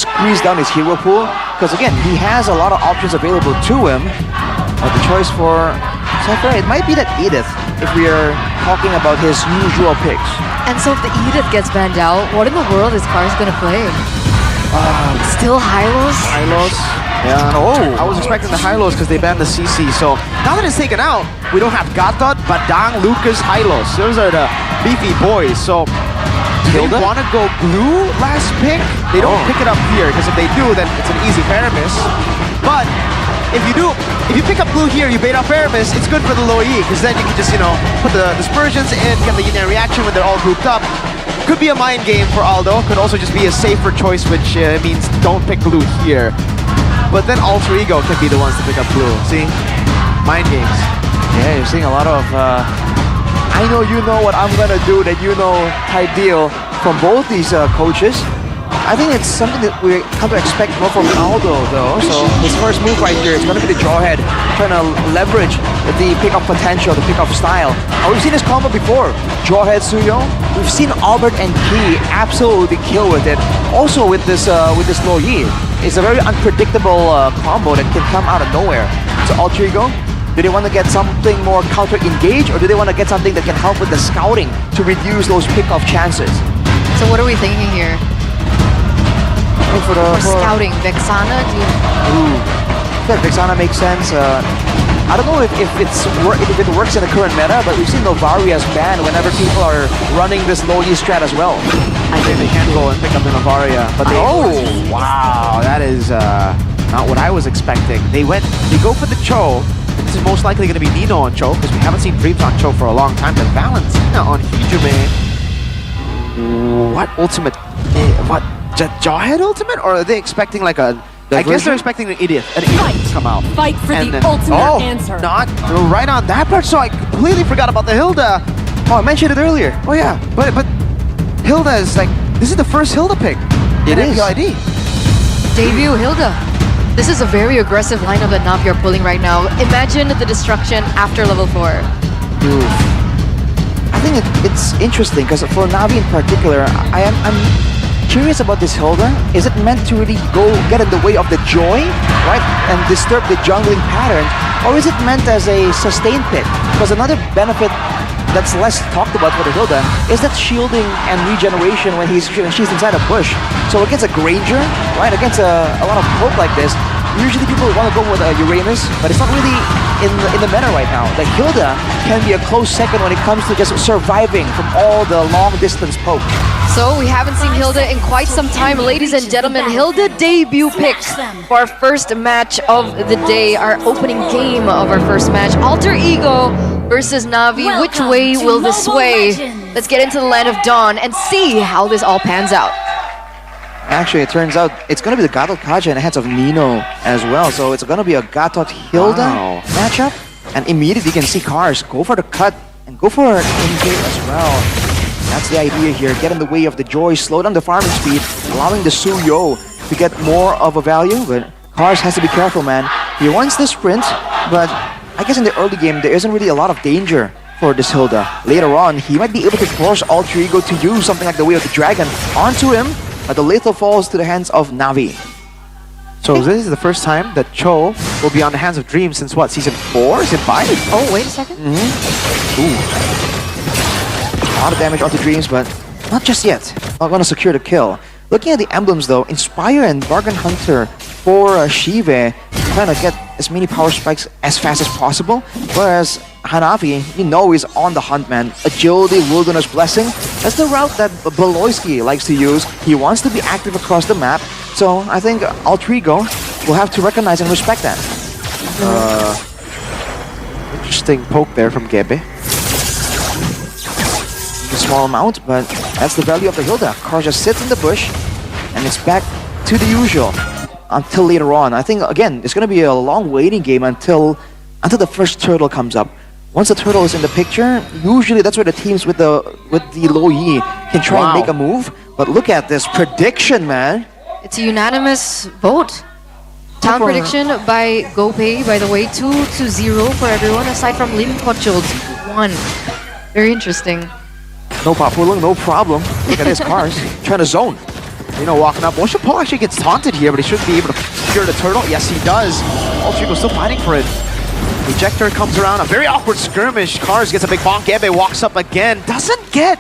squeeze down his hero pool. Because again, he has a lot of options available to him. But the choice for Cypher, it might be that Edith, if we are talking about his usual picks. And so if the Edith gets banned out, what in the world is Cars gonna play? Still Hylos? Hylos. Yeah, I was expecting the Hylos because they banned the CC. So now that it's taken out, we don't have Gatot, Badang, Lucas, Hylos. Those are the beefy boys. So do they want to go blue last pick? They don't pick it up here because if they do, then it's an easy Paramis. But if you pick up blue here, you bait off Paramis, it's good for the low E because then you can just, put the dispersions in, get the Yin reaction when they're all grouped up. Could be a mind game for Aldo. Could also just be a safer choice, which means don't pick blue here. But then Alter Ego can be the ones to pick up blue. See? Mind games. Yeah, you're seeing a lot of I know you know what I'm gonna do that you know type deal from both these coaches. I think it's something that we come to expect more from Aldo though. So his first move right here is gonna be the Jawhead, trying to leverage the pick-up potential, the pick-up style. We've seen this combo before. Jawhead Suyo. We've seen Albert and Key absolutely kill with it. Also with this low Yi. It's a very unpredictable combo that can come out of nowhere. So Alter Ego, do they want to get something more counter-engage, or do they want to get something that can help with the scouting to reduce those pick-off chances? So what are we thinking here? For scouting, Vexana? That Vexana makes sense. I don't know if it works in the current meta, but we've seen Novaria's ban whenever people are running this low E strat as well. I think they can go and pick up the Novaria, but they... Oh, wow, that is not what I was expecting. They go for the Cho. This is most likely going to be Nino on Cho, because we haven't seen Dreams on Cho for a long time. The Valentina on Hijime. What ultimate? What? Jawhead ultimate? Or are they expecting like a... I guess they're expecting an idiot to come out. Fight for the ultimate answer. Not right on that part, so I completely forgot about the Hilda. Oh, I mentioned it earlier. Oh yeah, but Hilda is like, this is the first Hilda pick. It is. MPL. Debut Hilda. This is a very aggressive lineup that Navi are pulling right now. Imagine the destruction after level 4. Oof. I think it's interesting because for Navi in particular, I'm curious about this Hilda. Is it meant to really get in the way of the joy, right, and disturb the jungling pattern, or is it meant as a sustained pick? Because another benefit that's less talked about for the Hilda is that shielding and regeneration when she's inside a bush. So against a Granger, right, against a lot of poke like this, usually people want to go with a Uranus, but it's not really in the meta right now. Like Hilda can be a close second when it comes to just surviving from all the long distance poke. So we haven't seen Hilda in quite some time, ladies and gentlemen. Hilda debut picks for our first match of the day, our opening game of our first match. Alter Ego versus Navi. Which way will this sway? Let's get into the land of Dawn and see how this all pans out. Actually, it turns out it's going to be the Gatot Kaja in the hands of Nino as well. So it's going to be a Gatot Hilda matchup. And immediately you can see Cars go for the cut and go for an engage as well. That's the idea here. Get in the way of the Joy, slow down the farming speed, allowing the Suyo to get more of a value. But Cars has to be careful, man. He wants the sprint, but I guess in the early game, there isn't really a lot of danger for this Hilda. Later on, he might be able to force Alter Ego to use something like the Way of the Dragon onto him, but the lethal falls to the hands of Navi. So this is the first time that Cho will be on the hands of Dream since what, season 4? Season 5? Oh, wait a second. Ooh. A lot of damage onto Dreams, but not just yet. Not gonna secure the kill. Looking at the emblems though, Inspire and Bargain Hunter for Shive, trying to get as many power spikes as fast as possible, whereas Hanafi, is on the hunt, man. Agility, Wilderness Blessing, that's the route that Beloyski likes to use. He wants to be active across the map, so I think Alter Ego will have to recognize and respect that. Interesting poke there from Gebe. A small amount, but that's the value of the Hilda. Car just sits in the bush, and it's back to the usual until later on. I think again, it's gonna be a long waiting game until the first turtle comes up. Once the turtle is in the picture, usually that's where the teams with the low Yi can try and make a move. But look at this prediction, man! It's a unanimous vote. Town prediction by GoPay, by the way, 2-0 for everyone, aside from Lim Kochul, 2-1. Very interesting. No Papulung, no problem. Look at his Cars trying to zone. Nino walking up. Washa Paul actually gets taunted here, but he should be able to secure the turtle. Yes, he does. Alter Ego still fighting for it. Ejector comes around. A very awkward skirmish. Cars gets a big bonk. Gebe walks up again. Doesn't get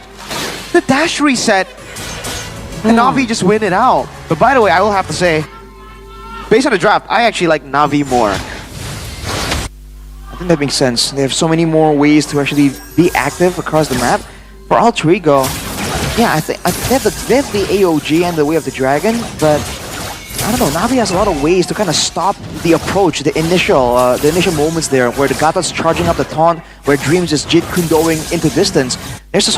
the dash reset. And Na'Vi just win it out. But by the way, I will have to say, based on the draft, I actually like Na'Vi more. I think that makes sense. They have so many more ways to actually be active across the map. For Alter Ego, yeah, I think they have the AOG and the Way of the Dragon, but I don't know, Na'Vi has a lot of ways to kind of stop the approach, the initial moments there, where the Gata's charging up the taunt, where Dreams is Jit Kundoing into distance. There's just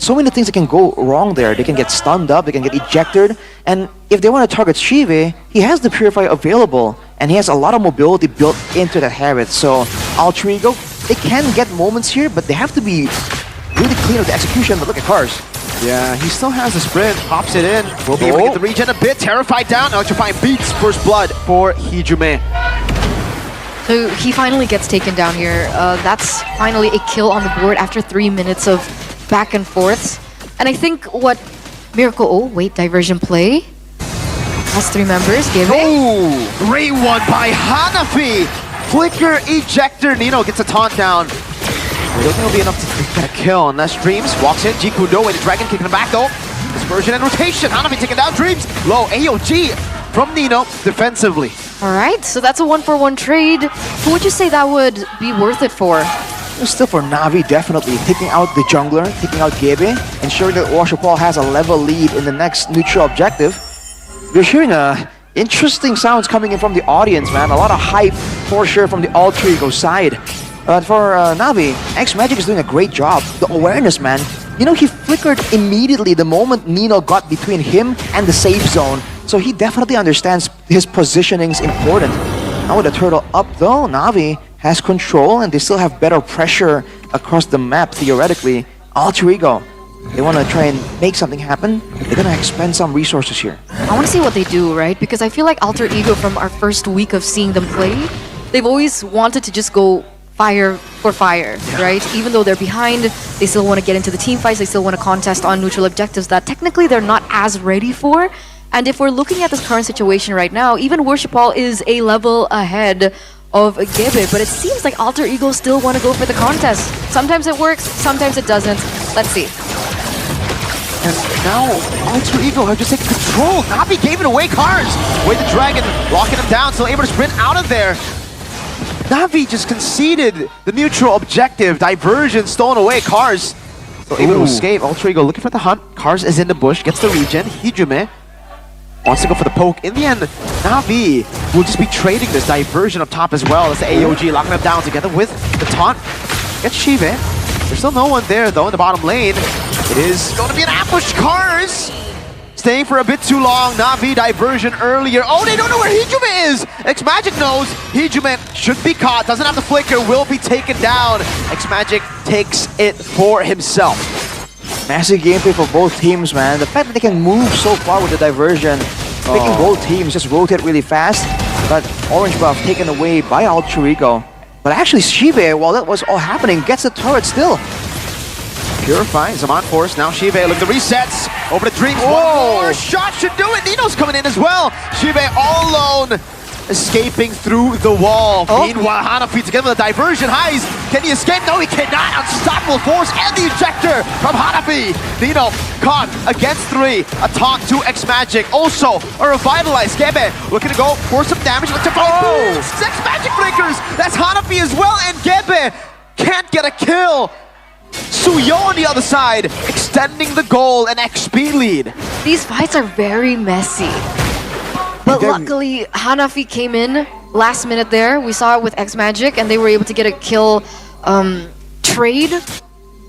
so many things that can go wrong there. They can get stunned up, they can get ejected, and if they want to target Shive, he has the Purify available, and he has a lot of mobility built into that habit. So Alter Ego, they can get moments here, but they have to be really clean with the execution. But look at Cars. Yeah, he still has the sprint, pops it in. Will be able to get the regen a bit. Terrified down. Electrifying beats first blood for Hijume. So he finally gets taken down here. That's finally a kill on the board after 3 minutes of back and forths. And I think what Miracle... Oh, wait, diversion play. Has 3 members. Give it. Oh, great one by Hanafi. Flicker ejector. Nino gets a taunt down. I don't think it'll be enough to get a kill unless Dreams walks in. Jikundo with the dragon kicking him back though. Dispersion and rotation. Hanafi taking down Dreams. Low AOG from Nino defensively. Alright, so that's a 1-for-1 trade. Who would you say that would be worth it for? Still for Na'Vi, definitely. Taking out the jungler, taking out Gebe, ensuring that Washa Paul has a level lead in the next neutral objective. We're hearing interesting sounds coming in from the audience, man. A lot of hype for sure from the Alter Ego side. But for Na'Vi, X-Magic is doing a great job. The awareness, man. You know, he flickered immediately the moment Nino got between him and the safe zone. So he definitely understands his positioning is important. Now with the turtle up though, Na'Vi has control and they still have better pressure across the map theoretically. Alter Ego, they want to try and make something happen. They're going to expend some resources here. I want to see what they do, right? Because I feel like Alter Ego from our first week of seeing them play, they've always wanted to just go fire for fire, right? Even though they're behind, they still want to get into the team fights, they still want to contest on neutral objectives that technically they're not as ready for. And if we're looking at this current situation right now, even Worship Hall is a level ahead of Gebe, but it seems like Alter Ego still want to go for the contest. Sometimes it works, sometimes it doesn't. Let's see. And now Alter Ego have just taken control. Na'Vi gave it away. Cars with the dragon, locking him down, still able to sprint out of there. Na'Vi just conceded the neutral objective. Diversion stolen away. Cars still able to escape. Alter Ego looking for the hunt. Cars is in the bush, gets the regen. Hijume wants to go for the poke. In the end, Na'Vi will just be trading this diversion up top as well. That's the AOG locking him down together with the taunt. Gets Shive. There's still no one there though in the bottom lane. It is going to be an ambush. Cars staying for a bit too long. Na'Vi diversion earlier. Oh, they don't know where Hijume is. X-Magic knows. Hijume should be caught. Doesn't have the flicker. Will be taken down. X-Magic takes it for himself. Massive gameplay for both teams, man. The fact that they can move so far with the diversion, making both teams just rotate really fast. But orange buff taken away by Alter Ego. But actually, Shive, while that was all happening, gets the turret still. Purifying, Zaman force. Now Shive, look at the resets. Over to Dreams. One more shot should do it. Nino's coming in as well. Shive all alone, escaping through the wall. Meanwhile, Hanafi together with a diversion. Highs, can he escape? No, he cannot. Unstoppable force and the ejector from Hanafi. Nino caught against 3. A taunt to X-Magic. Also, a revitalized Gebe looking to go for some damage. X-Magic breakers. That's Hanafi as well. And Gebe can't get a kill. Suyo on the other side, extending the goal and XP lead. These fights are very messy. But luckily, Hanafi came in last minute there. We saw it with X-Magic, and they were able to get a kill trade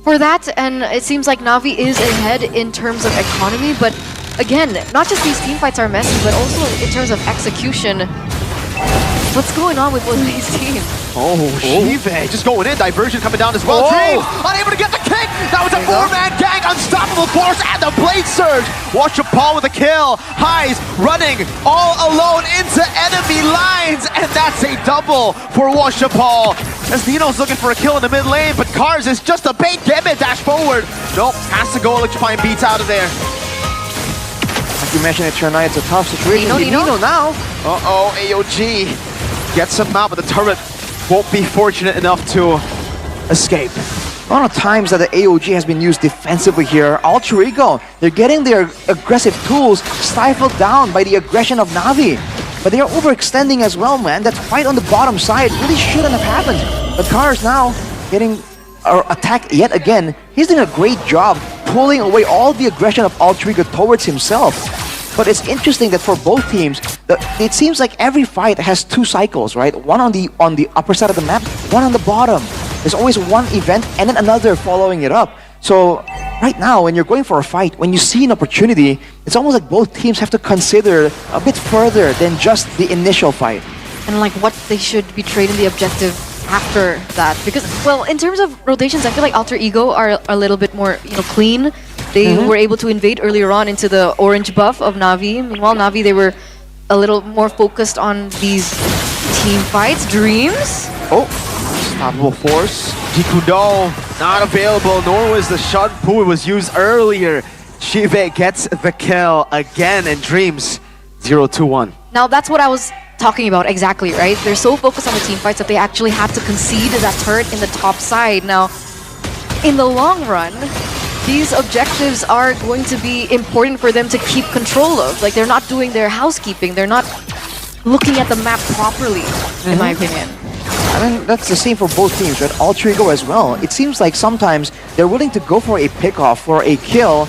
for that. And it seems like Na'Vi is ahead in terms of economy. But again, not just these team fights are messy, but also in terms of execution. What's going on with one of these teams? Shive just going in. Diversion coming down as well. Dreams unable to get the kick. That was a 4-man gang. Unstoppable force and the blade surge. Watch Paul with a kill. Highs running all alone into enemy lines. And that's a double for Watch Paul. As Nino's looking for a kill in the mid lane, but Cars is just a bait. Gebe dash forward. Nope, has to go. Electrifying beats out of there. you mentioned it, Ternai, it's a tough situation. Nino now. Uh-oh, AOG gets him out, but the turret won't be fortunate enough to escape. A lot of times that the AOG has been used defensively here. Alter Ego, they're getting their aggressive tools stifled down by the aggression of Na'Vi. But they are overextending as well, man. That fight on the bottom side really shouldn't have happened. But Cars now getting attacked yet again. He's doing a great job pulling away all the aggression of Alter Ego towards himself. But it's interesting that for both teams, it seems like every fight has two cycles, right? One on the upper side of the map, one on the bottom. There's always one event and then another following it up. So right now, when you're going for a fight, when you see an opportunity, it's almost like both teams have to consider a bit further than just the initial fight. And like what they should be trading the objective after that. Because, well, in terms of rotations, I feel like Alter Ego are a little bit more, clean. They were able to invade earlier on into the orange buff of Na'Vi. Meanwhile, Na'Vi, they were a little more focused on these team fights. Dreams? Oh, unstoppable force. Jikudo not available, nor was the Shunpu. It was used earlier. Shive gets the kill again, and Dreams 0-2-1. Now, that's what I was talking about exactly, right? They're so focused on the team fights that they actually have to concede that turret in the top side. Now, in the long run, these objectives are going to be important for them to keep control of. Like, they're not doing their housekeeping. They're not looking at the map properly, in my opinion. I mean, that's the same for both teams, right? Alter Ego as well. It seems like sometimes they're willing to go for a pick-off, for a kill,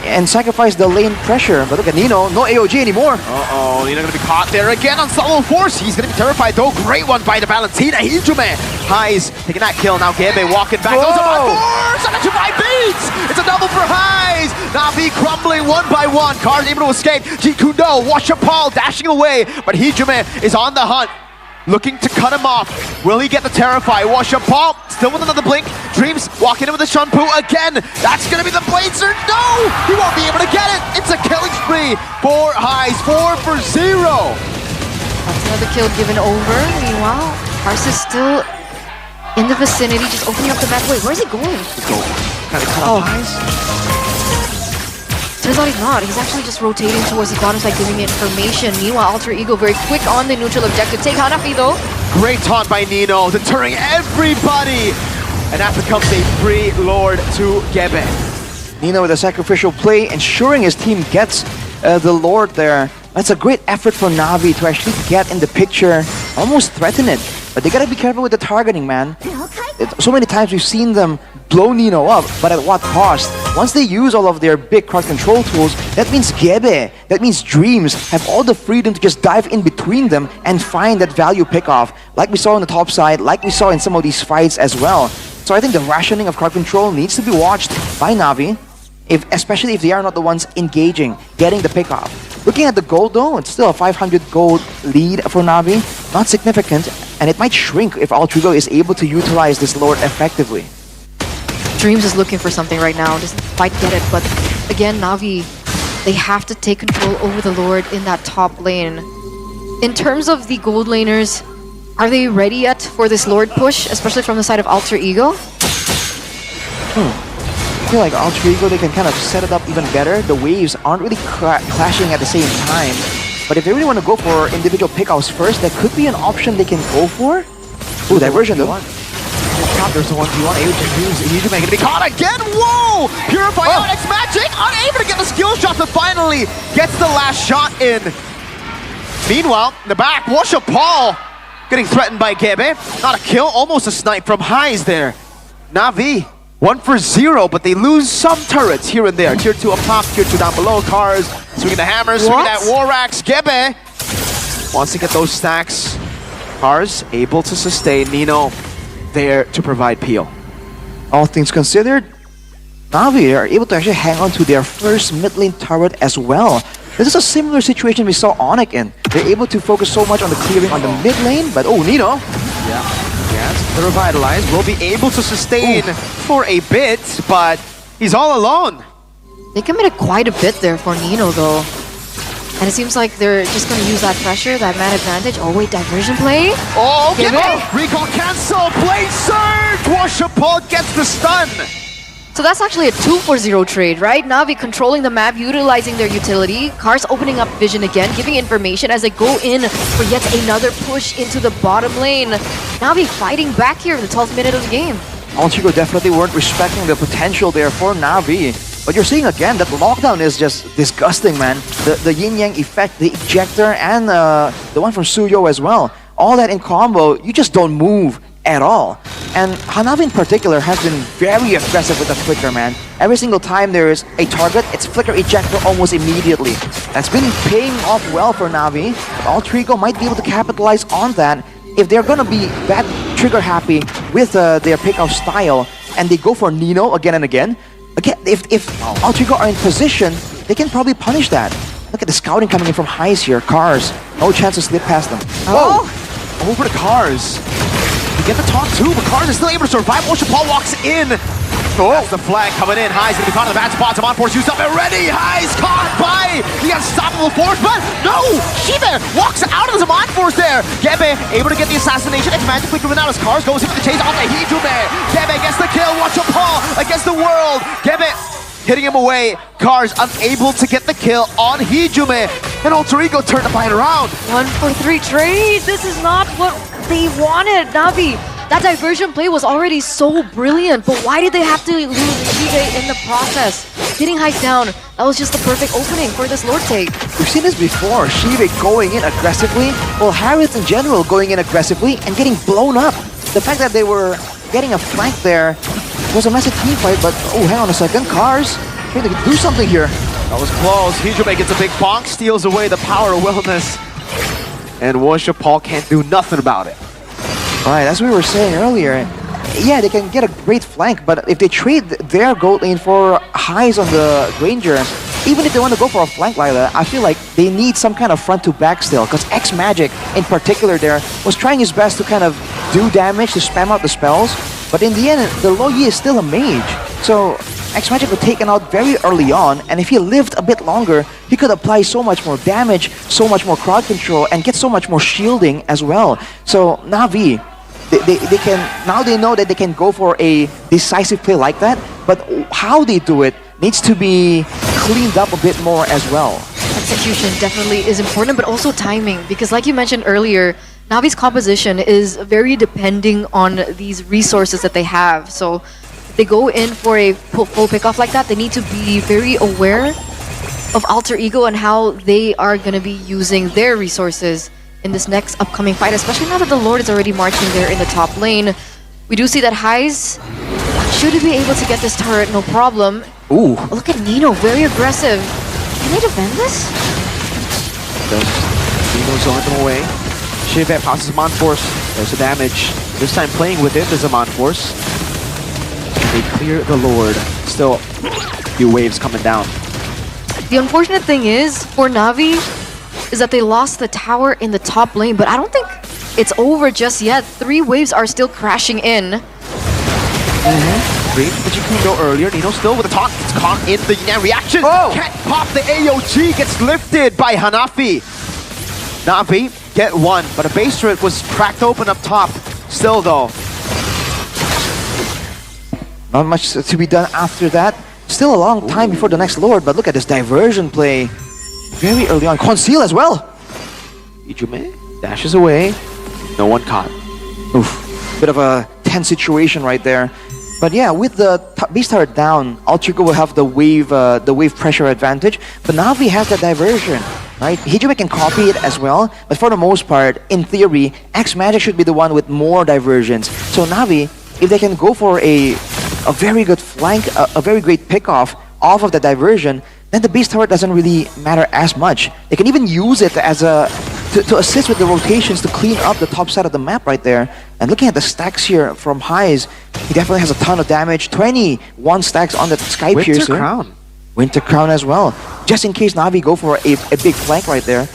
and sacrifice the lane pressure. But look at Nino, no AOG anymore. Uh-oh, Nino gonna be caught there again on solo force. He's gonna be terrified though. Great one by the Valentina. Hijume Highs taking that kill. Now Gebe walking back. Goes up on force. And a beats. It's a double for Highs. Navi crumbling one by one. Cars able to escape. Jikudo, Washapal dashing away. But Hijume is on the hunt, looking to cut him off. Will he get the Terrify? Washapal still with another blink. Dreams walking in with the Shunpu again. That's gonna be the Blazer. No! He won't be able to get it. It's a killing spree for Highs. 4 for 0. That's another kill given over. Meanwhile, Cars is still in the vicinity, just opening up the map. Wait, where's he going? Kind of cut off Highs. Turns out he's not. He's actually just rotating towards the bottom side, giving information. Meanwhile, Alter Ego very quick on the neutral objective. Take Hanafi though. Great taunt by Nino, deterring everybody. And that becomes a free Lord to Gebe. Nino with a sacrificial play, ensuring his team gets the Lord there. That's a great effort for Na'Vi to actually get in the picture, almost threaten it. But they gotta be careful with the targeting, man. So many times we've seen them blow Nino up, but at what cost? Once they use all of their big crowd control tools, that means Gebe, that means Dreams have all the freedom to just dive in between them and find that value pickoff, like we saw on the top side, like we saw in some of these fights as well. So I think the rationing of crowd control needs to be watched by Na'Vi, especially if they are not the ones engaging, getting the pickoff. Looking at the gold though, it's still a 500 gold lead for Na'Vi, not significant, and it might shrink if Alter Ego is able to utilize this Lord effectively. Dreams is looking for something right now, doesn't quite get it, but again, Na'Vi, they have to take control over the Lord in that top lane. In terms of the gold laners, are they ready yet for this Lord push, especially from the side of Alter Ego? I feel like Alter Ego, they can kind of set it up even better. The waves aren't really clashing at the same time. But if they really want to go for individual pickoffs first, that could be an option they can go for. Ooh, diversion though. There's the 1v1. Hijume gonna be caught again. Whoa! Purify Elex magic, unable to get the skill shot, but finally gets the last shot in. Meanwhile, in the back, Washapal getting threatened by Gebe. Not a kill, almost a snipe from Highs there. Na'Vi 1 for 0, but they lose some turrets here and there. Tier 2 up top, Tier 2 down below. Cars swinging the hammers, swinging that war axe. Gebe wants to get those stacks. Cars able to sustain. Nino there to provide peel. All things considered, Na'Vi are able to actually hang on to their first mid lane turret as well. This is a similar situation we saw Onyx in. They're able to focus so much on the clearing on the mid lane, but oh, Nino. Yes, the Revitalize will be able to sustain for a bit, but he's all alone. They committed quite a bit there for Nino though. And it seems like they're just going to use that pressure, that man advantage. Oh wait, diversion play? Oh, okay. Recall cancel, blade surge! Washapal gets the stun. So that's actually a 2-for-0 trade, right? Na'Vi controlling the map, utilizing their utility. Cars opening up vision again, giving information as they go in for yet another push into the bottom lane. Na'Vi fighting back here in the 12th minute of the game. Altrigo definitely weren't respecting the potential there for Na'Vi. But you're seeing again that lockdown is just disgusting, man. The yin-yang effect, the ejector, and the one from Suyo as well. All that in combo, you just don't move at all. And Hanavi in particular has been very aggressive with the flicker, man. Every single time there is a target, it's flicker ejector almost immediately. That's been paying off well for Na'Vi. Altrigo might be able to capitalize on that if they're gonna be that trigger happy with their pick-off style and they go for Nino again and again. Again, if Altrigo are in position, they can probably punish that. Look at the scouting coming in from highs here. Cars, no chance to slip past them. Whoa! Over to Cars. You get the top two, but Cars is still able to survive. Ocean Paul walks in. That's the flag coming in. High's gonna be caught in the bad spot. Amon Force used up and ready. High's caught by the unstoppable Force, but no! Shive walks out of the Amon Force there. Gebe able to get the assassination. It's magically driven out as Cars goes into the chase on the Hijume. Gebe gets the kill. Watch a Paul against the world. Gebe hitting him away. Cars unable to get the kill on Hijume. And Alter Ego turned the fight around. 1-for-3 trade. This is not what they wanted, Na'Vi. That diversion play was already so brilliant, but why did they have to lose Shive in the process? Getting hiked down, that was just the perfect opening for this Lord take. We've seen this before, Shive going in aggressively, well, Harith in general going in aggressively and getting blown up. The fact that they were getting a flank there was a massive team fight, but oh, hang on a second, Cars trying to do something here. That was close. Hijume gets a big bonk, steals away the power of wellness. And Washa Paul can't do nothing about it. Right, as we were saying earlier, yeah, they can get a great flank, but if they trade their gold lane for highs on the Ranger, even if they want to go for a flank like that, I feel like they need some kind of front to back still, because X-Magic in particular there was trying his best to kind of do damage, to spam out the spells, but in the end, the Lo Yi is still a mage. So X-Magic was taken out very early on, and if he lived a bit longer, he could apply so much more damage, so much more crowd control, and get so much more shielding as well. So Na'Vi, they can, now they know that they can go for a decisive play like that, but how they do it needs to be cleaned up a bit more as well. Execution definitely is important, but also timing, because like you mentioned earlier, Na'Vi's composition is very depending on these resources that they have. So if they go in for a full pickoff like that, they need to be very aware of Alter Ego and how they are going to be using their resources in this next upcoming fight, especially now that the Lord is already marching there in the top lane. We do see that Highs should be able to get this turret, no problem. Ooh. Look at Nino, very aggressive. Can they defend this? Nino's on them away. Shive passes Amon Force. There's the damage. This time playing with it is Amon Force. They clear the Lord. Still, a few waves coming down. The unfortunate thing is, for Na'Vi, is that they lost the tower in the top lane, but I don't think it's over just yet. 3 waves are still crashing in. Great, but you can go earlier. Nino still with the taunt. It's caught in the Yan reaction. Oh! Can't pop the AOG. Gets lifted by Hanafi. Na'Vi get one, but a base turret was cracked open up top. Still though. Not much to be done after that. Still a long time before the next Lord, but look at this diversion play. Very early on. Conceal as well. Hijume dashes away. No one caught. Oof. Bit of a tense situation right there. But yeah, with the base turret down, Altrigo will have the wave pressure advantage. But Na'Vi has that diversion, right? Hijume can copy it as well. But for the most part, in theory, X-Magic should be the one with more diversions. So Na'Vi, if they can go for a very good flank, a very great pickoff off of the diversion, then the base turret doesn't really matter as much. They can even use it as to assist with the rotations to clean up the top side of the map right there. And looking at the stacks here from Highs, he definitely has a ton of damage. 21 stacks on the Sky Piercer. Winter Crown. Winter Crown as well. Just in case Na'Vi go for a big flank right there.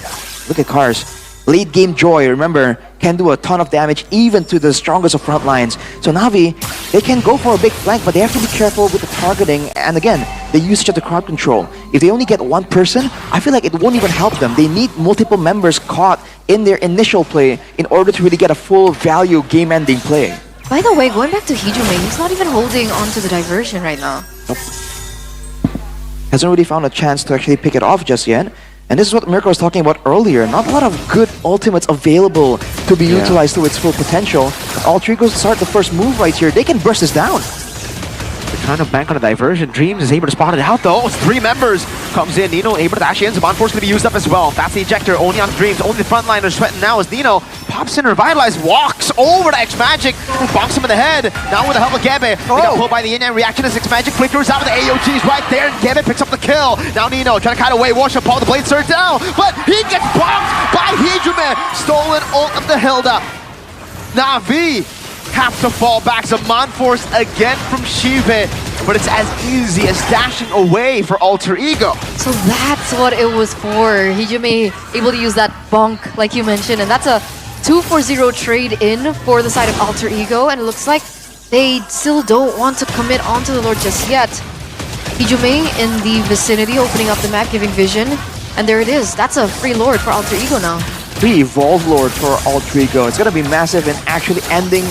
Look at Cars. Late game joy, remember, can do a ton of damage even to the strongest of front lines. So Na'Vi, they can go for a big flank, but they have to be careful with the targeting. And again, the usage of the crowd control. If they only get one person, I feel like it won't even help them. They need multiple members caught in their initial play in order to really get a full value game-ending play. By the way, going back to Hijume, he's not even holding onto the diversion right now. Hasn't really found a chance to actually pick it off just yet. And this is what Mirko was talking about earlier. Not a lot of good ultimates available to be utilized to its full potential. Alter Ego start the first move right here. They can burst this down. They're trying to bank on a diversion. Dreams is able to spot it out though. 3 members comes in. Nino able to dash in. Zomon Force going to be used up as well. That's the ejector. Only on Dreams. Only the frontliners sweating now as Nino pops in, revitalized, walks over to X-Magic, bonks him in the head. Now with the help of Gebe. They got pulled by the in-and reaction as X-Magic flickers out with the AOGs right there, and Gebe picks up the kill. Now Nino trying to kite away. Worship Paul, the blade surge down, but he gets bonked by Hijume. Stolen ult of the Hilda. Na'Vi have to fall back. Zomon Force again from Shive, but it's as easy as dashing away for Alter Ego. So that's what it was for. Hijume able to use that bonk, like you mentioned, and that's a 2-4-0 trade in for the side of Alter Ego, and it looks like they still don't want to commit onto the Lord just yet. Hijume in the vicinity, opening up the map, giving vision, and there it is. That's a free Lord for Alter Ego now. Free Evolve Lord for Alter Ego. It's going to be massive in actually ending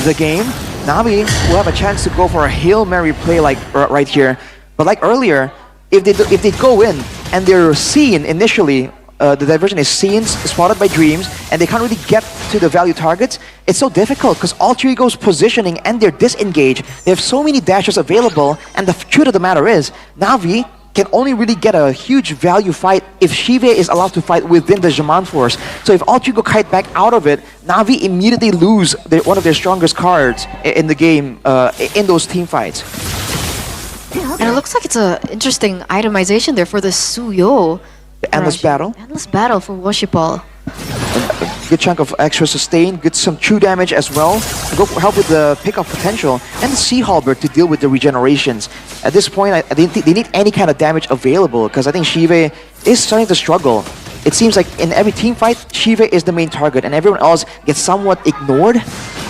the game. Navi will have a chance to go for a Hail Mary play like right here. But like earlier, if they go in and they're seen initially, the diversion is seen, spotted by Dreams, and they can't really get to the value targets, it's so difficult because Alter Ego's positioning and they're disengaged. They have so many dashes available, and the truth of the matter is, Navi can only really get a huge value fight if Shive is allowed to fight within the Zomon Force. So if Alter Ego kite back out of it, Navi immediately lose one of their strongest cards in the game, in those team fights. And it looks like it's an interesting itemization there for the Suyo. The Endless Battle. Endless Battle for Worship Ball. A good chunk of extra sustain, get some true damage as well to go help with the pick-off potential, and the Sea Halberd to deal with the regenerations. At this point, I didn't think they need any kind of damage available because I think Shive is starting to struggle. It seems like in every team fight, Shive is the main target and everyone else gets somewhat ignored.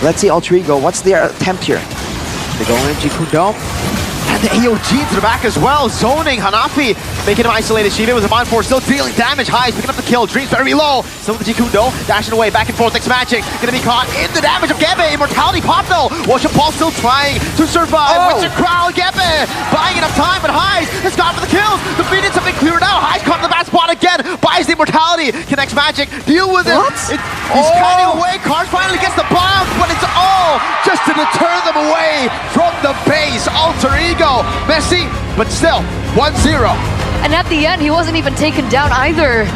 Let's see Alter Ego, what's their attempt here? They go in, Jikudo. And the AOG to the back as well, zoning Hanafi, making him isolated. Shive with a Mind Force, still dealing damage. Highs picking up the kill, Dreams very low. Still with the Jikudo, dashing away, back and forth, X-Magic. Gonna be caught in the damage of Gebe. Immortality pop though. Worship Paul still trying to survive. With the crowd, Gebe buying enough time, but Highs has gone for the kills. The Phoenix have been cleared out. Highs caught in the bad spot again, buys the Immortality. Can X-Magic deal with it? He's kiting away. Cars finally gets the bomb, but it's all just to deter them away from the base. Alter Ego, messy, but still 1-0. And at the end, he wasn't even taken down either.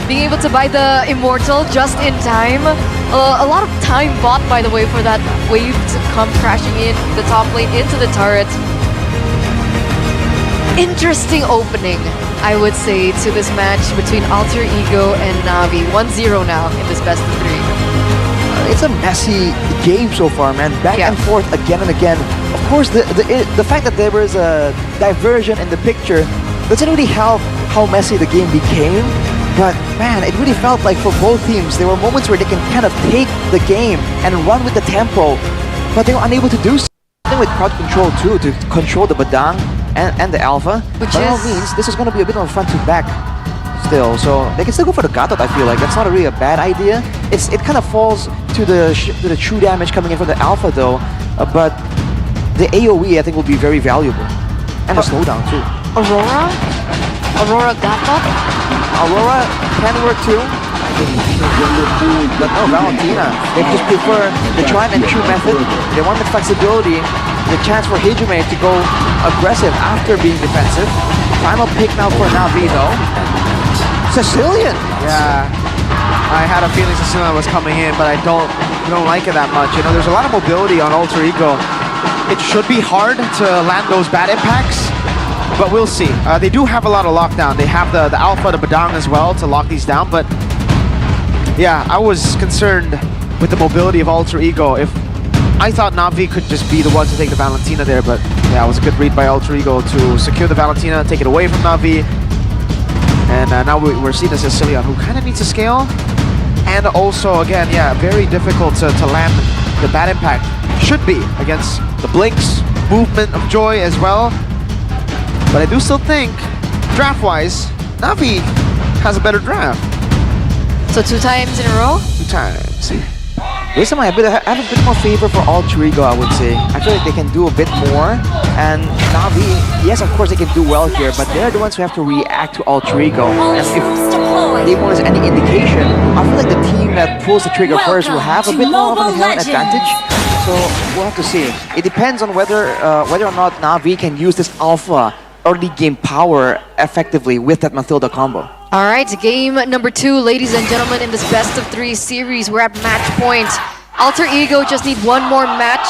Being able to buy the Immortal just in time. A lot of time bought, by the way, for that wave to come crashing in the top lane into the turret. Interesting opening, I would say, to this match between Alter Ego and Navi. 1-0 now in this best of 3. It's a messy game so far, man. Back and forth again and again. Of course, the fact that there was a diversion in the picture doesn't really help how messy the game became. But man, it really felt like for both teams, there were moments where they can kind of take the game and run with the tempo, but they were unable to do so. With crowd control too, to control the Badang and the Alpha. Which by all means, this is going to be a bit of a front to back still, so they can still go for the Gatot. I feel like that's not really a bad idea. It kind of falls to the true damage coming in from the Alpha though, but the AoE I think will be very valuable, and the slowdown too. Aurora Gatot? Aurora can work too, but no, Valentina. They just prefer the tried and true method. They want the flexibility, the chance for Hijume to go aggressive after being defensive. Final pick now for Navi though. Sicilian! Yeah, I had a feeling Sicilian was coming in, but I don't like it that much. You know, there's a lot of mobility on Alter Ego. It should be hard to land those bad impacts, but we'll see. They do have a lot of lockdown. They have the Alpha, the Badang as well to lock these down, but yeah, I was concerned with the mobility of Alter Ego. If I thought Navi could just be the one to take the Valentina there, but yeah, it was a good read by Alter Ego to secure the Valentina, take it away from Navi. And now we're seeing a Sicilian who kind of needs to scale. And also, again, yeah, very difficult to land the bad impact. Should be against the Blinks, movement of Joy as well. But I do still think, draft-wise, Navi has a better draft. So 2 times in a row? 2 times. This time I have a bit more favor for Alter Ego, I would say. I feel like they can do a bit more. And Na'Vi, yes, of course they can do well here, but they're the ones who have to react to Alter Ego. And if they want us any indication, I feel like the team that pulls the trigger first will have a bit more of an inherent advantage. So we'll have to see. It depends on whether or not Na'Vi can use this alpha early game power effectively with that Mathilda combo. All right, game number 2, ladies and gentlemen, in this best of 3 series. We're at match point. Alter Ego just need one more match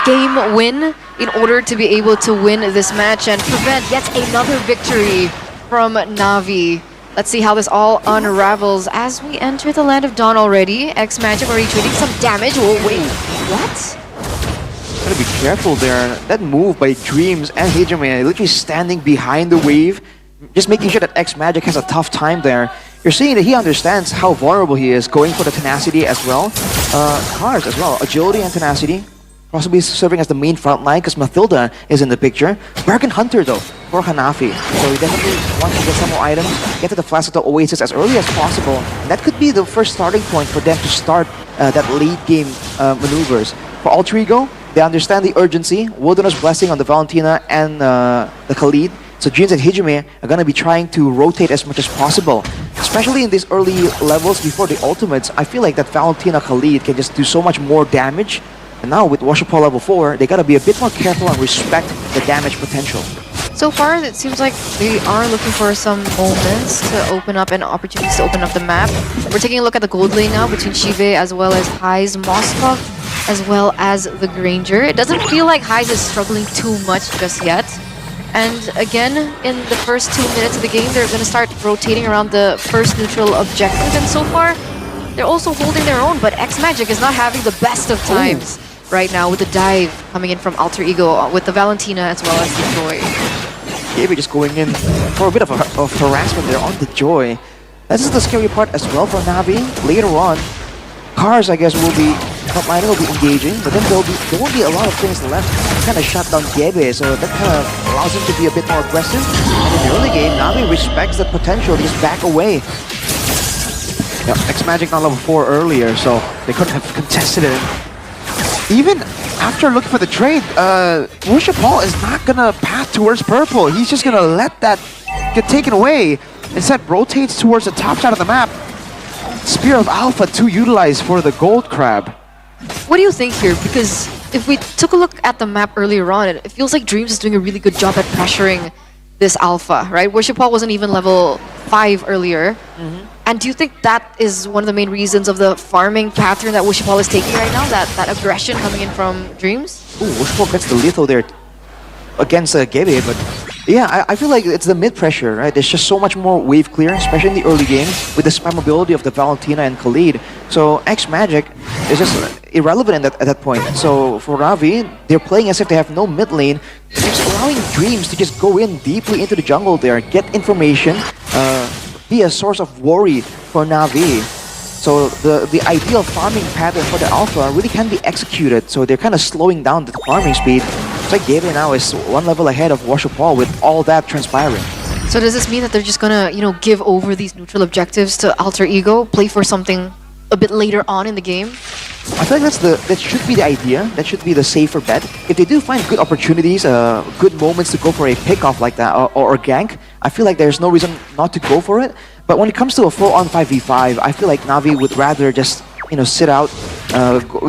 game win in order to be able to win this match and prevent yet another victory from Na'Vi. Let's see how this all unravels as we enter the land of dawn already. X Magic already trading some damage. Oh, wait, what? Gotta be careful there. That move by Dreams and Hijime, literally standing behind the wave, just making sure that X Magic has a tough time there. You're seeing that he understands how vulnerable he is, going for the tenacity as well. Cars as well, agility and tenacity, possibly serving as the main front line because Mathilda is in the picture. Bargain Hunter though, for Hanafi. So he definitely wants to get some more items, get to the Flash of the Oasis as early as possible. And that could be the first starting point for them to start that late game maneuvers. For Alter Ego, they understand the urgency. Wilderness Blessing on the Valentina and the Khalid. So Dreams and Hijime are going to be trying to rotate as much as possible. Especially in these early levels before the ultimates, I feel like that Valentina Khalid can just do so much more damage. And now with Washapal level 4, they got to be a bit more careful and respect the damage potential. So far, it seems like they are looking for some moments to open up and opportunities to open up the map. We're taking a look at the gold lane now between Shive as well as Highs, Moskov, as well as the Granger. It doesn't feel like Highs is struggling too much just yet. And again, in the first 2 minutes of the game, they're going to start rotating around the first neutral objective. And so far, they're also holding their own, but X Magic is not having the best of times right now with the dive coming in from Alter Ego, with the Valentina as well as the Joy. Gaby just going in for a bit of harassment there on the Joy. This is the scary part as well for Na'Vi. Later on, Cars, I guess, will be frontline, will be engaging, but then there won't be a lot of things left to kind of shut down Gaby, so that kind of allows him to be a bit more aggressive. And in the early game, Na'Vi respects that potential to just back away. Yeah, X Magic on level 4 earlier, so they couldn't have contested it. Even after looking for the trade, Washapal is not gonna path towards purple. He's just gonna let that get taken away. Instead, rotates towards the top side of the map. Spear of Alpha to utilize for the gold crab. What do you think here? Because if we took a look at the map earlier on, it feels like Dreams is doing a really good job at pressuring this Alpha, right? Washapal wasn't even level 5 earlier. And do you think that is one of the main reasons of the farming pattern that Washapal is taking right now? That aggression coming in from Dreams? Ooh, Washapal gets the lethal there against Gaby, but yeah, I feel like it's the mid pressure, right? There's just so much more wave clear, especially in the early game, with the spammability of the Valentina and Khalid. So X Magic is just irrelevant at that point. So for Na'Vi, they're playing as if they have no mid lane, just allowing Dreams to just go in deeply into the jungle there, get information, be a source of worry for Na'Vi. So the ideal farming pattern for the Alpha really can be executed, so they're kind of slowing down the farming speed. It's like Gaby now is one level ahead of Washapal with all that transpiring. So does this mean that they're just gonna, give over these neutral objectives to Alter Ego, play for something a bit later on in the game? I feel like that should be the idea. That should be the safer bet. If they do find good opportunities, good moments to go for a pickoff like that or a gank, I feel like there's no reason not to go for it. But when it comes to a full-on 5v5, I feel like Na'Vi would rather just sit out,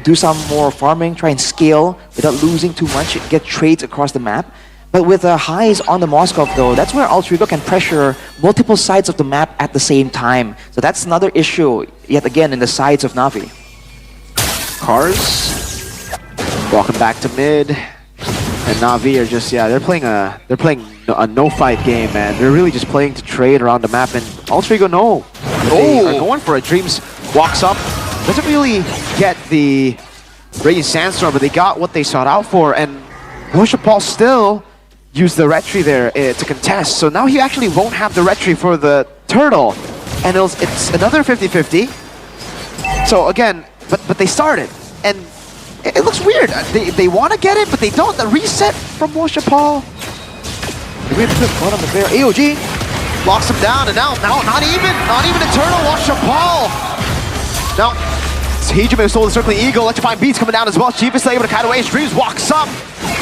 do some more farming, try and scale without losing too much, get trades across the map. But with Highs on the Moskov though, that's where Alter Ego can pressure multiple sides of the map at the same time. So that's another issue, yet again, in the sides of Na'Vi. Cars walking back to mid, and Na'Vi are just they're playing a no fight game, man. They're really just playing to trade around the map, and Alter Ego they are going for it. Dreams walks up, doesn't really get the Radiant Sandstorm, but they got what they sought out for, and Washapal still used the retry there to contest. So now he actually won't have the retry for the turtle, and it's another 50-50. So again, but they started, and it looks weird. They want to get it, but they don't. The reset from Washapal. Really good fun on the bear. AOG locks him down, and now not even Eternal Washapal. Now Hijime stole the circling eagle. Electrifying beats coming down as well. Chief is able to kite away. Streams walks up.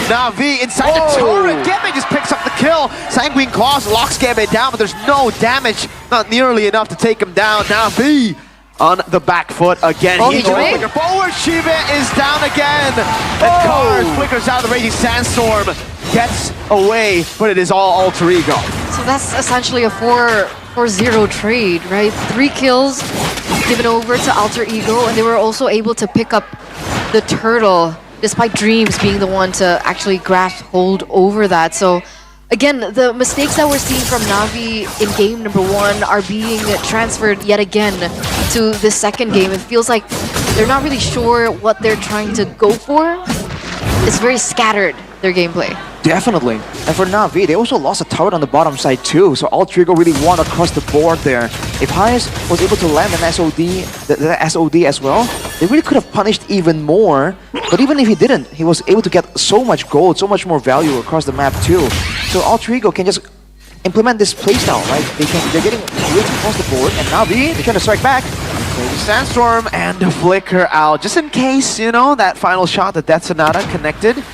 Navi inside the turret. Gebe just picks up the kill. Sanguine Claws locks Gebe down, but there's no damage. Not nearly enough to take him down. Navi on the back foot again. He goes flicker forward. Shiva is down again. And Cars flickers out of the Raging Sandstorm. Gets away, but it is all Alter Ego. So that's essentially a 4-0 trade, right? 3 kills given over to Alter Ego, and they were also able to pick up the turtle, despite Dreams being the one to actually grasp hold over that. So again, the mistakes that we're seeing from Navi in game number 1 are being transferred yet again to the second game. It feels like they're not really sure what they're trying to go for. It's very scattered, their gameplay. Definitely. And for Navi, they also lost a turret on the bottom side too, so Alter Ego really won across the board there. If Hayes was able to land an SOD, the SOD as well, they really could have punished even more. But even if he didn't, he was able to get so much gold, so much more value across the map too. So Alter Ego can just implement this playstyle, right? They're getting rich across the board, and Navi, they're trying to strike back. Sandstorm and the flicker out, just in case, you know, that final shot, the Death Sonata connected.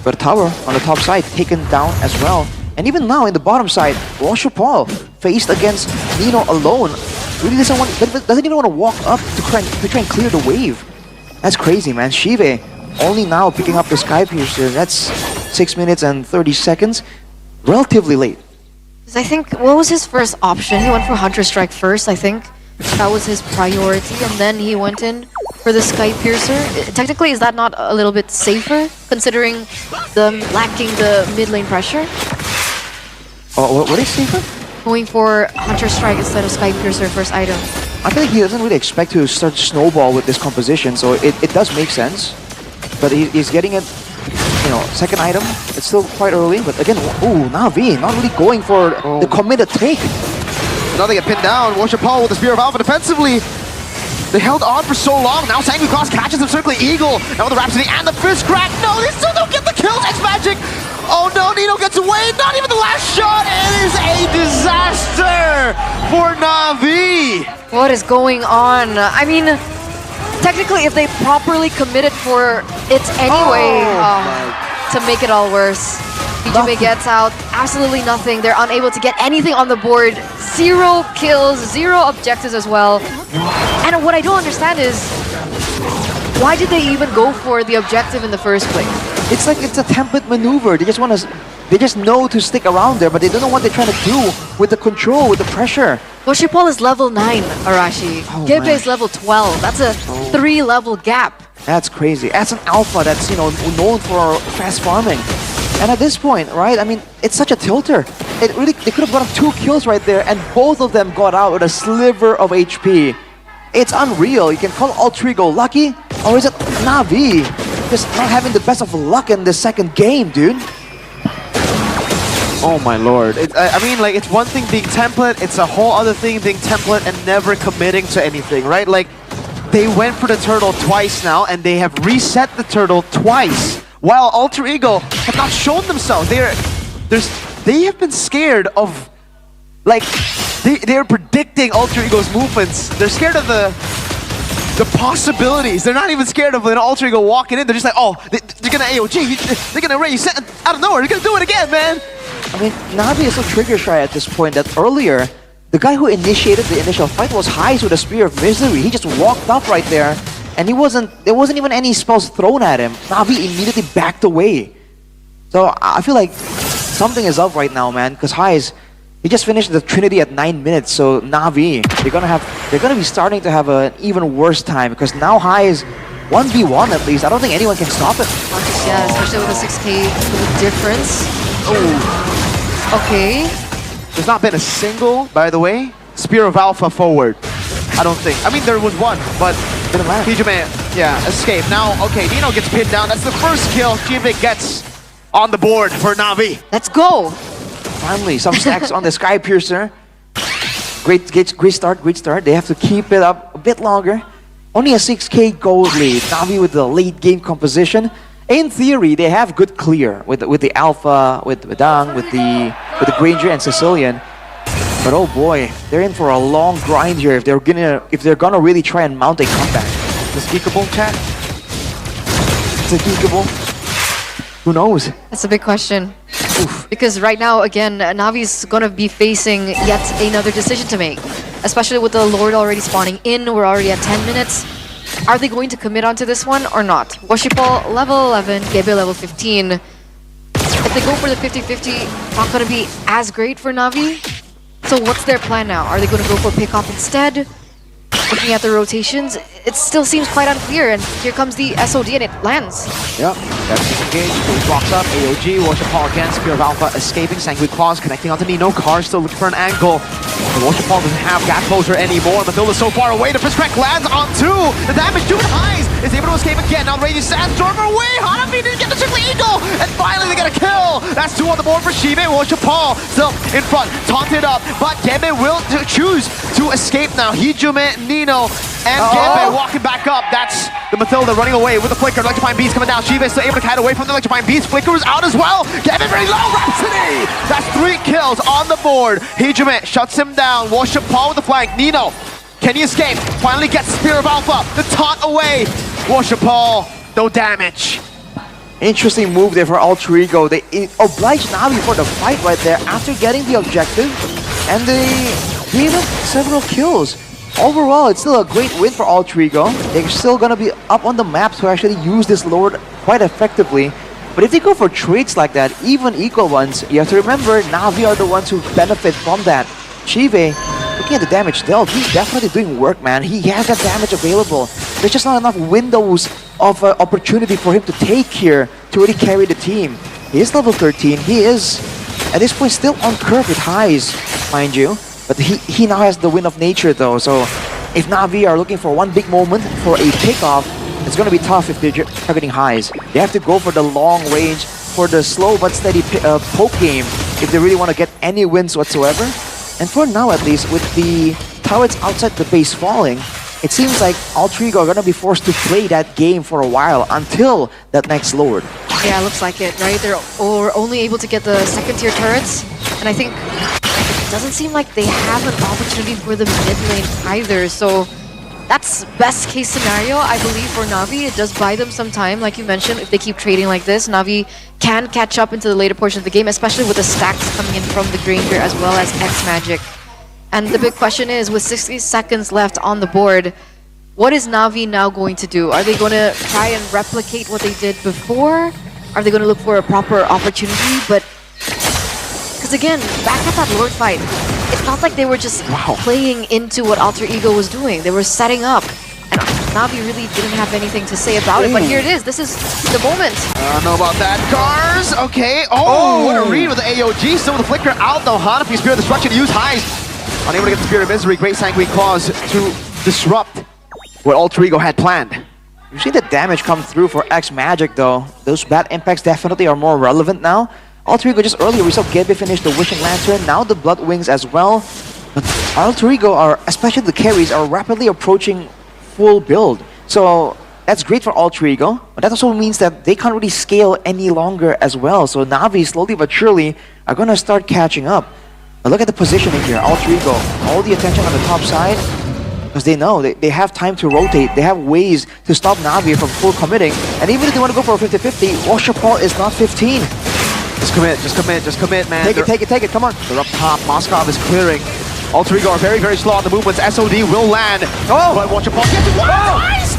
But tower on the top side taken down as well. And even now in the bottom side, Roche Paul faced against Nino alone. Really doesn't even want to walk up to try and clear the wave. That's crazy, man. Shive only now picking up the Sky Piercer. That's 6 minutes and 30 seconds. Relatively late. I think, what was his first option? He went for Hunter Strike first, I think. That was his priority, and then he went in for the Sky Piercer. Technically, is that not a little bit safer, considering them lacking the mid lane pressure? Oh, what is safer? Going for Hunter Strike instead of Sky Piercer first item. I feel like he doesn't really expect to start snowball with this composition, so it does make sense. But he's getting it, you know, second item. It's still quite early, but again, ooh, Navi not really going for the committed take. Now they get pinned down. Worship Paul with the Spear of Alpha defensively. They held on for so long. Now Sanguine Claws catches him, circling Eagle. Now with the Rhapsody and the Fist Crack. No, they still don't get the kills. X-Magic. Oh no, Nino gets away. Not even the last shot. It is a disaster for Navi. What is going on? I mean, technically, if they properly committed for it anyway, to make it all worse. Hijime gets out, absolutely nothing. They're unable to get anything on the board. 0 kills, 0 objectives as well. And what I don't understand is, why did they even go for the objective in the first place? It's like it's a template maneuver. They just know to stick around there, but they don't know what they're trying to do with the control, with the pressure. Woshipol is level 9, Arashi. Gebe is level 12. That's a 3-level gap. That's crazy. As an alpha that's, you know, known for fast farming. And at this point, right, I mean, it's such a tilter. They could have gotten 2 kills right there, and both of them got out with a sliver of HP. It's unreal. You can call Alter Ego lucky, or is it Navi just not having the best of luck in the second game, dude? Oh my lord. I mean, like, it's one thing being template, it's a whole other thing being template and never committing to anything, right? Like, they went for the turtle twice now, and they have reset the turtle twice. While Alter Ego have not shown themselves. They have been scared of, like, they're predicting Alter Ego's movements. They're scared of the possibilities. They're not even scared of an Alter Ego walking in. They're just like, oh, they're gonna AOG, they're gonna raise out of nowhere. They're gonna do it again, man. I mean, Navi is so trigger shy at this point that earlier, the guy who initiated the initial fight was Hayes with a Spear of Misery. He just walked up right there. And there wasn't even any spells thrown at him. Navi immediately backed away. So I feel like something is up right now, man. Because Hayes, he just finished the Trinity at 9 minutes. So Navi, they're gonna be starting to have an even worse time. Because now Hayes 1v1 at least. I don't think anyone can stop it. Yeah, especially with a 6k difference. Oh, okay. There's not been a single, by the way, Spear of Alpha forward. I don't think. I mean, there was one, but Hijime, yeah, escaped. Now, okay, Nino gets pinned down. That's the first kill Hijime gets on the board for Navi. Let's go. Finally, some stacks on the Sky Piercer. Great start. They have to keep it up a bit longer. Only a 6k gold lead. Navi with the late game composition. In theory, they have good clear with the Alpha, with Dang, with the Granger and Sicilian. But oh boy, they're in for a long grind here if they're gonna really try and mount a comeback. this geekable, chat? Is it geekable? Who knows? That's a big question. Oof. Because right now, again, Navi's gonna be facing yet another decision to make. Especially with the Lord already spawning in, we're already at 10 minutes. Are they going to commit onto this one or not? Woshipol level 11, Gebe level 15. If they go for the 50-50, not gonna be as great for Navi. So what's their plan now? Are they gonna go for pick-off instead? Looking at the rotations, it still seems quite unclear, and here comes the SOD and it lands. Yep, that's disengaged. He blocks up. AOG, Woshipol again. Spear of Alpha escaping. Sanguine Claws connecting onto Nino. Cars still looking for an angle. Woshipol doesn't have gap closure anymore. Mathilda so far away. The Friskcrack lands on two. The damage to Highs is able to escape again. Now Raging Sandstorm away. Hanafi didn't get the triple eagle. And finally they get a kill. That's two on the board for Shibe. Woshipol still in front. Taunted up. But Gebe will choose to escape now. Hijume, Nino, and Gebe walking back up. That's the Mathilda running away with the flicker. Electrifying Beast coming down. Shibe still able to kite away from the Electrifying Beast. Flicker is out as well. Gebe very low. Rhapsody. That's 3 kills on the board. Hijume shuts him down. Woshipol with the flank. Nino, can he escape? Finally gets Spear of Alpha. The taunt away. Woshipol, no damage. Interesting move there for Alter Ego. They obliged Navi for the fight right there after getting the objective, and they gave him several kills. Overall, it's still a great win for Alter Ego. They're still gonna be up on the map to actually use this Lord quite effectively. But if they go for trades like that, even equal ones, you have to remember Navi are the ones who benefit from that. Chive, looking at the damage dealt, he's definitely doing work, man. He has that damage available. There's just not enough windows of opportunity for him to take here to really carry the team. He is level 13. He is, at this point, still on curve with Highs, mind you. But he now has the Wind of Nature, though. So if Navi are looking for one big moment for a pickoff, it's going to be tough if they're targeting Highs. They have to go for the long range, for the slow but steady poke game, if they really want to get any wins whatsoever. And for now, at least, with the turrets outside the base falling, it seems like Alter Ego are going to be forced to play that game for a while until that next Lord. Yeah, looks like it, right? They're only able to get the second tier turrets, and I think it doesn't seem like they have an opportunity for the mid lane either, so that's best case scenario, I believe, for Navi. It does buy them some time, like you mentioned. If they keep trading like this, Navi can catch up into the later portion of the game, especially with the stacks coming in from the Granger as well as X-Magic. And the big question is, with 60 seconds left on the board, what is Navi now going to do? Are they going to try and replicate what they did before? Are they going to look for a proper opportunity? But, because again, back at that Lord fight, it felt like they were just playing into what Alter Ego was doing. They were setting up. And Navi really didn't have anything to say about it, but here it is. This is the moment. I don't know about that. Cars, okay. Oh, what a read with the AOG. Still with the flicker out though. Hanafi, Spirit of Destruction, use Highs. Unable to get the Spirit of Misery. Great Sanguine Claws to disrupt what Alter Ego had planned. You've seen the damage come through for X-Magic though. Those bad impacts definitely are more relevant now. Alter Ego, just earlier we saw Gebe finish the Wishing Lantern, now the Blood Wings as well. But Alter Ego are, especially the carries, are rapidly approaching full build. So that's great for Alter Ego, but that also means that they can't really scale any longer as well. So Navi, slowly but surely, are going to start catching up. But look at the positioning here. Alter Ego, all the attention on the top side, because they know they have time to rotate. They have ways to stop Navi from full committing. And even if they want to go for a 50-50, Woshipol is not 15. Just commit, man. Take it, come on. They're up top. Moskov is clearing. Alter Ego are very, very slow on the movements. SOD will land. But Woshipol gets it. Nice!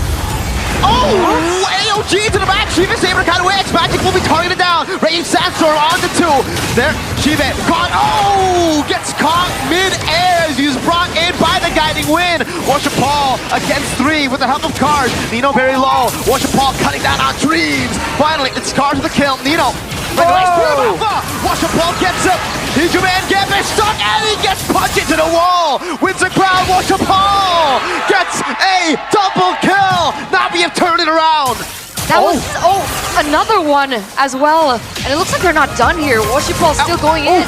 Oh! AOG to the back. Shiva is able to cut away. X-Magic will be targeted down. Raging Sandstorm on the 2. There, Shiva caught. Oh! Gets caught mid-air as he's brought in by the guiding wind. Woshipol against 3 with the help of Cars. Nino very low. Woshipol cutting down on trees. Finally, it's Cars with the kill. Nino. Woshipol gets him. Hijume and Gebe stuck and he gets punched into the wall. Wins the crowd. Woshipol gets a double kill. Navi have turned it around. That was, another one as well. And it looks like they're not done here. Woshipol still going in.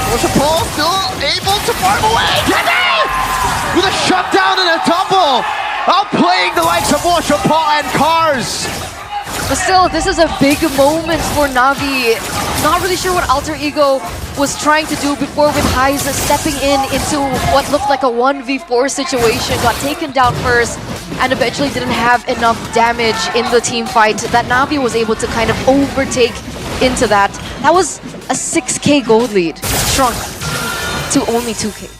Woshipol still able to farm away. Gebe with a shutdown and a double. Outplaying the likes of Woshipol and Cars. But still, this is a big moment for Navi. Not really sure what Alter Ego was trying to do before with Highs stepping in into what looked like a 1v4 situation. Got taken down first. and eventually didn't have enough damage in the team fight that Na'Vi was able to kind of overtake into that. That was a 6k gold lead, shrunk to only 2k.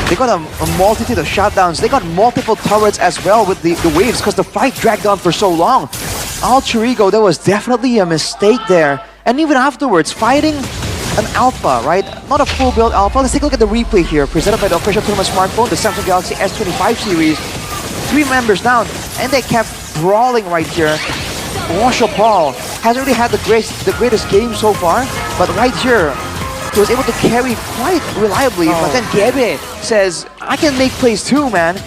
They got a multitude of shutdowns. They got multiple turrets as well with the waves because the fight dragged on for so long. Alter Ego, there was definitely a mistake there. And even afterwards, fighting an alpha, right? Not a full build alpha. Let's take a look at the replay here, presented by the official tournament smartphone, the Samsung Galaxy S25 series. 3 members down, and they kept brawling right here. Washer Paul has already had the greatest game so far, but right here, he was able to carry quite reliably. But then Gebe says, I can make plays too, man.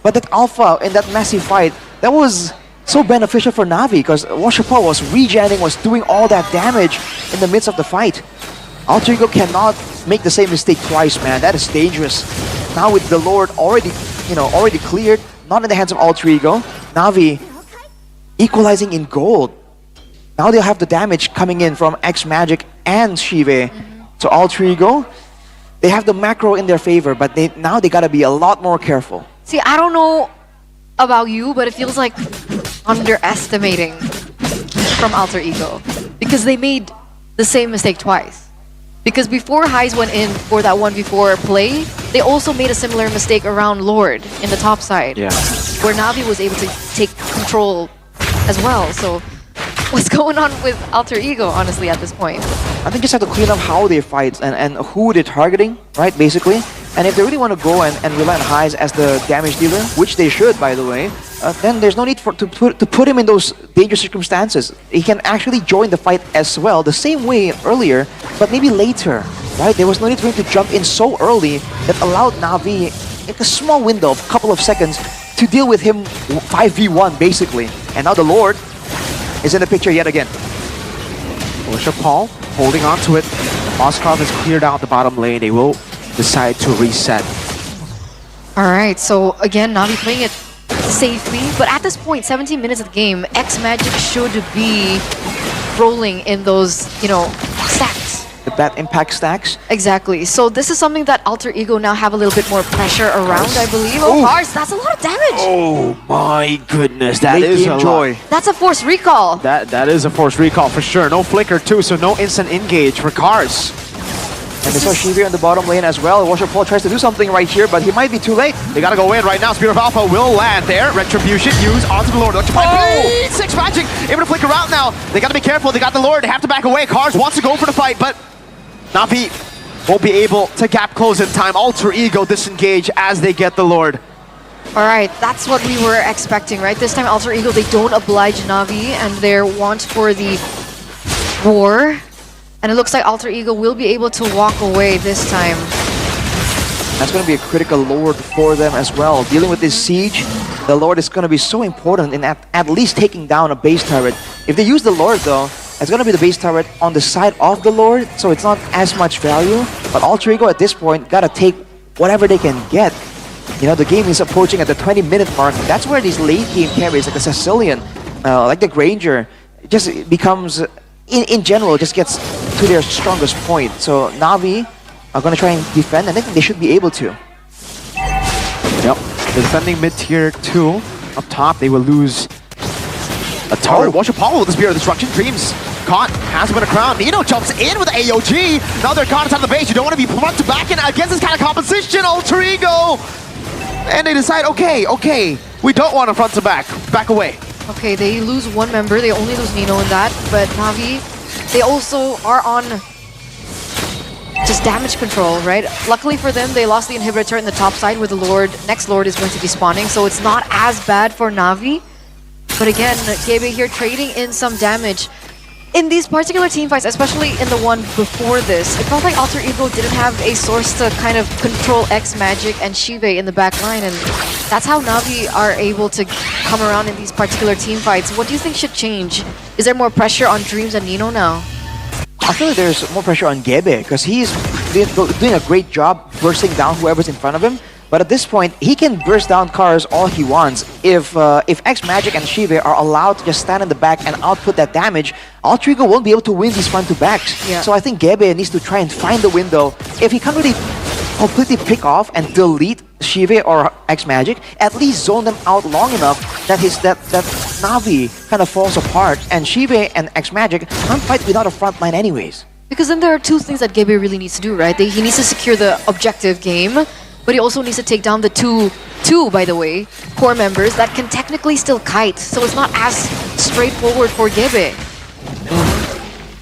But that alpha in that massive fight, that was so beneficial for Na'Vi because Washer Paul was regenerating, was doing all that damage in the midst of the fight. Alter Ego cannot make the same mistake twice, man. That is dangerous. Now with the Lord already, already cleared, not in the hands of Alter Ego, Na'Vi equalizing in gold. Now they'll have the damage coming in from X Magic and Shive. So Alter Ego, they have the macro in their favor, but now they gotta be a lot more careful. See, I don't know about you, but it feels like underestimating from Alter Ego because they made the same mistake twice. Because before Highs went in for that 1v4 play, they also made a similar mistake around Lord in the top side. Yeah. Where Na'Vi was able to take control as well. So what's going on with Alter Ego, honestly, at this point? I think just have to clean up how they fight and who they're targeting, right, basically. And if they really want to go and rely on Highs as the damage dealer, which they should, by the way, then there's no need to put him in those dangerous circumstances. He can actually join the fight as well, the same way earlier, but maybe later, right? There was no need for him to jump in so early that allowed Na'Vi like a small window of a couple of seconds to deal with him 5v1, basically. And now the Lord is in the picture yet again. Washer Paul holding on to it. Oscar has cleared out the bottom lane. They will decide to reset. Alright, so again, Na'Vi playing it safely, but at this point, 17 minutes of the game, X Magic should be rolling in those, stacks. The bad impact stacks. Exactly. So this is something that Alter Ego now have a little bit more pressure around, I believe. Oh, Mars, that's a lot of damage. Oh my goodness, that Late is game a joy. lot. That's a forced recall. That is a forced recall for sure. No flicker too, so no instant engage for Cars. And they saw Shive on the bottom lane as well. Washer Paul tries to do something right here, but he might be too late. They gotta go in right now. Spear of Alpha will land there. Retribution used onto the Lord. Oh! 6 Magic able to flicker out now. They gotta be careful. They got the Lord. They have to back away. Cars wants to go for the fight, but Na'Vi won't be able to gap close in time. Alter Ego disengage as they get the Lord. Alright, that's what we were expecting, right? This time Alter Ego, they don't oblige Na'Vi and their want for the war. And it looks like Alter Ego will be able to walk away this time. That's going to be a critical Lord for them as well. Dealing with this siege, the Lord is going to be so important in at least taking down a base turret. If they use the Lord though, it's going to be the base turret on the side of the Lord, so it's not as much value. But Alter Ego at this point got to take whatever they can get. The game is approaching at the 20-minute mark. That's where these late game carries, like the Sicilian, like the Granger, just becomes, in general, just gets to their strongest point. So Na'Vi are going to try and defend, and I think they should be able to. Yep. They're defending mid-tier 2. Up top, they will lose a turret. Watch Apollo with the Spear of Destruction. Dreams caught. Has to win a crown. Nino jumps in with the AOG. Now they're caught inside the base. You don't want to be front to back in against this kind of competition. Alter Ego. And they decide, okay, we don't want to front to back. Back away. Okay, they lose one member. They only lose Nino in that. But Na'Vi, they also are on just damage control, right? Luckily for them, they lost the inhibitor turret in the top side where the next Lord is going to be spawning. So it's not as bad for Na'Vi. But again, Gebe here trading in some damage. In these particular team fights, especially in the one before this, it felt like Alter Ego didn't have a source to kind of control X Magic and Shive in the back line, and that's how Na'Vi are able to come around in these particular team fights. What do you think should change? Is there more pressure on Dreams and Nino now? I feel like there's more pressure on Gebe because he's doing a great job bursting down whoever's in front of him. But at this point, he can burst down cars all he wants. If X Magic and Shive are allowed to just stand in the back and output that damage, Alter Ego won't be able to win these front-to-backs. Yeah. So I think Gebe needs to try and find the window. If he can't really completely pick off and delete Shive or X Magic, at least zone them out long enough that that Navi kind of falls apart, and Shive and X Magic can't fight without a front line anyways. Because then there are two things that Gabe really needs to do, right? He needs to secure the objective game, but he also needs to take down the two, by the way, core members that can technically still kite. So it's not as straightforward for Gabe.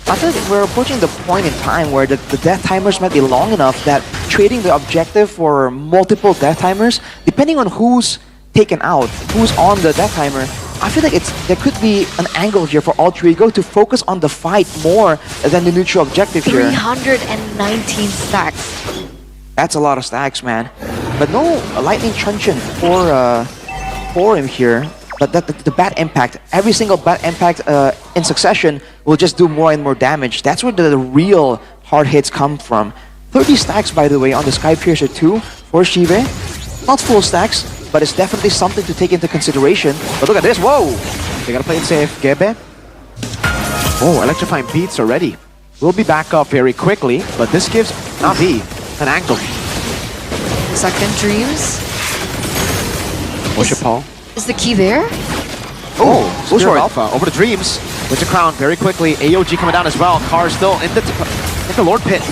I feel like we're approaching the point in time where the death timers might be long enough that trading the objective for multiple death timers, depending on who's taken out, who's on the death timer, I feel like there could be an angle here for Alter Ego to focus on the fight more than the neutral objective here. 319 stacks. That's a lot of stacks, man. But no lightning truncheon for him here. But the bat impact, every single bat impact in succession will just do more and more damage. That's where the real hard hits come from. 30 stacks, by the way, on the Sky Piercer 2 for Shive. Not full stacks, but it's definitely something to take into consideration. But look at this, whoa! They gotta play it safe. Gebe. Oh, electrifying beats already. We'll be back up very quickly, but this gives Navi an angle. Second Dreams. Worship Paul. Is the key there? Oh, Spirit Alpha over the Dreams. With the crown very quickly. AOG coming down as well. Car still in the Lord Pit.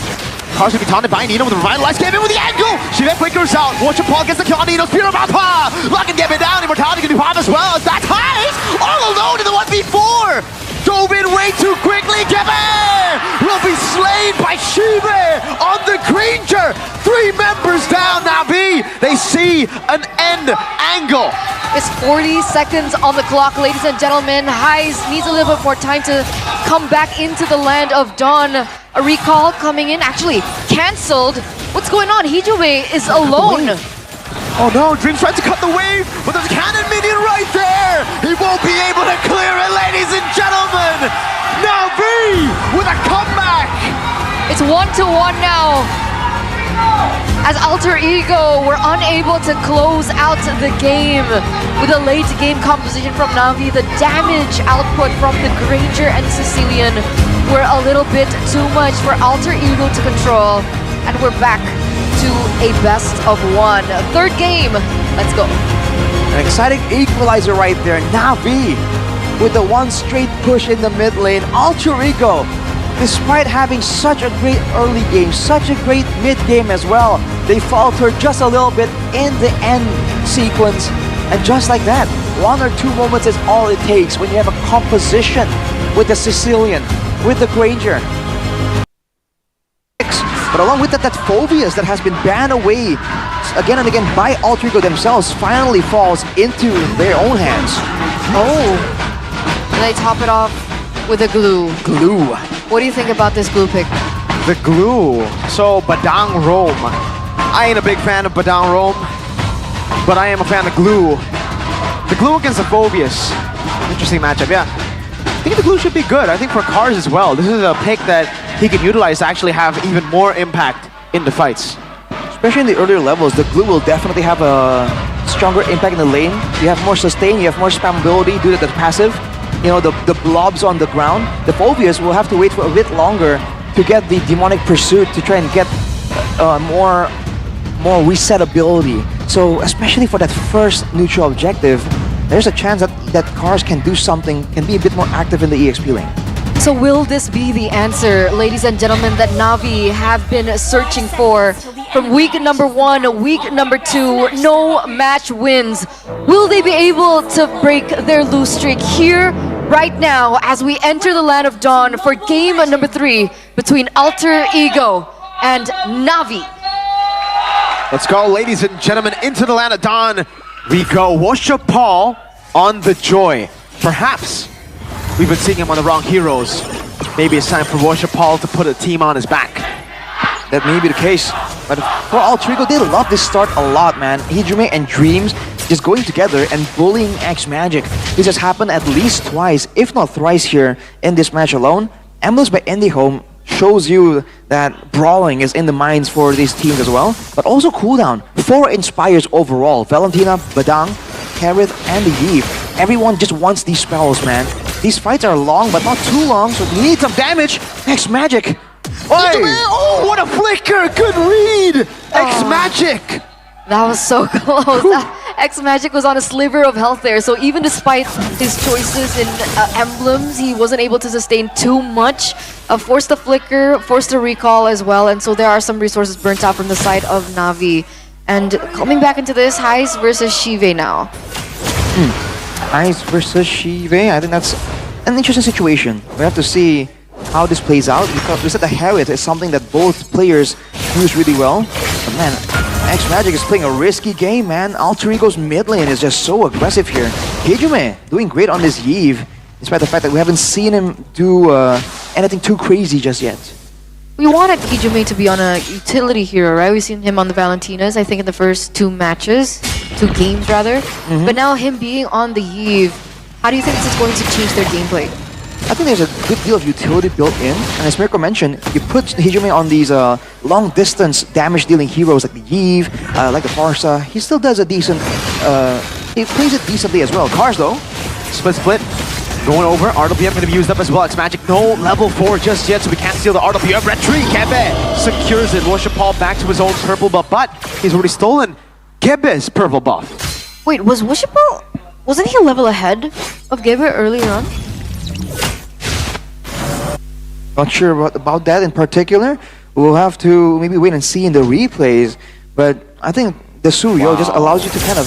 Car's gonna be taunted by Nino with the revitalized Gavin with the angle! Shivet quickers out. Worship Paul gets the kill on Nino. Spirit of Alpha! Locking Gavin down. Immortality gonna be pop as well. As that's Hive! All alone in the 1v4! Dove in way too quickly. Gavin will be slain by Shive on the Granger. 3 members down. Navi, they see an end angle. It's 40 seconds on the clock, ladies and gentlemen. Highs needs a little bit more time to come back into the land of Dawn. A recall coming in, actually cancelled. What's going on? Hijube is alone. Oh no, Dream's trying to cut the wave, but there's a cannon minion right there! He won't be able to clear it, ladies and gentlemen! Navi with a comeback! It's 1-1 now. As Alter Ego were unable to close out the game with a late game composition from Navi, the damage output from the Granger and Sicilian were a little bit too much for Alter Ego to control, and we're back to a best of 1. Third game, let's go. An exciting equalizer right there. Navi with the one straight push in the mid lane. Alter Ego, despite having such a great early game, such a great mid game as well, they faltered just a little bit in the end sequence. And just like that, 1 or 2 moments is all it takes when you have a composition with the Sicilian, with the Granger. But along with that, that Phobias that has been banned away again and again by Alter Ego themselves finally falls into their own hands. Oh, and they top it off with a glue. Glue. What do you think about this glue pick? The glue. So, Badang Rome. I ain't a big fan of Badang Rome, but I am a fan of glue. The glue against the Phobias. Interesting matchup, yeah. I think the glue should be good. I think for Cars as well. This is a pick that he can utilize to actually have even more impact in the fights. Especially in the earlier levels, the glue will definitely have a stronger impact in the lane. You have more sustain, you have more spammability due to the passive. You know, the blobs on the ground. The Phobias will have to wait for a bit longer to get the Demonic Pursuit to try and get more resetability. So especially for that first neutral objective, there's a chance that Cars can do something, can be a bit more active in the EXP lane. So will this be the answer, ladies and gentlemen, that Navi have been searching for from week number 1, week number 2, no match wins? Will they be able to break their lose streak here, right now, as we enter the land of Dawn for game number 3 between Alter Ego and Navi? Let's go, ladies and gentlemen, into the land of Dawn. We go. Worship Paul on the Joy. Perhaps we've been seeing him on the wrong heroes. Maybe it's time for Worship Paul to put a team on his back. That may be the case. But for Alter Ego, they love this start a lot, man. Hijime and Dreams just going together and bullying X Magic. This has happened at least twice, if not thrice here in this match alone. Emblems by IndieHome shows you that brawling is in the minds for these teams as well. But also cooldown. 4 Inspires overall. Valentina, Badang, Kareth, and the Eve. Everyone just wants these spells, man. These fights are long, but not too long, so we need some damage. X Magic. Oh, what a flicker! Good read! X Magic! That was so close. X-Magic was on a sliver of health there, so even despite his choices in emblems, he wasn't able to sustain too much. Forced a flicker, forced a recall as well, and so there are some resources burnt out from the side of Na'Vi. And coming back into this, Heist versus Shive now. Heist versus Shive, I think that's an interesting situation. We have to see how this plays out, because we said the Harriet is something that both players use really well. But man, X-Magic is playing a risky game, man. Alter Ego's mid lane is just so aggressive here. Kijume doing great on this Yve, despite the fact that we haven't seen him do anything too crazy just yet. We wanted Kijume to be on a utility hero, right? We've seen him on the Valentinas, I think in the first two games rather. But now him being on the Yve, how do you think this is going to change their gameplay? I think there's a good deal of utility built in, and as Mirko mentioned, you put Hijime on these long-distance damage-dealing heroes like the Yve, like the Farsa. He still does a decent, he plays it decently as well. Cars though, Split. Going over, RWM going to be used up as well. X-Magic, no level 4 just yet, so we can't steal the RWM. Retreat, Kebe secures it. Worship Paul back to his own purple buff, but he's already stolen Kebe's purple buff. Wait, was Worshipal, wasn't he a level ahead of Gebe earlier on? not sure about that in particular. We'll have to maybe wait and see in the replays, but I think the Suyo just allows you to kind of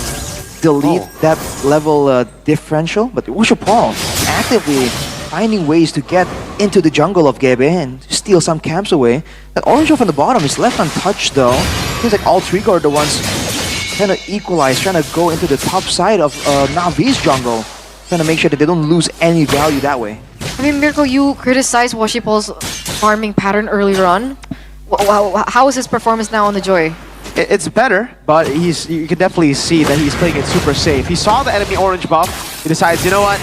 delete that level differential. But Worship Paul actively finding ways to get into the jungle of Gebe and steal some camps away. That orange off on the bottom is left untouched though. Seems like all three are the ones trying to equalize, trying to go into the top side of Navi's jungle, trying to make sure that they don't lose any value that way. I mean, Mirko, you criticized Washipol's farming pattern earlier on. How is his performance now on the Joy? It's better, but you can definitely see that he's playing it super safe. He saw the enemy orange buff. He decides, you know what?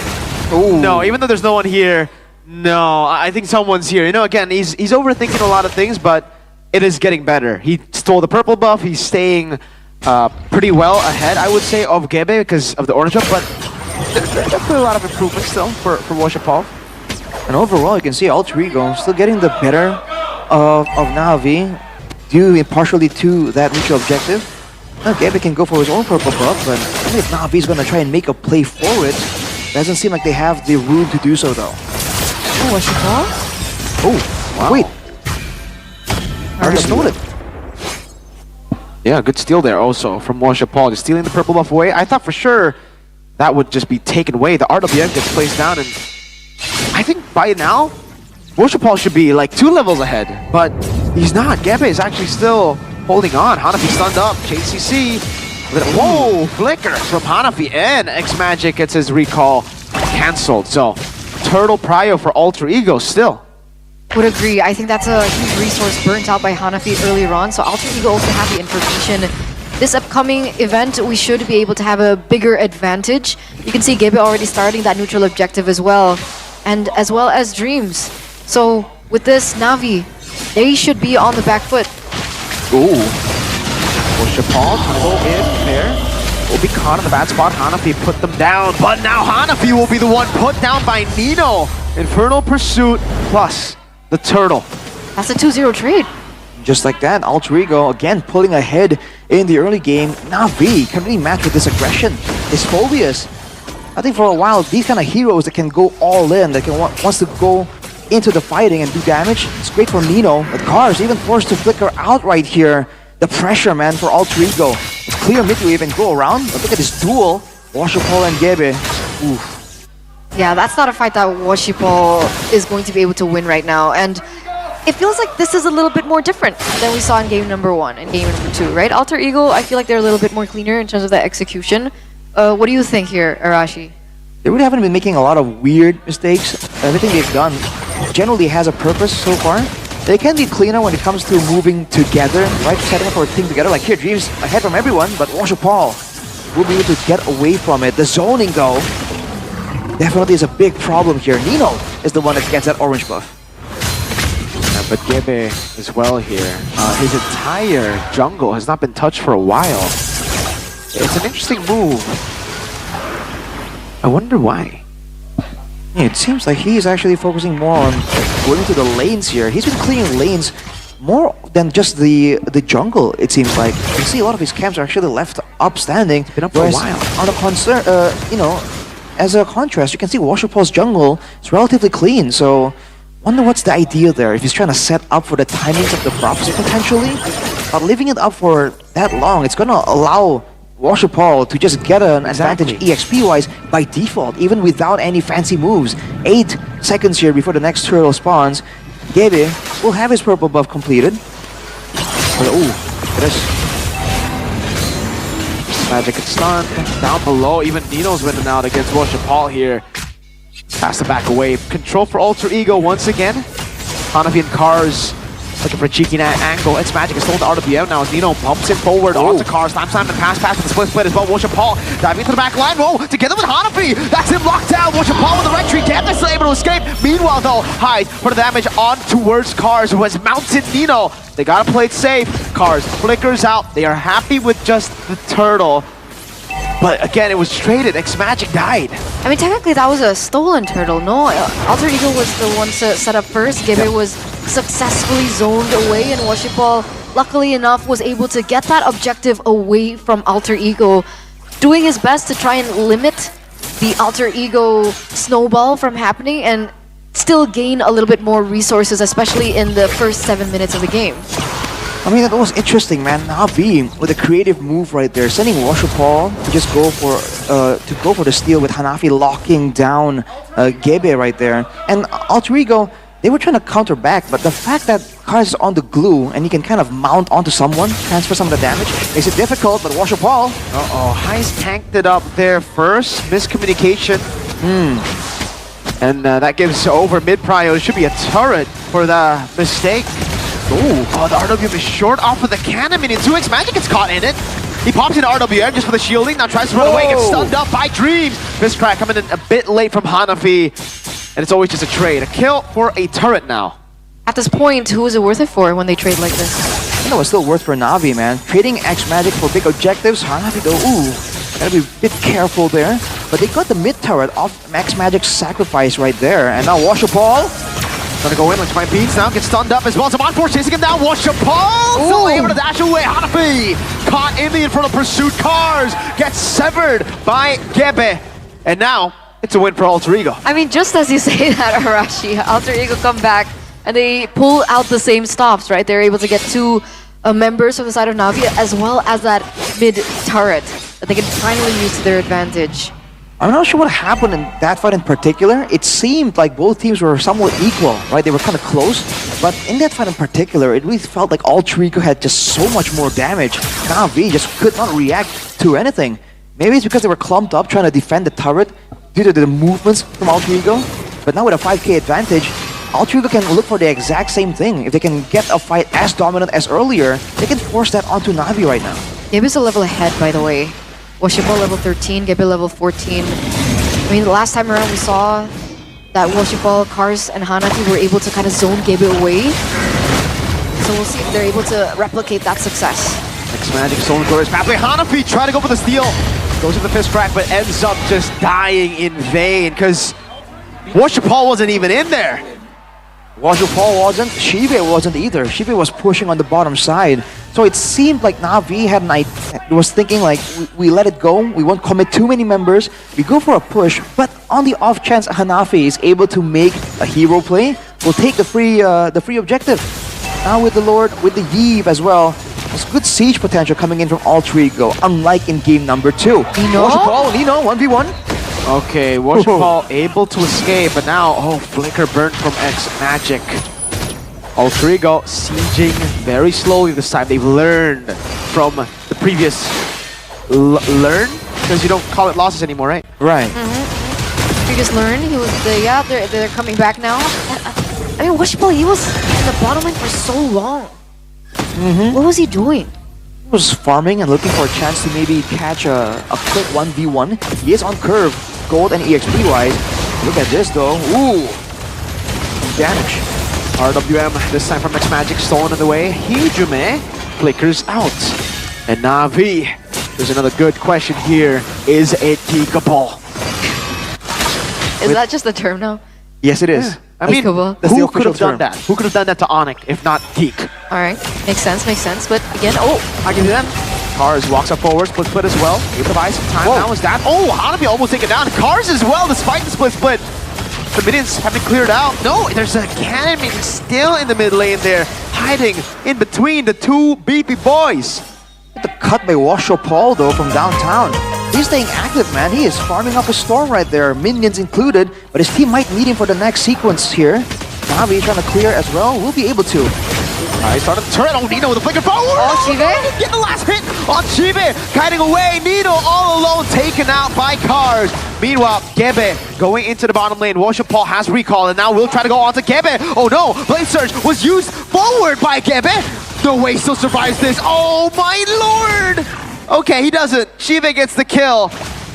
Ooh. No, even though there's no one here, no, I think someone's here. You know, again, he's overthinking a lot of things, but it is getting better. He stole the purple buff. He's staying pretty well ahead, I would say, of Gebe because of the orange buff, but there's definitely a lot of improvement still for Worship Paul. And overall, you can see Alter Ego still getting the better of Navi, due partially to that mutual objective. Now Gebe can go for his own purple buff, but I think if Navi's gonna try and make a play forward, doesn't seem like they have the room to do so though. Oh, Worship Paul? Oh, wow. Wait. Already stole it. Yeah, good steal there also from Worship Paul. Just stealing the purple buff away. I thought for sure that would just be taken away. The RWM gets placed down, and I think by now, Worship Paul should be like 2 levels ahead, but he's not. Gebe is actually still holding on. Hanafi stunned up. JCC. Whoa, flicker from Hanafi, and X-Magic gets his recall cancelled. So, Turtle Prio for Alter Ego still. Would agree. I think that's a huge resource burnt out by Hanafi earlier on, so Alter Ego also have the information. This upcoming event, we should be able to have a bigger advantage. You can see Gebe already starting that neutral objective as well as Dreams. So with this, Navi, they should be on the back foot. Ooh. Worship Paul to go in there. Will be caught in the bad spot. Hanafi put them down, but now Hanafi will be the one put down by Nino. Infernal Pursuit plus the turtle. That's a 2-0 trade. Just like that, Alter Ego again pulling ahead in the early game. Navi can really match with this aggression. This Phobias. I think for a while, these kind of heroes that can go all in, that can wants to go into the fighting and do damage. It's great for Nino, but Cars even forced to flicker out right here. The pressure, man, for Alter Ego. It's clear mid wave and go around, but look at this duel. Washipol and Gebe. Oof. Yeah, that's not a fight that Washipol is going to be able to win right now, and it feels like this is a little bit more different than we saw in game number 1 and game number 2, right? Alter Ego, I feel like they're a little bit more cleaner in terms of the execution. What do you think here, Arashi? They really haven't been making a lot of weird mistakes. Everything they've done generally has a purpose so far. They can be cleaner when it comes to moving together, right? Setting up for a team together. Like here, Dreams ahead from everyone, but Worship Paul will be able to get away from it. The zoning, though, definitely is a big problem here. Nino is the one that gets that orange buff. But Gebe as well here. His entire jungle has not been touched for a while. It's an interesting move. I wonder why. Yeah, it seems like he's actually focusing more on going to the lanes here. He's been clearing lanes more than just the jungle, it seems like. You see a lot of his camps are actually left upstanding. Been up for a while. On a concern, you know, as a contrast, you can see Washerpaw's jungle is relatively clean. So, wonder what's the idea there. If he's trying to set up for the timings of the props potentially, but leaving it up for that long, it's gonna allow Washerpaw to just get an advantage EXP-wise by default, even without any fancy moves. 8 seconds here before the next turtle spawns. Gabe will have his purple buff completed. Ooh, this Magic and stun down below. Even Nino's winning out against Washerpaw here. Has to back away. Control for Alter Ego once again. Hanafi and Cars looking for a cheeky angle. It's Magic is stolen the RWM now as Nino pumps it forward onto Cars. Time to pass with the split as well. Washerpaw diving into the back line. Whoa, together with Hanafi. That's him locked down. Washerpaw with the red tree. Can't still able to escape. Meanwhile though, Hyde for the damage on towards Cars who has mounted Nino. They gotta play it safe. Cars flickers out. They are happy with just the turtle. But again, it was traded. X-Magic died. I mean, technically that was a stolen turtle, no? Alter Ego was the one to set up first. Gabe was successfully zoned away, and Washerpaw, luckily enough, was able to get that objective away from Alter Ego, doing his best to try and limit the Alter Ego snowball from happening and still gain a little bit more resources, especially in the first 7 minutes of the game. I mean, that was interesting, man. Navi with a creative move right there, sending Washerpaw to just go for the steal with Hanafi locking down Gabe right there. And Alter Ego, they were trying to counter back, but the fact that Cars is on the glue and he can kind of mount onto someone, transfer some of the damage, makes it difficult. But Washerpaw, Heist tanked it up there first. Miscommunication. And that gives over mid-prio. It should be a turret for the mistake. Oh, the RWM is short off of the cannon. And 2x Magic gets caught in it. He pops into RWM just for the shielding. Now tries to run away. Gets stunned up by Dreams. Miscrack coming in a bit late from Hanafi. And it's always just a trade. A kill for a turret now. At this point, who is it worth it for when they trade like this? you know, it's still worth for Navi, man. Trading X-Magic for big objectives. Hanafi though, gotta be a bit careful there. But they got the mid turret off X-Magic's sacrifice right there. And now Washerpaw gonna go in, let's find Beats now, gets stunned up as well. Zaman Force chasing him down, Washerpaw! Still able to dash away, Hanafi! Caught in the infernal pursuit, Cars gets severed by Gebe. And now, it's a win for Alter Ego. I mean, just as you say that, Arashi, Alter Ego come back and they pull out the same stops, right? They're able to get two members from the side of Navi as well as that mid turret that they can finally use to their advantage. I'm not sure what happened in that fight in particular. It seemed like both teams were somewhat equal, right? They were kind of close. But in that fight in particular, it really felt like Alter Ego had just so much more damage. Navi just could not react to anything. Maybe it's because they were clumped up trying to defend the turret due to the movements from Alter Ego. But now with a 5k advantage, Alter Ego can look for the exact same thing. If they can get a fight as dominant as earlier, they can force that onto Navi right now. Gabe is a level ahead, by the way. Washerpaw level 13, Gabe level 14. I mean, the last time around we saw that Washerpaw, Cars, and Hanafi were able to kind of zone Gabe away. So we'll see if they're able to replicate that success. X-Magic stolen Glorious Pathway. Hanafi trying to go for the steal. Goes to the fist crack, but ends up just dying in vain because Washerpaw wasn't even in there. Washerpaw wasn't, Shive wasn't either. Shive was pushing on the bottom side. So it seemed like Navi had an idea, was thinking like, we let it go, we won't commit too many members, we go for a push, but on the off chance Hanafi is able to make a hero play, we'll take the free objective. Now with the Lord, with the Yve as well, there's good siege potential coming in from Alter Ego, unlike in game number 2. Nino? Washerpaw, Nino, 1v1. Okay, Washerpaw able to escape, but now, Flicker burnt from X-Magic. Alter Ego sieging very slowly this time. They've learned from the previous learn? Because you don't call it losses anymore, right? Right. Previous learn, he was the, they're coming back now. I mean, Washerpaw, he was in the bottom lane for so long. What was he doing? He was farming and looking for a chance to maybe catch a quick 1v1. He is on curve, gold and EXP wise. Look at this though. Ooh! Damage. RWM, this time from X-Magic, stolen in the way. Hijume flickers out. And Navi, there's another good question here. Is it peekable? Is that just a term now? Yes, it is. I mean, Ikuba. That's the who could official have done term. that? Who could have done that to Onyx if not Geek? All right, makes sense, makes sense. But again, oh, I can do that. Cars walks up forward, split as well. Able to buy some time. Whoa. Now is that? Oh, Hanabi almost taken down. Cars as well, despite the split. The minions have been cleared out. No, there's a cannon minion still in the mid lane there, hiding in between the two beefy boys. The cut by Washo Paul though from downtown. He's staying active, man. He is farming up a storm right there, minions included, but his team might need him for the next sequence here. Navi trying to clear as well. We'll be able to. Alright, started the turret. Oh, Nino with a flicker forward. Oh, Chive? Get the last hit on Chive. Kiting away. Nino all alone, taken out by Cars. Meanwhile, Gebe going into the bottom lane. Washo Paul has recall, and now will try to go on to Gebe. Oh no, Blade Surge was used forward by Gebe. No way still survives this. Oh my lord! Okay, he doesn't. Chive gets the kill.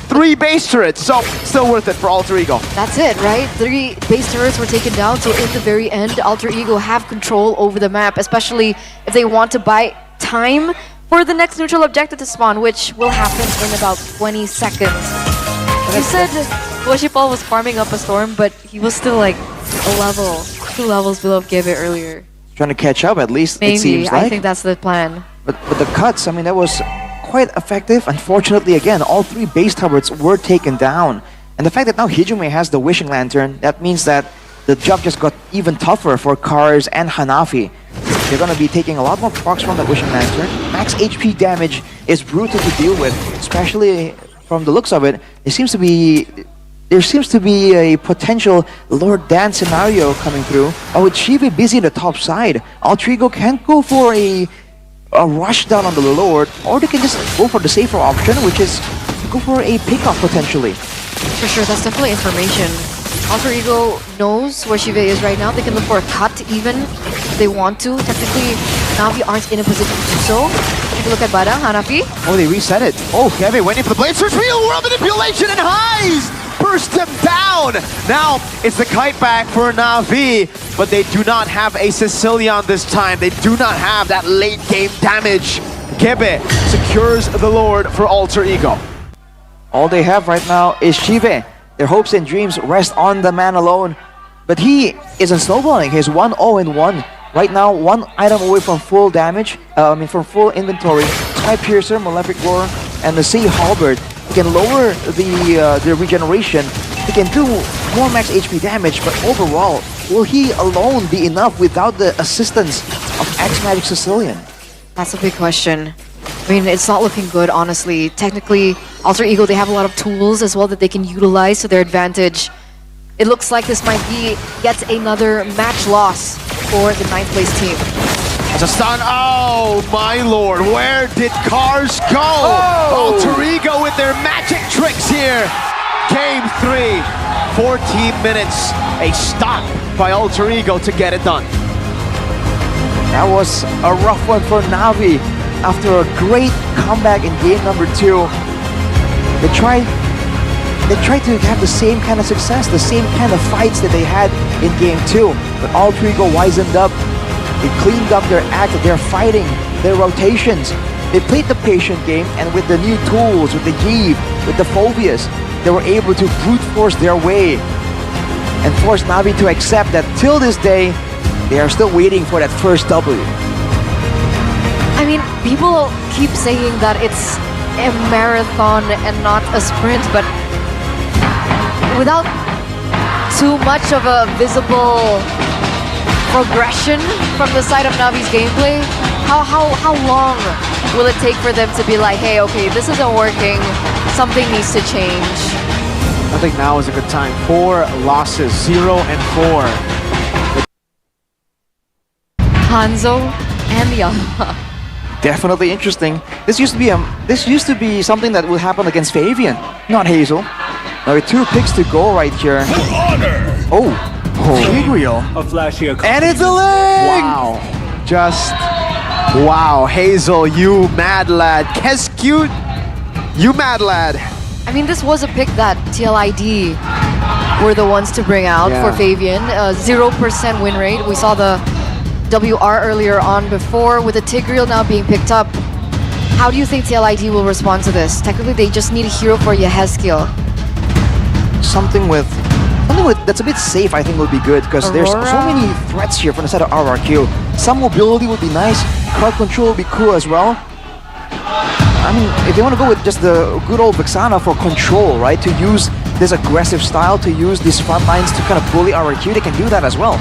3 base turrets, so still worth it for Alter Ego. that's it, right? 3 base turrets were taken down, so in the very end, Alter Ego have control over the map, especially if they want to buy time for the next neutral objective to spawn, which will happen in about 20 seconds. You said Woshipal was farming up a storm, but he was still like a level, 2 levels below Gebe earlier. Trying to catch up at least, it Maybe, seems like. I think that's the plan. But the cuts, I mean, that was quite effective. Unfortunately, again, all 3 base turrets were taken down. And the fact that now Hijume has the Wishing Lantern, that means that the job just got even tougher for Cars and Hanafi. They're going to be taking a lot more procs from that Wishing Lantern. Max HP damage is brutal to deal with, especially from the looks of it. There seems to be a potential Lord Dan scenario coming through. Oh, with Shiva busy in the top side, Alter Ego can't go for a rush down on the Lord, or they can just go for the safer option, which is to go for a pickup potentially. For sure, that's definitely information. Alter Ego knows where Shive is right now. They can look for a cut even if they want to. Technically, Navi aren't in a position to do so. Take a look at Bada, Hanafi. Oh, they reset it. Oh, Gebe went in for the Blade Surge. Real world manipulation and highs! Burst them down! Now, it's the kite back for Navi, but they do not have a Sicilian this time. They do not have that late game damage. Gebe secures the Lord for Alter Ego. All they have right now is Shive. Their hopes and dreams rest on the man alone. But he isn't snowballing. He's 1-0-1. Right now, 1 item away from full damage. From full inventory. Sky Piercer, Malefic Roar, and the Sea Halberd. He can lower the regeneration. He can do more max HP damage, but overall, will he alone be enough without the assistance of X-Magic Sicilian? That's a big question. I mean, it's not looking good, honestly. Technically, Alter Ego, they have a lot of tools as well that they can utilize to their advantage. It looks like this might be yet another match loss for the 9th place team. As a stun, oh my lord, where did Cars go? Oh! Alter Ego with their magic tricks here. Game 3, 14 minutes, a stop by Alter Ego to get it done. That was a rough one for Navi. After a great comeback in game number 2, they tried to have the same kind of success, the same kind of fights that they had in game 2. But Alter Ego wisened up. They cleaned up their act, their fighting, their rotations. They played the patient game, and with the new tools, with the Yves, with the Phobias, they were able to brute force their way and force Navi to accept that till this day, they are still waiting for that first W. I mean, people keep saying that it's a marathon and not a sprint, but without too much of a visible progression from the side of Navi's gameplay, how long will it take for them to be like, hey, okay, this isn't working, something needs to change? I think now is a good time. 4 losses, 0 and 4. Hanzo and Yamaha. Definitely interesting. This used to be something that would happen against Fabian, not Hazel. Now with 2 picks to go right here. Oh, Tigreal. A flashy And it's a leg! Wow. Just, wow. Hazel, you mad lad. Keskute, you mad lad. I mean, this was a pick that TLID were the ones to bring out Yeah. for Fabian. 0% win rate. We saw the WR earlier on before with the Tigreal now being picked up. How do you think TLID will respond to this? Technically, they just need a hero for Yehezkiel. Something with Something that's a bit safe, I think, will be good because there's so many threats here from the side of RRQ. Some mobility would be nice. Crowd control would be cool as well. I mean, if they want to go with just the good old Vexana for control, right? To use this aggressive style, to use these front lines to kind of bully RRQ, they can do that as well.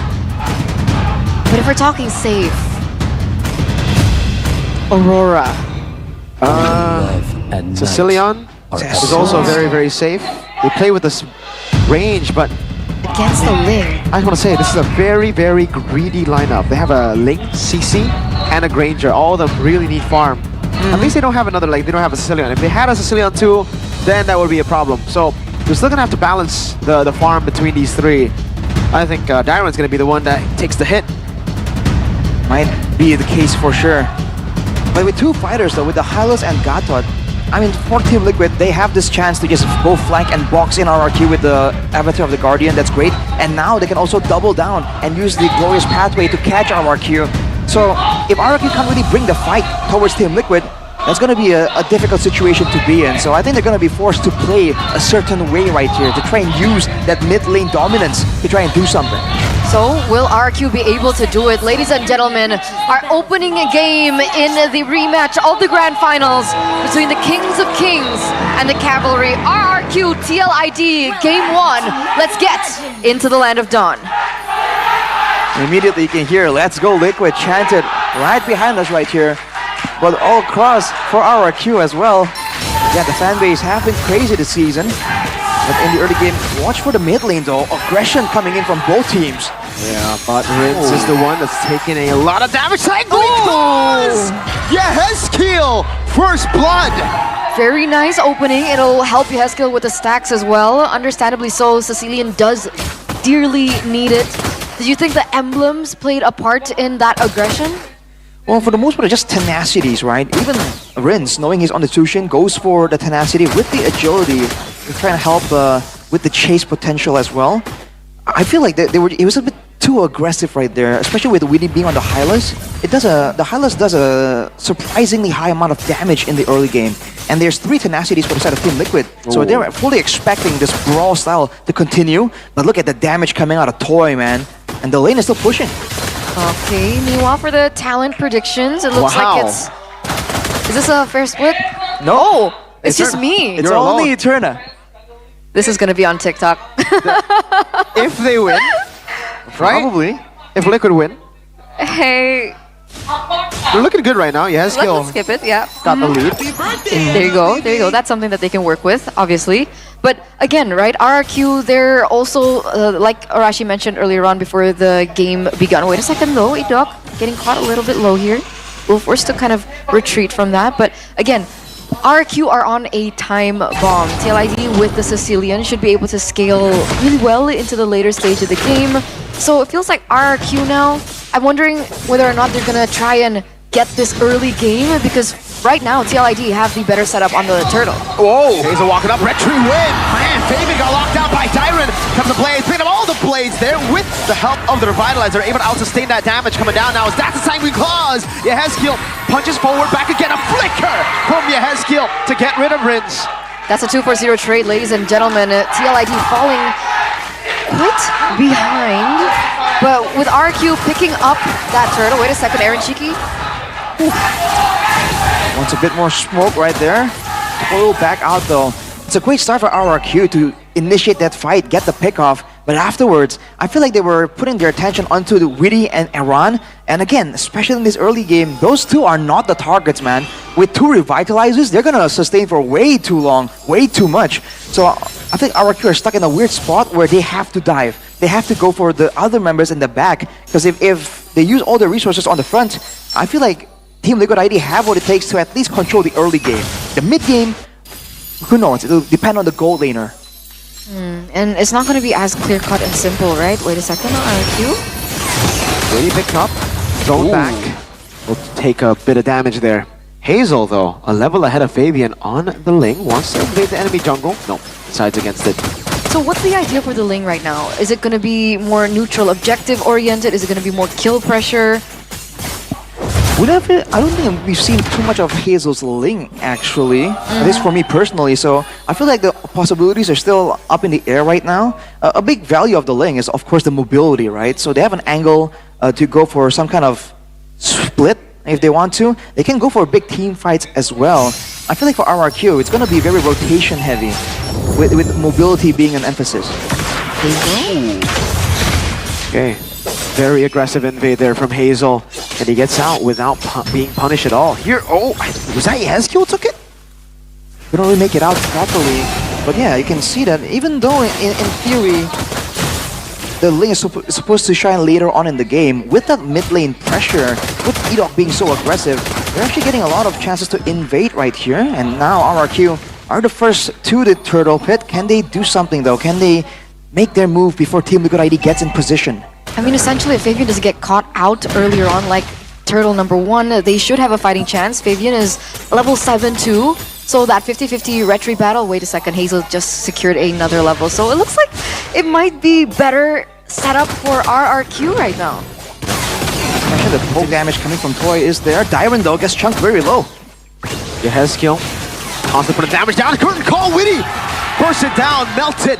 But if we're talking safe, Aurora. Sicilian is also very, very safe. They play with this range, but Against the Ling. I just want to say this is a very, very greedy lineup. They have a Ling, CC, and a Granger. All of them really need farm. At least they don't have another, like, they don't have a Sicilian. If they had a Sicilian too, then that would be a problem. So you're still gonna have to balance the farm between these three. I think Dyron's gonna be the one that takes the hit. Might be the case for sure. But with two fighters though, with the Hylos and Gatot, I mean, for Team Liquid, they have this chance to just go flank and box in RRQ with the Avatar of the Guardian. That's great. And now they can also double down and use the Glorious Pathway to catch RRQ. So if RRQ can't really bring the fight towards Team Liquid, that's going to be a difficult situation to be in. So I think they're going to be forced to play a certain way right here to try and use that mid lane dominance to try and do something. So will RRQ be able to do it? Ladies and gentlemen, our opening game in the rematch of the grand finals between the Kings of Kings and the Cavalry. RRQ TLID Game 1. Let's get into the Land of Dawn. Immediately you can hear "Let's go Liquid" chanted right behind us right here. But all across for RRQ as well. Yeah, the fan base have been crazy this season. But in the early game, watch for the mid lane though. Aggression coming in from both teams. Yeah, but Ritz is the one that's taking a lot of damage. Yeah, Heskeel! First blood! Very nice opening. It'll help Heskeel with the stacks as well. Understandably so, Sicilian does dearly need it. Did you think the emblems played a part in that aggression? Well, for the most part, just tenacities, right? Even Rins, knowing he's on the Tushin, goes for the tenacity with the agility to try and help with the chase potential as well. I feel like it was a bit too aggressive right there, especially with Winnie being on the Hylos. The Hylos does a surprisingly high amount of damage in the early game. And there's 3 tenacities for the side of Team Liquid. So they're fully expecting this brawl style to continue. But look at the damage coming out of Toy, man. And the lane is still pushing. Okay, meanwhile for the talent predictions, it looks like it's... Is this a fair split? No. Oh, it's just me. It's only Eterna. This is gonna be on TikTok. If they win, right? Probably. If Liquid win. Hey. They're looking good right now. Yeah, Skill Let's skip it, yeah. got the lead. There you go, there you go. That's something that they can work with, obviously. But again, right, RRQ, they're also, like Arashi mentioned earlier on before the game begun. Wait a second though, Idok, getting caught a little bit low here. We're forced to kind of retreat from that. But again, RRQ are on a time bomb. TLID with the Sicilian should be able to scale really well into the later stage of the game. So it feels like RRQ now, I'm wondering whether or not they're gonna try and get this early game, because right now TLID have the better setup on the turtle. Whoa! Hazel walking up, red tree win! Man, Fabian got locked down by Dyron. Comes the blades, picking up all the blades there with the help of the Revitalizer. Able to out-sustain that damage coming down now. As that's a Sanguine Claws! Yehezkiel punches forward, back again, a flicker from Yehezkiel to get rid of Rins. That's a 2-4-0 trade, ladies and gentlemen. TLID falling quite behind, but with RQ picking up that turtle. Wait a second, Aaron Cheeky. Wants a bit more smoke right there. Pull back out though. It's a great start for RRQ to initiate that fight, get the pick off. But afterwards, I feel like they were putting their attention onto the Witty and Iran. And again, especially in this early game, those two are not the targets, man. With 2 Revitalizers, they're gonna sustain for way too long, way too much. So I think RRQ are stuck in a weird spot where they have to dive. They have to go for the other members in the back. Because if they use all the resources on the front, I feel like Team Liquid ID have what it takes to at least control the early game. The mid game, who knows? It'll depend on the gold laner. And it's not going to be as clear-cut and simple, right? Wait a second, RQ. Really picked up, thrown back. Will take a bit of damage there. Hazel, though, a level ahead of Fabian on the Ling. Wants to invade the enemy jungle. No, decides against it. So what's the idea for the Ling right now? Is it going to be more neutral objective oriented? Is it going to be more kill pressure? I don't think we've seen too much of Hazel's Ling, actually. At least for me personally. So I feel like the possibilities are still up in the air right now. A big value of the Ling is, of course, the mobility, right? So they have an angle to go for some kind of split if they want to. They can go for big team fights as well. I feel like for RRQ, it's going to be very rotation heavy, with mobility being an emphasis. Okay. Very aggressive invade there from Hazel. And he gets out without being punished at all. Here, was that Yezkiel took it? We don't really make it out properly. But yeah, you can see that even though in theory, the Ling is supposed to shine later on in the game, with that mid lane pressure, with Edok being so aggressive, they're actually getting a lot of chances to invade right here. And now RRQ are the first to the turtle pit. Can they do something though? Can they make their move before Team Liquid ID gets in position? I mean, essentially, if Fabian doesn't get caught out earlier on, like Turtle number 1, they should have a fighting chance. Fabian is level 7 too, so that 50-50 retry battle, wait a second, Hazel just secured another level. So it looks like it might be better set up for RRQ right now. Actually, the poke damage coming from Toy is there. Dyron though gets chunked very low. Yezkiel constantly putting damage down. Curtain call, Witty! Burst it down, melted.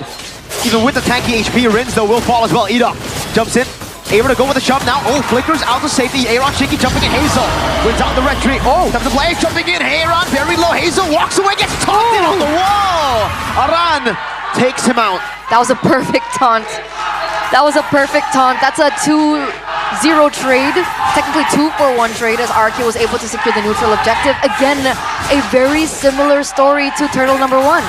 Even with the tanky HP, Rins though will fall as well. Edok jumps in, able to go with the shove now. Flickers out to safety. Aaron Shiki jumping in. Hazel wins out the retreat. The Blaze jumping in. Aaron very low. Hazel walks away, gets tossed in on the wall. Aran takes him out. That was a perfect taunt. That was a perfect taunt. That's a 2-0 trade. Technically 2-for-1 trade as RQ was able to secure the neutral objective. Again, a very similar story to Turtle number 1.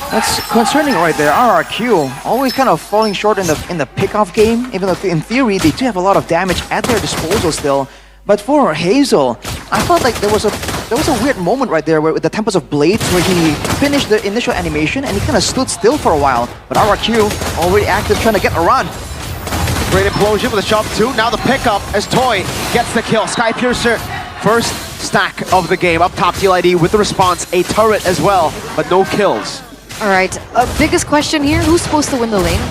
That's concerning right there. RRQ always kind of falling short in the pickoff game, even though in theory they do have a lot of damage at their disposal still. But for Hazel, I felt like there was a weird moment right there with the Tempest of Blades where he finished the initial animation and he kind of stood still for a while. But RRQ already active trying to get a run. Great implosion with a shove too. Now the pickup as Toy gets the kill. Skypiercer, first stack of the game. Up top, TLID with the response. A turret as well, but no kills. Alright, biggest question here, who's supposed to win the lane?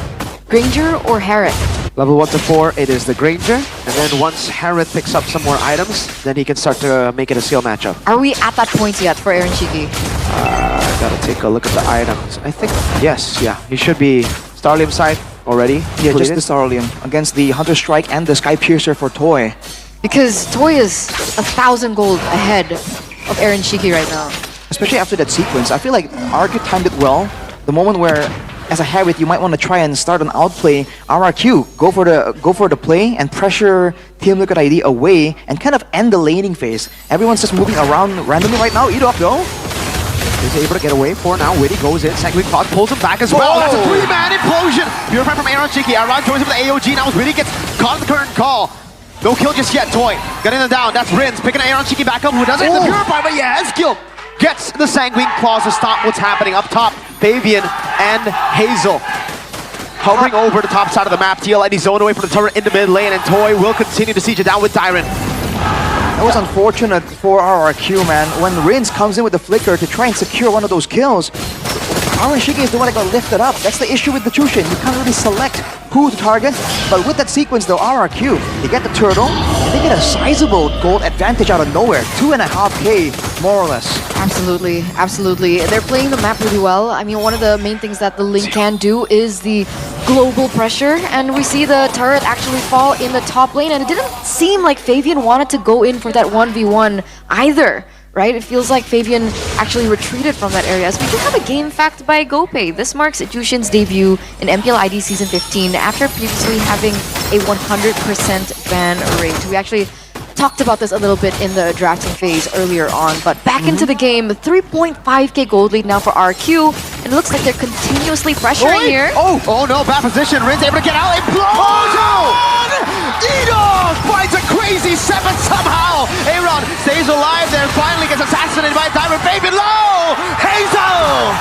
Granger or Harrod? Level 1 to 4, it is the Granger. And then once Harrod picks up some more items, then he can start to make it a skill matchup. Are we at that point yet for Aaron Shiki? Gotta take a look at the items. I think, yes, yeah. He should be Starlium side already. Yeah, just the Starlium against the Hunter Strike and the Skypiercer for Toy. Because Toy is 1,000 gold ahead of Aaron Shiki right now. Especially after that sequence, I feel like RRQ timed it well. The moment where, as a Harrod, you might want to try and start an outplay. RRQ, go for the play and pressure Team Liquid ID away and kind of end the laning phase. Everyone's just moving around randomly right now. Edok though. He's able to get away for now. Witty goes in. Second Clock pulls him back as well. That's a 3-man implosion. Purify from Aaron Shiki. Aran joins him with the AOG. Now Witty gets caught in the current call. No kill just yet, Toy. Getting them down. That's Rins. Picking Aaron Shiki back up. Who doesn't hit the Purify, but yeah, has killed. Gets the Sanguine Claws to stop what's happening up top. Fabian and Hazel hovering over the top side of the map. TLID zone away from the turret in the mid lane, and Toy will continue to siege it down with Dyron. That was unfortunate for RRQ, man. When Rins comes in with the flicker to try and secure one of those kills, Aaron Shiki is the one that got lifted up. That's the issue with the Chushin. You can't really select who to target. But with that sequence though, RRQ, they get the turtle, and they get a sizable gold advantage out of nowhere. 2.5k, more or less. Absolutely, absolutely. They're playing the map really well. I mean, one of the main things that the Link can do is the global pressure, and we see the turret actually fall in the top lane, and it didn't seem like Fabian wanted to go in for that 1v1 either. Right? It feels like Fabian actually retreated from that area. As we do have a game fact by GoPay. This marks Jushin's debut in MPL ID Season 15 after previously having a 100% ban rate. We actually talked about this a little bit in the drafting phase earlier on, but back into the game, 3.5k gold lead now for RQ, and it looks like they're continuously pressuring here. Oh no, bad position. Rin's able to get out. Implosion! Edok finds a crazy 7 somehow. Aaron stays alive there, finally gets assassinated by Diamond. Fabian low! Hazel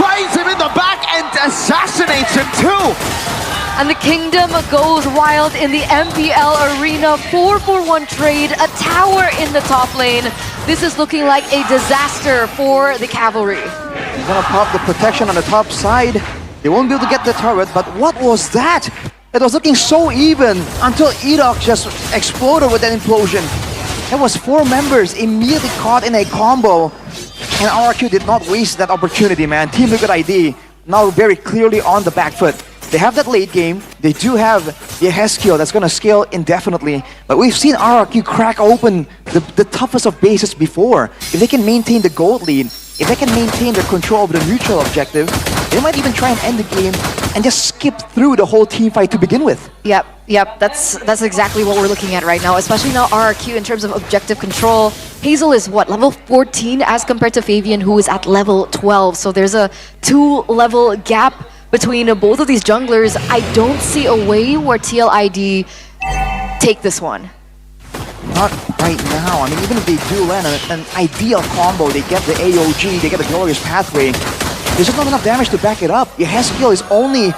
finds him in the back and assassinates him too. And the Kingdom goes wild in the MPL arena. 4-for-1 trade, a tower in the top lane. This is looking like a disaster for the Cavalry. He's gonna pop the protection on the top side. They won't be able to get the turret, but what was that? It was looking so even until Edok just exploded with that implosion. That was 4 members immediately caught in a combo. And RRQ did not waste that opportunity, man. Team Liquid ID now very clearly on the back foot. They have that late game. They do have the Heskio that's going to scale indefinitely. But we've seen RRQ crack open the toughest of bases before. If they can maintain the gold lead, if they can maintain their control of the neutral objective, they might even try and end the game and just skip through the whole team fight to begin with. Yep, that's exactly what we're looking at right now, especially now RRQ in terms of objective control. Hazel is what, level 14 as compared to Fabian, who is at level 12. So there's a 2-level gap between both of these junglers. I don't see a way where TLID take this one. Not right now. I mean, even if they do land an ideal combo, they get the AOG, they get the Glorious Pathway, there's just not enough damage to back it up. Your Heskio is only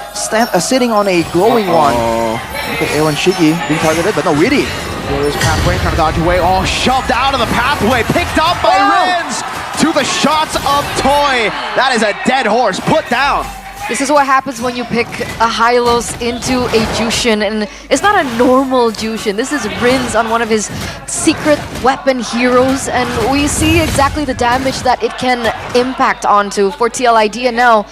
sitting on a glowing one. Look at Aaron Shiki being targeted, but no, Witty. Glorious Pathway trying to dodge away. Oh, shoved out of the pathway. Picked up by Renz to the shots of Toy. That is a dead horse. Put down. This is what happens when you pick a Hylos into a Jushin, and it's not a normal Jushin. This is Rinz on one of his secret weapon heroes, and we see exactly the damage that it can impact onto for TLID. And now,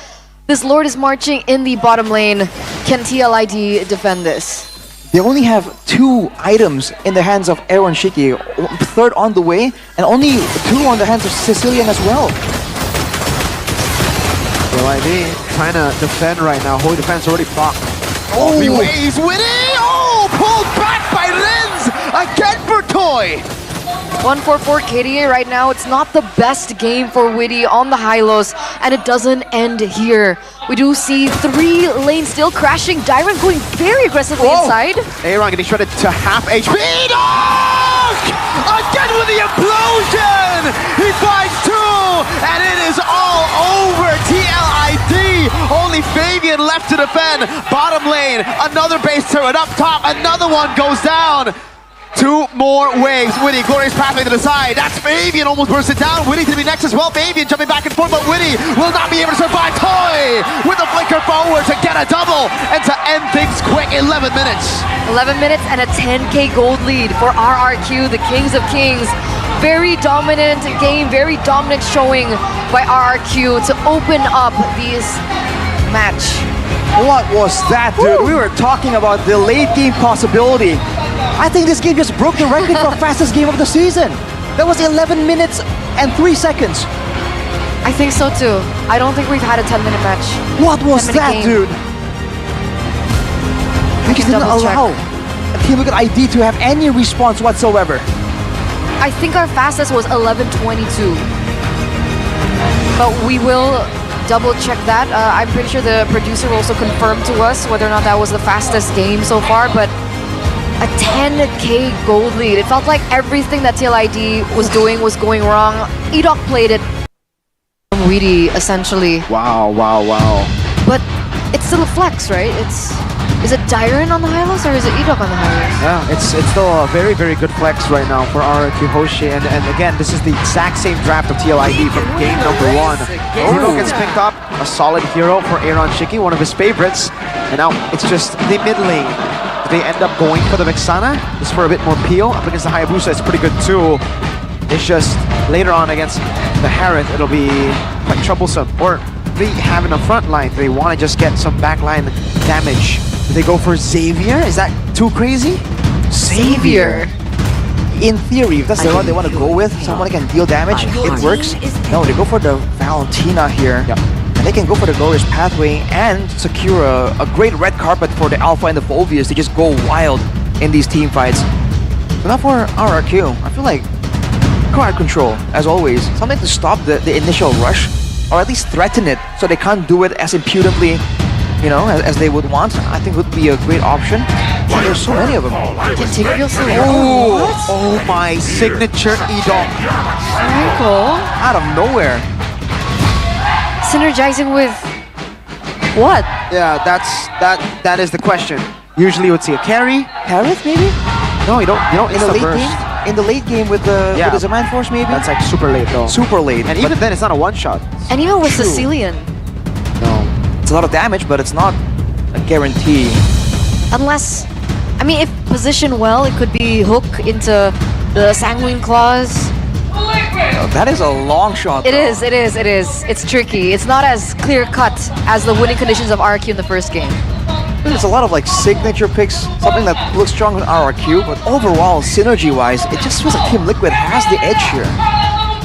this Lord is marching in the bottom lane. Can TLID defend this? They only have 2 items in the hands of Aaron Shiki, 3rd on the way, and only 2 on the hands of Sicilian as well. TLID trying to defend right now. Holy defense already proc. Oh, He's winning! Oh, pulled back by Renz! Again for Toy! 144 KDA right now. It's not the best game for Witty on the Hylos, and it doesn't end here. We do see 3 lanes still crashing. Dyron going very aggressively inside. Aaron getting shredded to half HP. Dog! Again with the implosion! He finds 2, and it is all over. TLID. Only Fabian left to defend. Bottom lane, another base turret up top. Another one goes down. 2 more waves. Witty, Glorious Pathway to the side. That's Fabian almost burst it down. Witty to be next as well. Fabian jumping back and forth, but Witty will not be able to survive. Toy with the flicker forward to get a double and to end things quick. 11 minutes. 11 minutes and a 10k gold lead for RRQ, the Kings of Kings. Very dominant game, very dominant showing by RRQ to open up this match. What was that, dude? We were talking about the late game possibility. I think this game just broke the record for fastest game of the season. That was 11 minutes and 3 seconds. I think so too. I don't think we've had a 10-minute match. What was that, game. dude? We just didn't allow Team Liquid ID to have any response whatsoever. I think our fastest was 11:22. But we will double check that. I'm pretty sure the producer will also confirm to us whether or not that was the fastest game so far, but a 10k gold lead. It felt like everything that TLID was doing was going wrong. Edok played it from Weedy, essentially. Wow. But it's still a flex, right? Is it Dyron on the Hylos or is it Edok on the Hylos? Yeah, it's still a very, very good flex right now for RRQ Hoshi. And again, this is the exact same draft of TLID from game number 1. Bruno gets picked up, a solid hero for Aaron Shiki, one of his favorites. And now it's just the mid lane. They end up going for the Vexana, just for a bit more peel. Up against the Hayabusa, it's pretty good too. It's just later on against the Harith, it'll be quite troublesome. Or they have in the front line, they want to just get some backline damage. Do they go for Xavier? Is that too crazy? Xavier. In theory, if that's the one they want to go with, someone that can deal damage, it works. No, they go for the Valentina here. Yep. And they can go for the Glorious Pathway and secure a great red carpet for the Alpha and the Volvius to just go wild in these team fights. So now for RRQ, I feel like card control, as always. Something to stop the initial rush, or at least threaten it, so they can't do it as impudently, you know, as they would want. I think would be a great option. Wow, there's so many of them. Oh my signature Edok. Michael. Out of nowhere. Synergizing with what? Yeah, that is the question. Usually you would see a carry. Harith, maybe? No, you don't In the late burst. game? In the late game with the Zaman Force, maybe? That's like super late though. Super late. And even then, it's not a one-shot. And even with True. Sicilian. No. It's a lot of damage, but it's not a guarantee. Unless, I mean, if positioned well, it could be hook into The Sanguine Claws. That is a long shot. It is. It's tricky. It's not as clear-cut as the winning conditions of RRQ in the first game. There's a lot of like signature picks, something that looks strong with RRQ, but overall, synergy-wise, it just feels like Team Liquid has the edge here.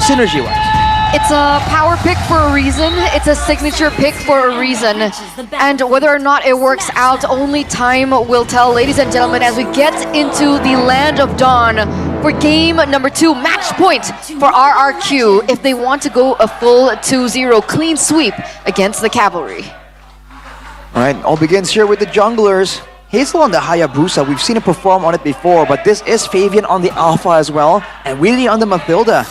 Synergy-wise. It's a power pick for a reason. It's a signature pick for a reason. And whether or not it works out, only time will tell, ladies and gentlemen, as we get into the Land of Dawn for game number 2, match point for RRQ if they want to go a full 2-0 clean sweep against the Cavalry. All right, all begins here with the junglers. Hazel on the Hayabusa, we've seen him perform on it before, but this is Fabian on the Alpha as well, and Willie on the Mathilda.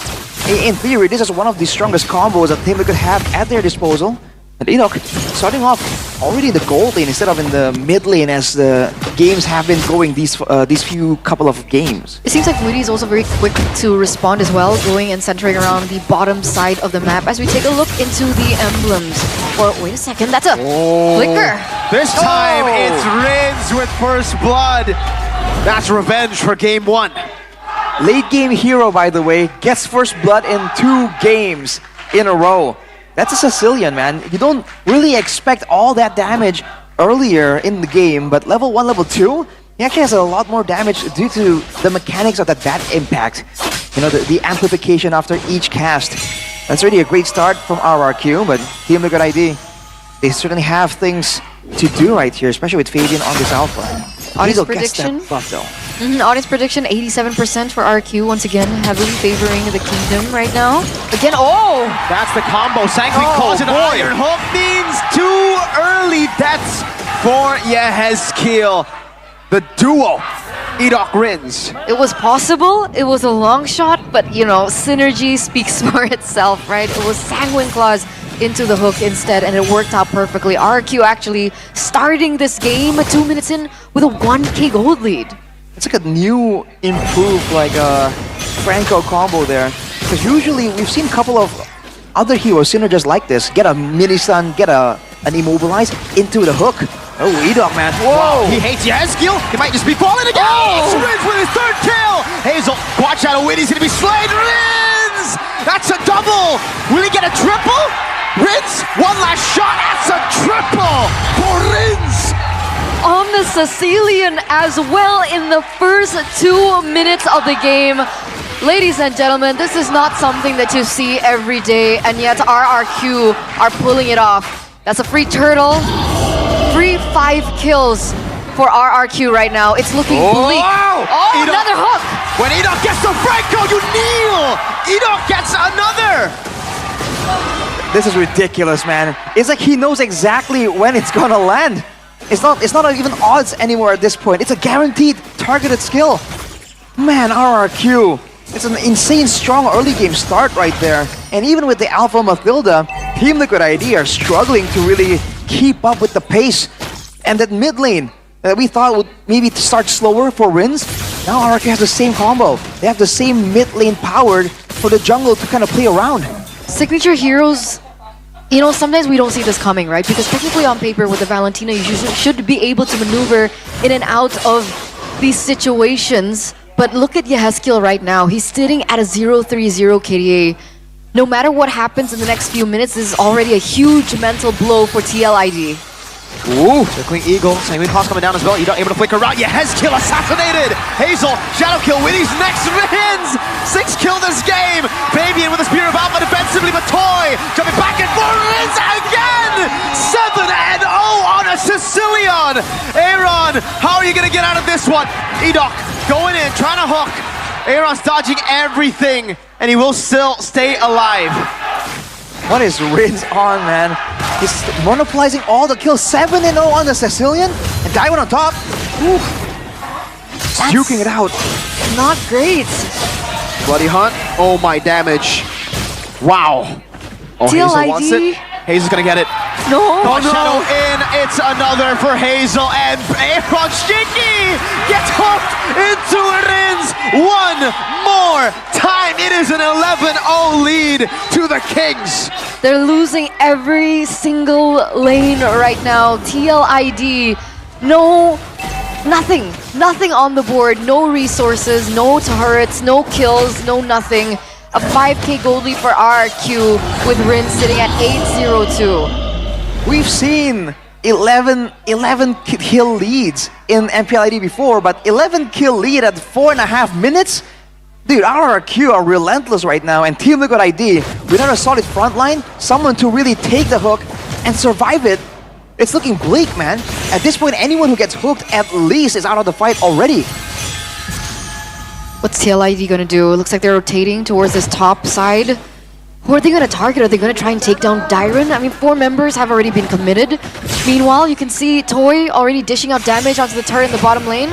In theory, this is one of the strongest combos that Team Liquid have at their disposal. And Enoch starting off already in the gold lane instead of in the mid lane as the games have been going these few couple of games. It seems like Moody is also very quick to respond as well, going and centering around the bottom side of the map as we take a look into the emblems. Or wait a second, that's a flicker. This time it's Rins with first blood. That's revenge for game 1. Late game hero, by the way, gets first blood in 2 games in a row. That's a Sicilian, man. You don't really expect all that damage earlier in the game, but level 1, level 2, he actually has a lot more damage due to the mechanics of that bat impact. You know, the amplification after each cast. That's really a great start from RRQ, but Team Liquid ID, they certainly have things to do right here, especially with Fabian on this Alpha. Audience prediction? Gets that buff, though. Audience prediction, 87% for RQ. Once again, heavily favoring the Kingdom right now. Again, That's the combo. Sanguine calls it an Iron Hook means too early deaths for Yehezkiel. The duo, Edok Rins. It was possible. It was a long shot, but you know, synergy speaks for itself, right? It was Sanguine Claws into the hook instead, and it worked out perfectly. RQ actually starting this game 2 minutes in with a 1k gold lead. It's like a new, improved, like Franco combo there. Because usually we've seen a couple of other heroes synergists like this. Get a mini stun, get an immobilize into the hook. Oh, Edok, man. Whoa! He hates Yehezkiel. He might just be falling again. It's Rins with his 3rd kill. Hazel, watch out. Winnie's gonna be slain. Rins! That's a double. Will he get a triple? Rins, one last shot. That's a triple for Rins. On the Sicilian as well in the first 2 minutes of the game. Ladies and gentlemen, this is not something that you see every day, and yet RRQ are pulling it off. That's a free turtle. Free 5 kills for RRQ right now. It's looking bleak. Oh, Edok, another hook. When Edok gets the Franco, you kneel. Edok gets another. This is ridiculous, man. It's like he knows exactly when it's gonna land. It's not even odds anymore at this point. It's a guaranteed targeted skill. Man, RRQ. It's an insane strong early game start right there. And even with the Alpha Mathilda, Team Liquid ID are struggling to really keep up with the pace. And that mid lane that we thought would maybe start slower for Rins, now RRQ has the same combo. They have the same mid lane powered for the jungle to kind of play around. Signature heroes, you know, sometimes we don't see this coming, right? Because technically on paper with the Valentina, you should be able to maneuver in and out of these situations. But look at Yehezkiel right now. He's sitting at a 0-3-0 KDA. No matter what happens in the next few minutes, this is already a huge mental blow for TLID. Ooh, circling Eagle. Sanguine Claws coming down as well. Edok able to flicker out. Yehezkiel assassinated. Hazel, shadow kill. Winnie's next. Rins. 6 kill this game. Fabian with a Spear of Alpha defensively, but Toy jumping back and forth. Rins again. 7-0 on a Sicilian. Aaron, how are you going to get out of this one? Edok going in, trying to hook. Aaron's dodging everything, and he will still stay alive. What is Rins on, man? He's monopolizing all the kills. 7-0 on the Sicilian. And Daiwan on top. Ooh. Duking it out. Not great. Bloody Hunt. Oh my damage. Wow. Oh, Hazel wants it. Hazel's gonna get it. No. Shadow in. It's another for Hazel. And Aaron Shinky gets hooked into Rins one more time. It is an 11-0 lead to the Kings. They're losing every single lane right now. TLID, no Nothing on the board. No resources, no turrets, no kills, no nothing. A 5k gold lead for RRQ with Rin sitting at 802. We've seen 11 kill leads in MPL before, but 11 kill lead at 4.5 minutes? Dude, RRQ are relentless right now, and Team Liquid ID, without a solid front line, someone to really take the hook and survive it, it's looking bleak, man. At this point, anyone who gets hooked at least is out of the fight already. What's TLID gonna do? It looks like they're rotating towards this top side. Who are they gonna target? Are they gonna try and take down Dyron? I mean, 4 members have already been committed. Meanwhile, you can see Toy already dishing out damage onto the turret in the bottom lane.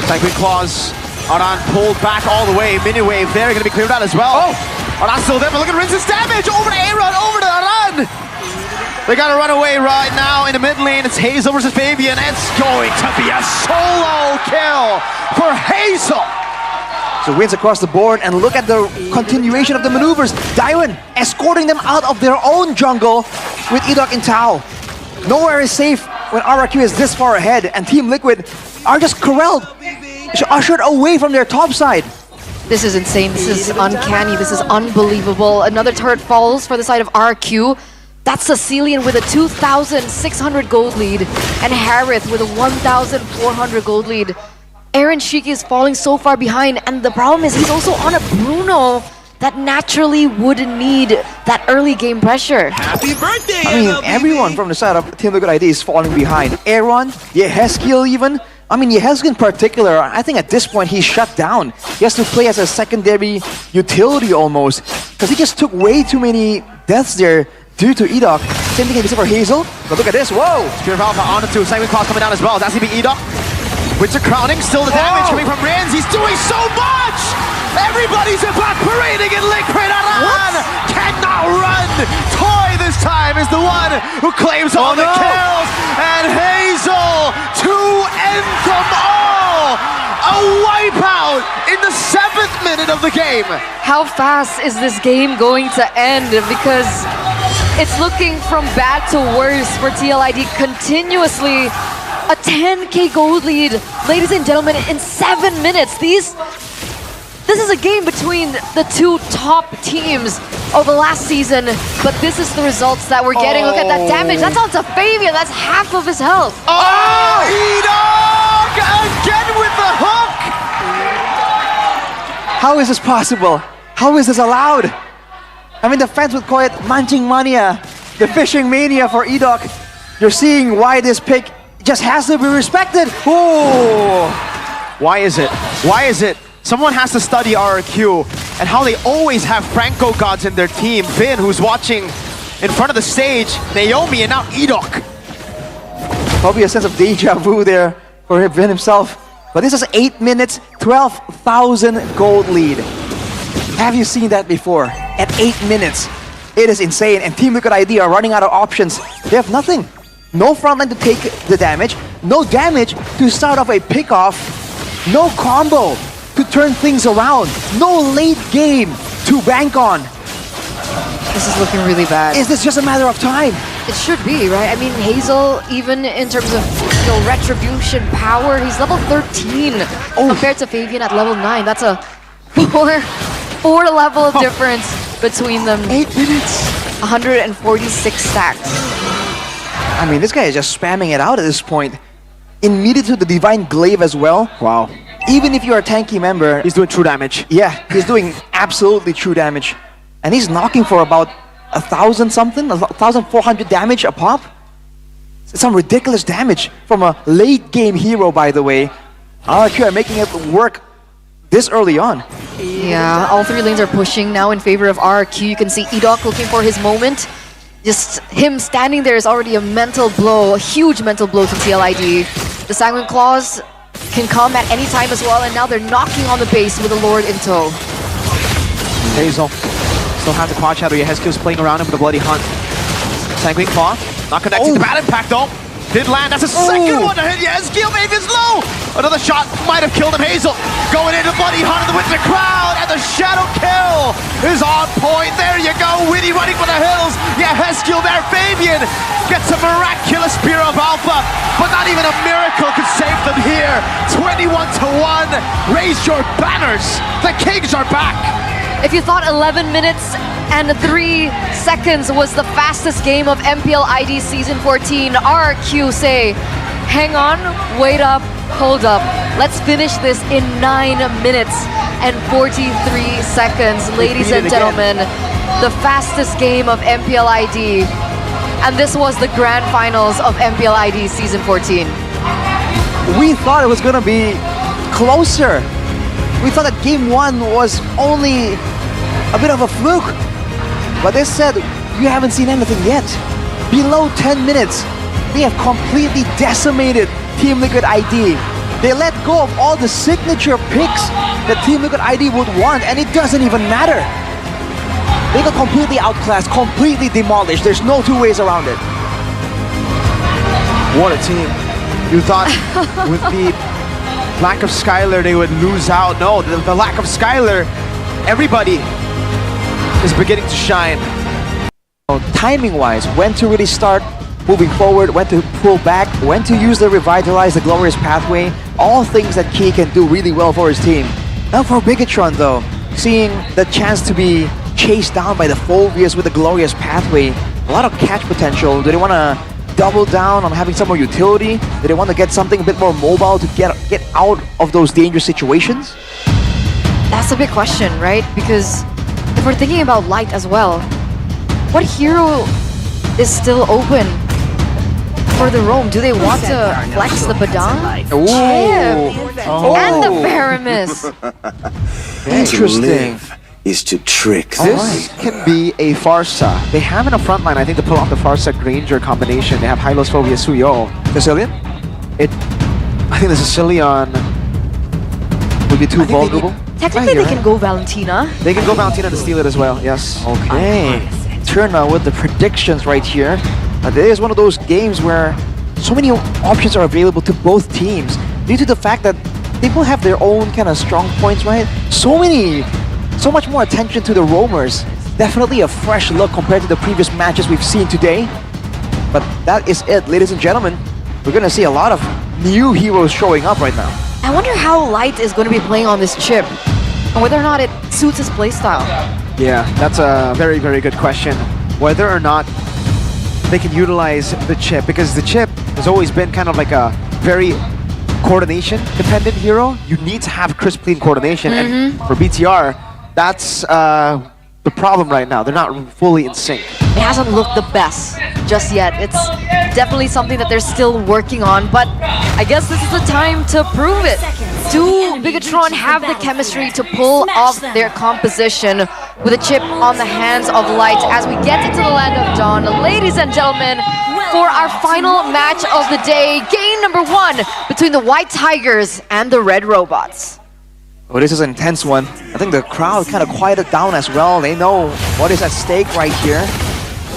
Cycling Claws. Aran pulled back all the way. Mini wave there, gonna be cleared out as well. Oh! Aran's still there, but look at Rince's damage! Over to Aaron, over to Aran! They gotta run away right now in the mid lane. It's Hazel versus Fabian. It's going to be a solo kill for Hazel! So wins across the board, and look at the continuation of the maneuvers. Dyron escorting them out of their own jungle with Edok and Tao. Nowhere is safe when RRQ is this far ahead, and Team Liquid are just corralled, ushered away from their top side. This is insane. This is uncanny. This is unbelievable. Another turret falls for the side of RQ. That's Sicilian with a 2,600 gold lead, and Harith with a 1,400 gold lead. Aaron Shiki is falling so far behind, and the problem is he's also on a Bruno that naturally would need that early game pressure. Happy birthday, I mean, MLBB. everyone from the side of Team Liquid ID is falling behind. Aaron, Yehezkiel even. I mean, Yehezkiel in particular, I think at this point he's shut down. He has to play as a secondary utility almost, because he just took way too many deaths there due to Edok. Same thing except for Hazel, but look at this, whoa! Spirit of Alpha on the two, Cycling Claws coming down as well. That's gonna be Edok. Winter crowning, still the damage coming from Rins. He's doing so much! Everybody's evaporating in Liquid. Aran cannot run. Toy this time is the one who claims all the kills. And Hazel to end them all. A wipeout in the 7th minute of the game. How fast is this game going to end? Because it's looking from bad to worse for TLID continuously. A 10k gold lead, ladies and gentlemen, in 7 minutes. This is a game between the two top teams of the last season, but this is the results that we're getting. Look at that damage. That's onto Fabian. That's half of his health. Oh, Edok again with the hook. How is this possible? How is this allowed? I mean, the fans would call it Manching Mania, the fishing mania for Edok. You're seeing why this pick just has to be respected. Ooh. Why is it? Why is it? Someone has to study RRQ and how they always have Franco gods in their team. Vin, who's watching in front of the stage, Naomi, and now Edok. Probably a sense of deja vu there for Vin himself. But this is 8 minutes, 12,000 gold lead. Have you seen that before? At 8 minutes. It is insane, and Team Liquid ID are running out of options. They have nothing. No frontline to take the damage, no damage to start off a pickoff, no combo to turn things around, no late game to bank on. This is looking really bad. Is this just a matter of time? It should be, right? I mean, Hazel, even in terms of retribution power, he's level 13 compared to Fabian at level 9. That's a four level of difference between them. 8 minutes. 146 stacks. I mean, this guy is just spamming it out at this point. Immediate to the Divine Glaive as well. Wow. Even if you're a tanky member, He's doing true damage. yeah, he's doing absolutely true damage. And he's knocking for about 1,000 something, 1,400 damage a pop. Some ridiculous damage from a late game hero, by the way. RRQ are making it work this early on. Yeah, all three lanes are pushing now in favor of RRQ. You can see Edok looking for his moment. Just him standing there is already a mental blow, a huge mental blow to TLID. The Sanguine Claws can come at any time as well, and now they're knocking on the base with the Lord in tow. Hazel still has the quad shadow. Yehezkiel's playing around him with a bloody hunt. Sanguine Claw Not connecting to bad impact though. Did land, that's a second one to hit. Yes, Gil maybe is low. Another shot might have killed him. Hazel going into Bloody Hunt with the crowd, and the shadow kill is on point. There you go, Winnie running for the hills. Yeah, Heskill there. Fabian gets a miraculous Spear of Alpha, but not even a miracle could save them here. 21-1. Raise your banners. The Kings are back. If you thought 11 minutes and 3 seconds was the fastest game of MPL ID Season 14, our Q say, hang on, wait up, hold up. Let's finish this in 9 minutes and 43 seconds, ladies and gentlemen. The fastest game of MPL ID. And this was the grand finals of MPL ID Season 14. We thought it was gonna be closer. We thought that game 1 was only a bit of a fluke. But they said, you haven't seen anything yet. Below 10 minutes, they have completely decimated Team Liquid ID. They let go of all the signature picks that Team Liquid ID would want, and it doesn't even matter. They got completely outclassed, completely demolished. There's no two ways around it. What a team. You thought with the lack of Skylar they would lose out. No, the lack of Skylar, everybody is beginning to shine. Timing-wise, when to really start moving forward, when to pull back, when to use the Revitalize, the Glorious Pathway, all things that Key can do really well for his team. Now for Bigatron though, seeing the chance to be chased down by the Phobias with the Glorious Pathway, a lot of catch potential. Do they want to double down on having some more utility? Do they want to get something a bit more mobile to get out of those dangerous situations? That's a big question, right? Because if we're thinking about Light as well, what hero is still open for the roam? Do they want to flex the Badang? And the Paramis. Interesting. Is to trick. This can be a Farsa. They have in a front line, I think, to pull off the Farsa Granger combination. They have Hylos, Phobia, Suyo. Sicilian? I think the Sicilian would be too vulnerable. Technically, they can go Valentina. They can go Valentina to steal it as well, yes. Okay. Turner with the predictions right here. It is one of those games where so many options are available to both teams due to the fact that they will have their own kind of strong points, right? So much more attention to the roamers. Definitely a fresh look compared to the previous matches we've seen today. But that is it, ladies and gentlemen. We're gonna see a lot of new heroes showing up right now. I wonder how Light is going to be playing on this chip, and whether or not it suits his playstyle. Yeah, that's a very, very good question. Whether or not they can utilize the chip, because the chip has always been kind of like a very coordination-dependent hero. You need to have crisp, clean coordination, and for BTR, that's the problem right now. They're not fully in sync. It hasn't looked the best just yet. It's definitely something that they're still working on, but I guess this is the time to prove it. Do Bigatron have the chemistry to pull off their composition with a chip on the hands of Light as we get into the land of Dawn? Ladies and gentlemen, for our final match of the day, game number 1 between the White Tigers and the Red Robots. Oh, this is an intense one. I think the crowd kind of quieted down as well. They know what is at stake right here.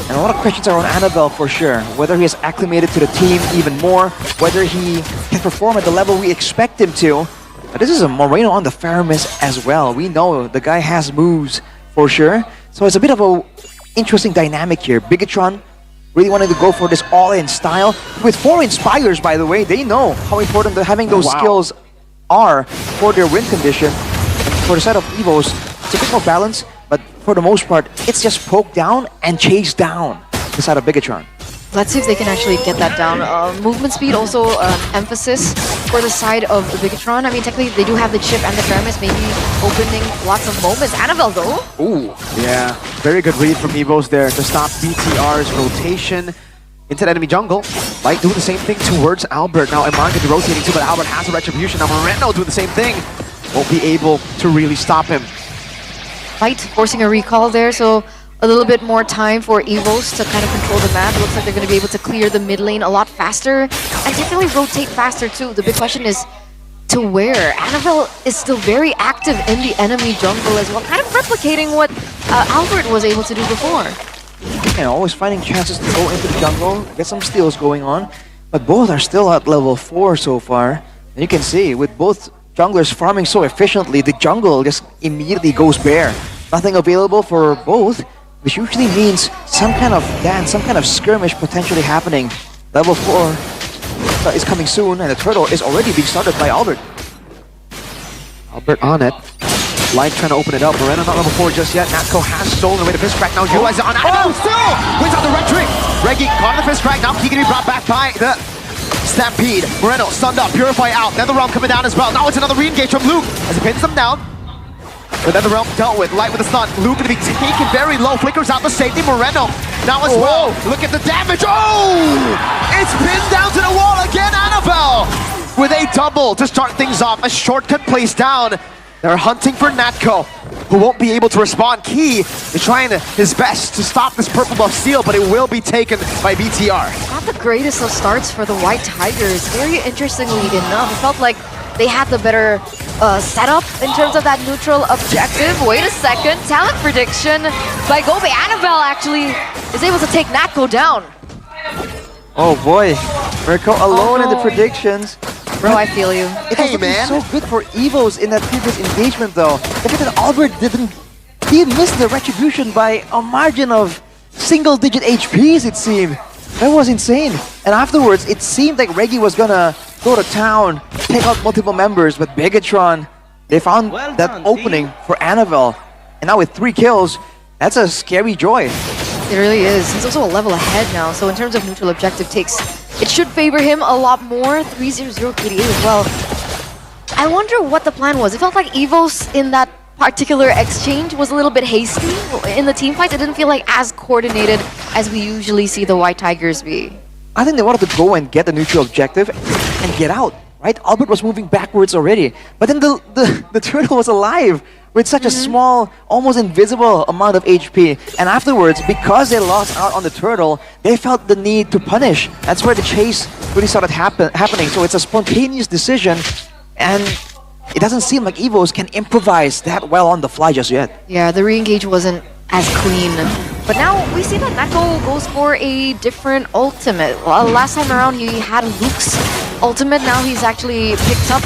And a lot of questions are on Annabelle for sure. Whether he has acclimated to the team even more, whether he can perform at the level we expect him to. But this is a Moreno on the Faramis as well. We know the guy has moves for sure. So it's a bit of a interesting dynamic here. Bigatron really wanted to go for this all-in style. With 4 Inspires, by the way, they know how important having those skills are for their win condition. And for the side of Evos, it's a bit more balanced, but for the most part, it's just poke down and chase down the side of Bigatron. Let's see if they can actually get that down. Movement speed also emphasis for the side of Bigatron. I mean, technically they do have the chip and the Paramis, maybe opening lots of moments. Annabelle though. Ooh, yeah. Very good read from Evos there to stop BTR's rotation into the enemy jungle. Light doing the same thing towards Albert. Now Iman could be rotating too, but Albert has a retribution. Now Moreno doing the same thing. Won't be able to really stop him. Light forcing a recall there, so a little bit more time for Evos to kind of control the map. Looks like they're going to be able to clear the mid lane a lot faster and definitely rotate faster too. The big question is to where? Annabelle is still very active in the enemy jungle as well, kind of replicating what Albert was able to do before. And always finding chances to go into the jungle, get some steals going on. But both are still at level 4 so far. And you can see, with both junglers farming so efficiently, the jungle just immediately goes bare. Nothing available for both, which usually means some kind of dance, some kind of skirmish potentially happening. Level 4 is coming soon, and the turtle is already being started by Albert. Albert on it. Light trying to open it up. Moreno not level 4 just yet. Natco has stolen away the fist crack. Now utilize it on Annabelle. Still wins out the red tree. Reggie caught in the fist crack. Now he can be brought back by the Stampede. Moreno stunned up. Purify out. NetherRealm coming down as well. Now it's another re-engage from Luke as he pins them down. But NetherRealm dealt with. Light with the stun. Luke going to be taken very low. Flickers out the safety. Moreno now as well. Look at the damage. Oh! It's pinned down to the wall again. Annabelle with a double to start things off. A shortcut placed down. They're hunting for Natco, who won't be able to respond. Key is trying his best to stop this purple buff steal, but it will be taken by BTR. Not the greatest of starts for the White Tigers. Very interestingly enough, it felt like they had the better setup in terms of that neutral objective. Wait a second, talent prediction by Gobe. Annabelle actually is able to take Natco down. Oh boy, Mirko alone in the predictions. Bro, I feel you. It was looking so good for Evos in that previous engagement though. The fact that Albert he missed the retribution by a margin of single-digit HPs, it seemed. That was insane. And afterwards, it seemed like Reggie was gonna go to town, take out multiple members, but Bigatron, they found that opening for Annabelle. And now with 3 kills, that's a scary joy. It really is. He's also a level ahead now, so in terms of neutral objective takes, it should favor him a lot more. 300 KDA as well. I wonder what the plan was. It felt like Evos in that particular exchange was a little bit hasty. In the team fights, it didn't feel like as coordinated as we usually see the White Tigers be. I think they wanted to go and get the neutral objective and get out, right? Albert was moving backwards already, but then the turtle was alive with such a small, almost invisible amount of HP. And afterwards, because they lost out on the turtle, they felt the need to punish. That's where the chase really started happening. So it's a spontaneous decision, and it doesn't seem like Evos can improvise that well on the fly just yet. Yeah, the re-engage wasn't as clean. But now we see that Natco goes for a different ultimate. Well, last time around he had Luke's ultimate, now he's actually picked up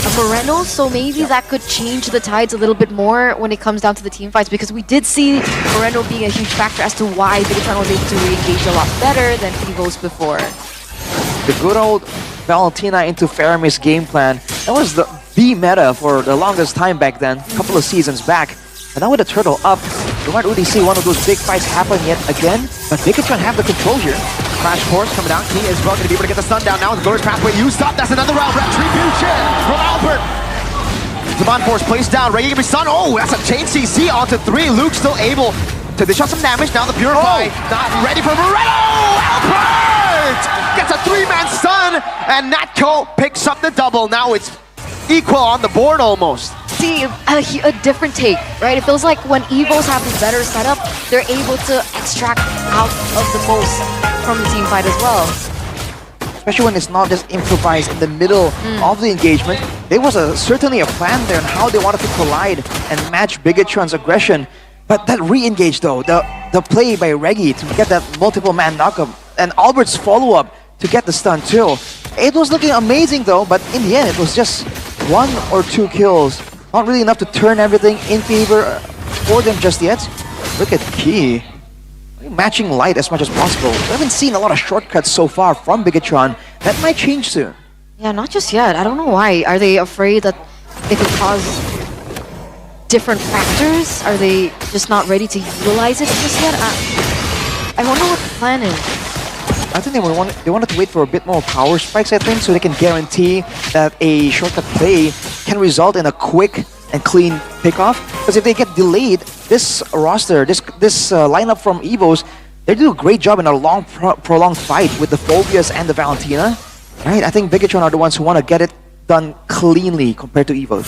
a Moreno, so maybe that could change the tides a little bit more when it comes down to the team fights, because we did see Moreno being a huge factor as to why Bigatron was able to re-engage a lot better than Evos before. The good old Valentina into Faramis game plan, that was the meta for the longest time back then, a couple of seasons back. And now with the turtle up, you might really see one of those big fights happen yet again, but Bigatron have the control here. Crash Course coming down. Key is well going to be able to get the stun down now with the Glorious Pathway used up. That's another round. Retribution from Albert. Demand Force placed down. Reggie gonna be stunned. Oh, that's a chain CC onto 3. Luke still able to dish out some damage. Now the Purify not ready for Moreno. Albert gets a 3-man stun, and Natco picks up the double. Now it's equal on the board almost. See, a different take, right? It feels like when Evos have a better setup, they're able to extract out of the most from the team fight as well. Especially when it's not just improvised in the middle of the engagement. There was certainly a plan there on how they wanted to collide and match Bigatron's aggression. But that re-engage though, the play by Reggie to get that multiple man knockup, and Albert's follow-up to get the stun too. It was looking amazing though, but in the end it was just 1 or 2 kills. Not really enough to turn everything in favor for them just yet. Look at Key. Matching Light as much as possible. We haven't seen a lot of shortcuts so far from Bigatron. That might change soon. Yeah, not just yet. I don't know why. Are they afraid that it could cause different factors? Are they just not ready to utilize it just yet? I wonder what the plan is. I think they wanted to wait for a bit more power spikes, I think, so they can guarantee that a shortcut play can result in a quick and clean pickoff. Because if they get delayed, this roster, this lineup from Evos, they do a great job in a long, prolonged fight with the Phobias and the Valentina. Right? I think Bigatron are the ones who want to get it done cleanly compared to Evos.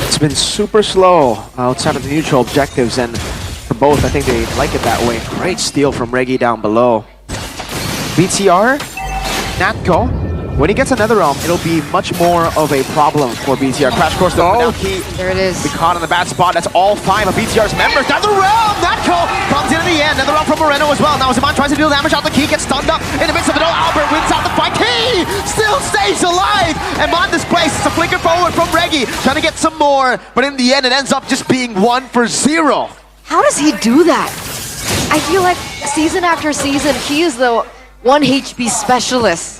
It's been super slow outside of the neutral objectives, and for both, I think they like it that way. Great steal from Reggie down below. BTR, Natco When he gets another realm, it'll be much more of a problem for BTR. Crash course, the key. There it is. Be caught in the bad spot. That's all 5 of BTR's members. Another realm! Natco comes in the end. Another realm from Moreno as well. Now Zaman tries to deal damage out the key, gets stunned up in the midst of it all. Albert wins out the fight. Key still stays alive. And Mon displaces a flicker forward from Reggie, trying to get some more. But in the end, it ends up just being 1-0. How does he do that? I feel like season after season, he is the 1 HP specialist.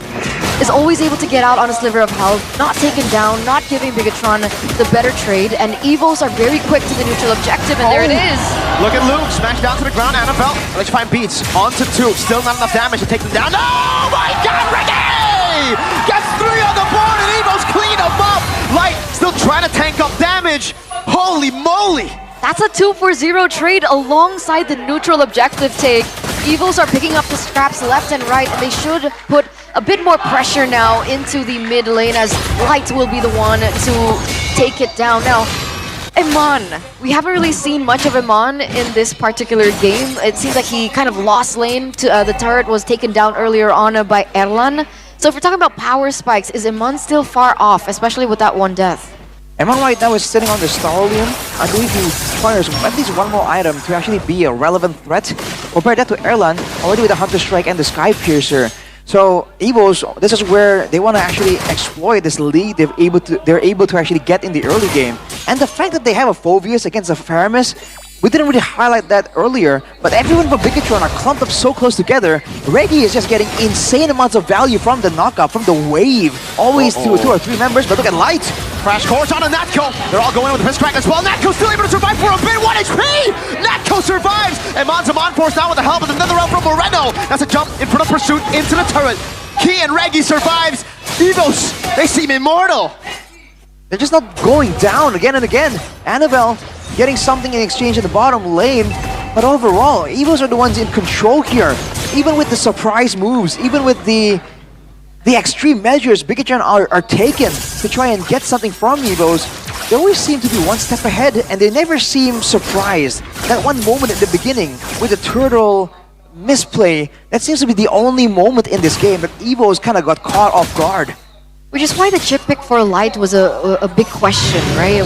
Is always able to get out on a sliver of health, not taken down, not giving Bigatron the better trade, and Evos are very quick to the neutral objective, and there it is. Look at Luke, smashed down to the ground, Annabelle. Electrifying beats, onto 2, still not enough damage to take them down. Oh my god, Reggie! Gets 3 on the board, and Evos clean him up! Light still trying to tank up damage. Holy moly! That's a 2-for-0 trade alongside the neutral objective take. Evos are picking up the scraps left and right, and they should put a bit more pressure now into the mid lane, as Light will be the one to take it down. Now, Iman, we haven't really seen much of Iman in this particular game. It seems like he kind of lost lane. The turret was taken down earlier on by Erlan. So if we're talking about power spikes, is Iman still far off, especially with that 1 death? Eman right now is sitting on the Starlium. I believe he requires at least 1 more item to actually be a relevant threat. Compare that to Erlan, already with the Hunter Strike and the Sky Piercer. So Evos, this is where they want to actually exploit this lead they're able to actually get in the early game. And the fact that they have a Phoveus against a Faramis, we didn't really highlight that earlier, but everyone from Bigatron are clumped up so close together. Reggie is just getting insane amounts of value from the knockup, from the wave. Always 2 or 3 members, but look at Light. Crash course on a Natco. They're all going with the piss crack as well. Natco still able to survive for a bit. 1 HP! Natco survives! And Monzaman forced down with the help of another round from Moreno. That's a jump in front of pursuit into the turret. Key and Reggie survives. Evos, they seem immortal. They're just not going down again and again. Annabelle getting something in exchange in the bottom lane. But overall, Evos are the ones in control here. Even with the surprise moves, even with the extreme measures Bigatron are taken to try and get something from Evos, they always seem to be 1 step ahead, and they never seem surprised. That one moment at the beginning with the turtle misplay, that seems to be the only moment in this game that Evos kind of got caught off guard. Which is why the chip pick for Light was a big question, right?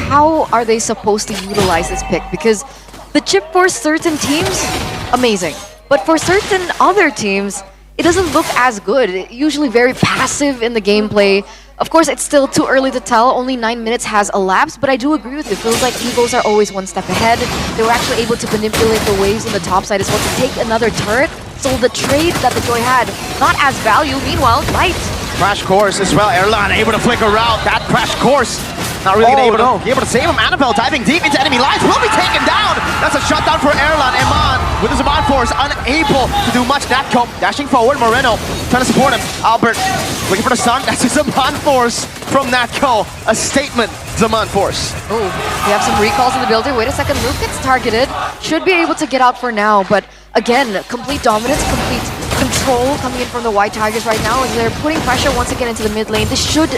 How are they supposed to utilize this pick? Because the chip for certain teams, amazing. But for certain other teams, it doesn't look as good. Usually very passive in the gameplay. Of course, it's still too early to tell. Only 9 minutes has elapsed, but I do agree with you. It feels like Evos are always 1 step ahead. They were actually able to manipulate the waves on the top side as well to take another turret. So the trade that the Joy had, not as value. Meanwhile, Light. Crash course as well. Erlan able to flicker out. That crash course. Not really able to save him. Annabelle diving deep into enemy lines. Will be taken down. That's a shutdown for Erlan. Iman with his Zaman Force unable to do much. Natco dashing forward. Moreno trying to support him. Albert looking for the stun. That's his Zaman Force from Natco. A statement Zaman Force. Oh, we have some recalls in the building. Wait a second. Luke gets targeted. Should be able to get out for now, but again, complete dominance, complete control coming in from the White Tigers right now, as they're putting pressure once again into the mid lane. This should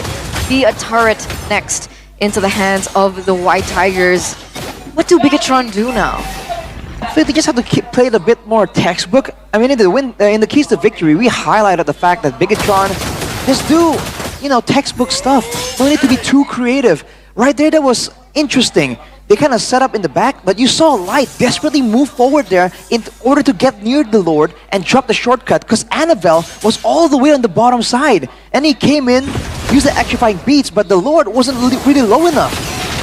be a turret next into the hands of the White Tigers. What do Bigatron do now? I think they just have to play it a bit more textbook. I mean, in the keys to victory, we highlighted the fact that Bigatron just do, textbook stuff. Don't need to be too creative. Right there, that was interesting. They kind of set up in the back, but you saw Light desperately move forward there in order to get near the Lord and drop the shortcut, because Annabelle was all the way on the bottom side. And he came in, used the electrifying beats, but the Lord wasn't really low enough.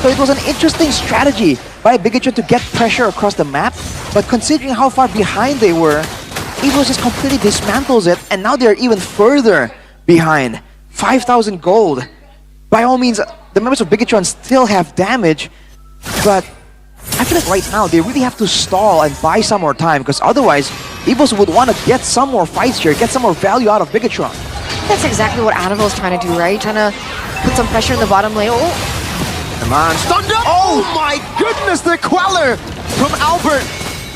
So it was an interesting strategy by Bigatron to get pressure across the map, but considering how far behind they were, Evos just completely dismantles it, and now they're even further behind. 5,000 gold. By all means, the members of Bigatron still have damage, but I feel like right now they really have to stall and buy some more time, because otherwise Evos would want to get some more fights here, get some more value out of Bigatron. That's exactly what Annabelle's trying to do, right? Trying to put some pressure in the bottom lane. Oh, Come on, stunned up! Oh my goodness, the Queller from Albert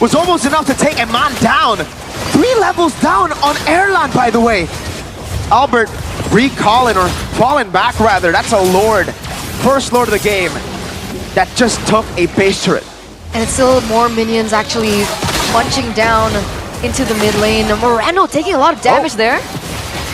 was almost enough to take Iman down. 3 levels down on Erlan, by the way. Albert recalling, or falling back rather. That's a Lord. First Lord of the game that just took a base turret. And it's still more minions actually punching down into the mid lane. Moreno taking a lot of damage there.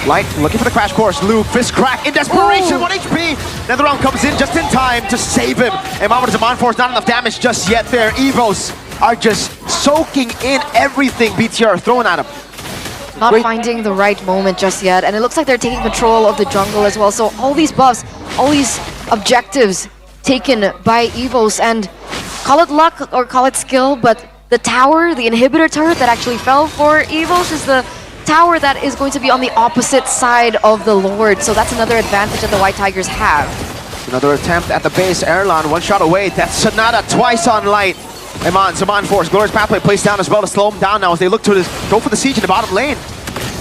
Light looking for the crash course. Luke, fist crack in desperation. 1 HP. Another round comes in just in time to save him. And Mama Zaman Force, not enough damage just yet there. Evos are just soaking in everything BTR are throwing at him. Not finding the right moment just yet. And it looks like they're taking control of the jungle as well. So all these buffs, all these objectives taken by Evos. And call it luck or call it skill, but the tower, the inhibitor turret that actually fell for Evos is the tower that is going to be on the opposite side of the Lord. So that's another advantage that the White Tigers have. Another attempt at the base. Erlan, one shot away. That's Sonata twice on Light. Zaman Force, Glorious Pathway placed down as well to slow him down now as they look to go for the siege in the bottom lane.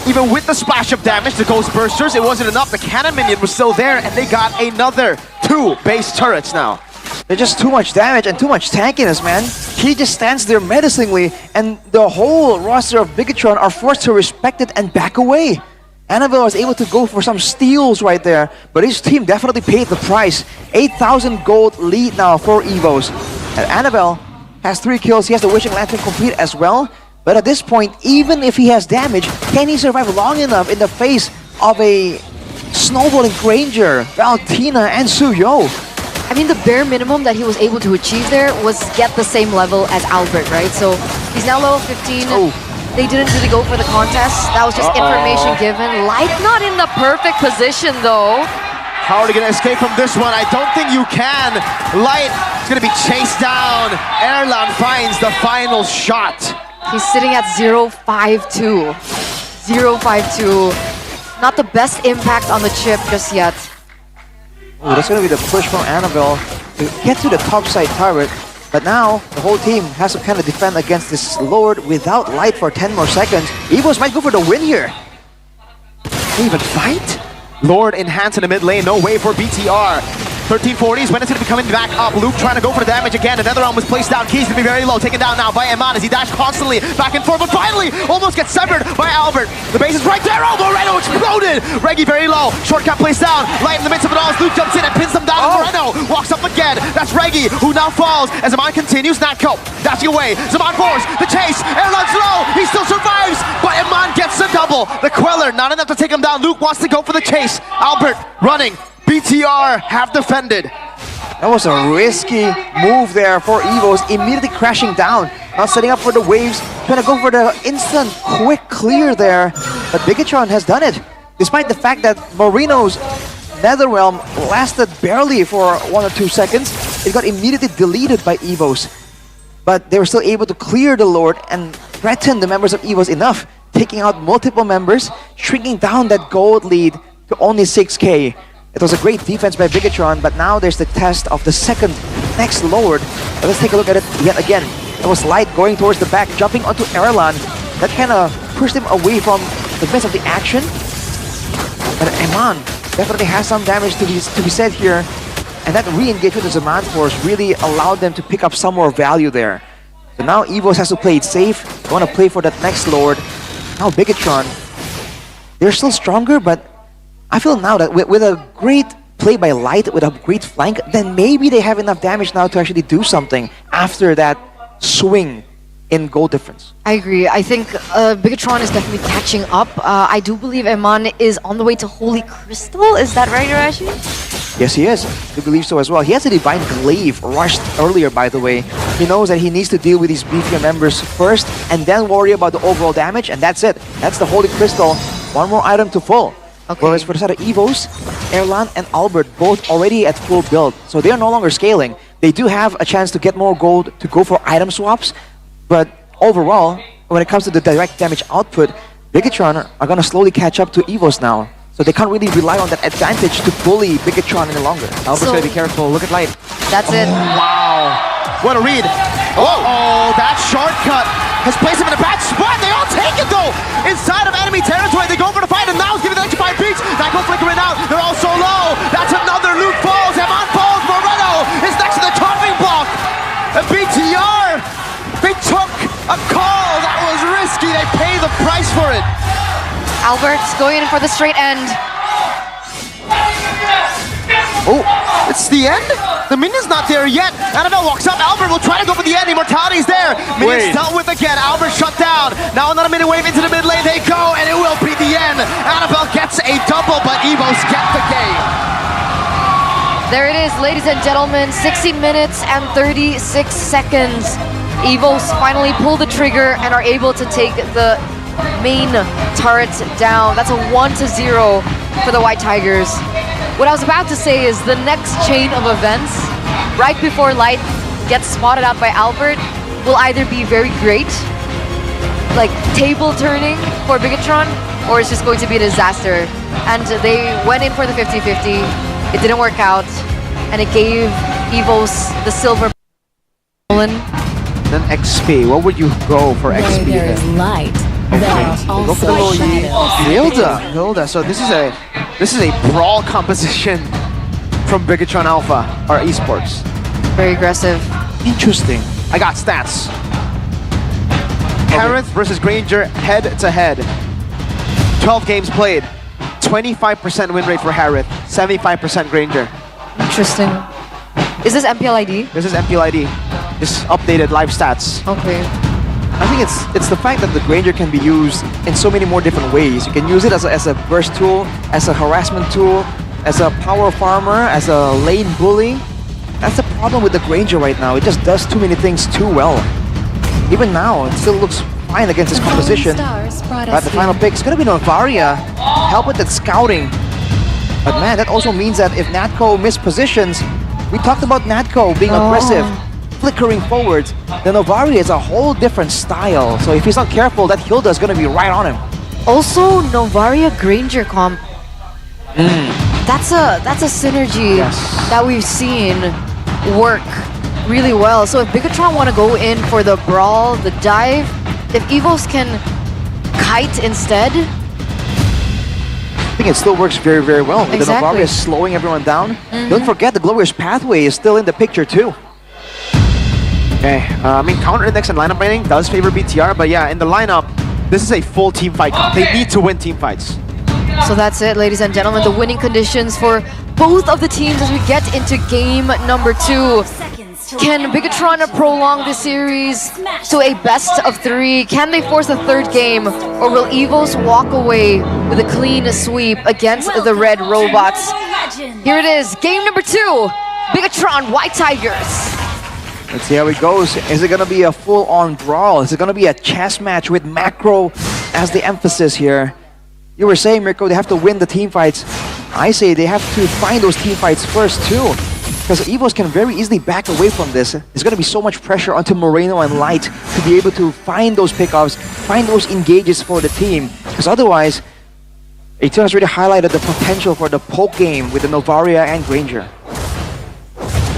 Even with the splash of damage, the Ghost Bursters, it wasn't enough. The Cannon Minion was still there, and they got another 2 base turrets now. They're just too much damage and too much tankiness, man. He just stands there menacingly, and the whole roster of Bigatron are forced to respect it and back away. Annabelle was able to go for some steals right there, but his team definitely paid the price. 8,000 gold lead now for Evos. And Annabelle has 3 kills. He has the Wishing Lantern complete as well. But at this point, even if he has damage, can he survive long enough in the face of a snowballing Granger, Valentina, and Suyo? I mean, the bare minimum that he was able to achieve there was get the same level as Albert, right? So he's now level 15. They didn't really go for the contest. That was just information given. Light not in the perfect position, though. How are they going to escape from this one? I don't think you can. Light is going to be chased down. Erlan finds the final shot. He's sitting at 0.52. 0.52. Not the best impact on the chip just yet. Ooh, that's going to be the push from Annabelle to get to the top side turret. But now, the whole team has to kind of defend against this Lord without Light for 10 more seconds. Evos might go for the win here. Can they even fight? Lord enhanced in the mid lane, no way for BTR. 1340s, when it's going to be coming back up. Luke trying to go for the damage again. Another round was placed down. Keys to be very low, taken down now by Eman as he dashed constantly back and forth, but finally almost gets severed by Albert. The base is right there. Oh, Moreno exploded. Reggie very low. Shortcut placed down. Light in the midst of it all as Luke jumps in and pins them down. Moreno walks up again. That's Reggie who now falls as Eman continues. Natko dashing away. Zaman Force, the chase. Erlan's low. He still survives, but Eman gets the double. The Queller, not enough to take him down. Luke wants to go for the chase. Albert running. BTR have defended. That was a risky move there for Evos, immediately crashing down. Now setting up for the waves, trying to go for the instant quick clear there. But Bigatron has done it. Despite the fact that Moreno's Netherrealm lasted barely for 1 or 2 seconds, it got immediately deleted by Evos. But they were still able to clear the Lord and threaten the members of Evos enough, taking out multiple members, shrinking down that gold lead to only 6k. It was a great defense by Bigatron, but now there's the test of the next Lord. Let's take a look at it yet again. It was Light going towards the back, jumping onto Erlan. That kind of pushed him away from the best of the action. But Eman definitely has some damage to be said here. And that re-engage with the Zaman Force really allowed them to pick up some more value there. So now Evos has to play it safe. They want to play for that next Lord. Now Bigatron, they're still stronger, but I feel now that with a great play by Light, with a great flank, then maybe they have enough damage now to actually do something after that swing in goal difference. I agree. I think Bigatron is definitely catching up. I do believe Eman is on the way to Holy Crystal. Is that right, Irashi? Yes, he is. I believe so as well. He has a Divine Glaive rushed earlier, by the way. He knows that he needs to deal with these beefier members first and then worry about the overall damage, and that's it. That's the Holy Crystal. One more item to full. Okay. Whereas for the side of Evos, Erlan and Albert both already at full build, so they are no longer scaling. They do have a chance to get more gold to go for item swaps, but overall, when it comes to the direct damage output, Bigatron are going to slowly catch up to Evos now. So they can't really rely on that advantage to bully Bigatron any longer. Albert's going to be careful. Look at Light. That's it. Wow. What a read. Oh, that shortcut has placed him in a bad spot. They all take it, though. Inside of enemy territory, they go for the fight, and now he's giving the extra 5 beats. Nako flickering out. They're all so low. That's another Luke falls. Eman falls. Moreno is next to the chopping block. And BTR, they took a call. That was risky. They pay the price for it. Albert's going in for the straight end. Oh, it's the end? The minion's not there yet. Annabelle walks up. Albert will try to go for the end. Immortality's there. Minion's dealt with again. Albert shut down. Now another minion wave into the mid lane. They go, and it will be the end. Annabelle gets Evos get the game. There it is, ladies and gentlemen, 60 minutes and 36 seconds. Evos finally pull the trigger and are able to take the main turret down. That's a 1-0 for the White Tigers. What I was about to say is the next chain of events, right before Light gets spotted out by Albert, will either be very great, like table turning for Bigatron, or it's just going to be a disaster. And they went in for the 50-50. It didn't work out, and it gave Evos the silver. Then XP, what would you go for XP Where there is then? light, there are Go for the also little shadows. Hilda. So this is a brawl composition from Bigatron Alpha, or esports. Very aggressive. Interesting. I got stats. Harith versus Granger head to head. 12 games played. 25% win rate for Harith, 75% Granger. Interesting. Is this MPL ID? This is MPL ID. Just updated live stats. Okay. I think it's the fact that the Granger can be used in so many more different ways. You can use it as a burst tool, as a harassment tool, as a power farmer, as a lane bully. That's the problem with the Granger right now. It just does too many things too well. Even now, it still looks fine against this composition. But the final pick is going to be Novaria. Help with that scouting. But man, that also means that if Natco mispositions, we talked about Natco being aggressive, flickering forwards. The Novaria is a whole different style. So if he's not careful, that Hilda is going to be right on him. Also, Novaria Granger comp. That's a synergy that we've seen work really well. So if Bigatron want to go in for the brawl, the dive, if Evos can kite instead, I think it still works very, very well. Exactly. The Novaria is slowing everyone down. Don't forget the Glorious Pathway is still in the picture too. Okay, I mean, counter index and lineup rating does favor BTR, but yeah, in the lineup, this is a full team fight comp. They need to win team fights. So that's it, ladies and gentlemen, the winning conditions for both of the teams as we get into game number 2. Can Bigatron prolong this series to a best of 3? Can they force a third game? Or will Evos walk away with a clean sweep against the Red Robots? Here it is, game number 2, Bigatron White Tigers. Let's see how it goes. Is it going to be a full-on brawl? Is it going to be a chess match with macro as the emphasis here? You were saying, Mirko, they have to win the team fights. I say they have to find those team fights first too. Because Evos can very easily back away from this. There's going to be so much pressure onto Moreno and Light to be able to find those pickoffs, find those engages for the team. Because otherwise, A2 has really highlighted the potential for the poke game with the Novaria and Granger.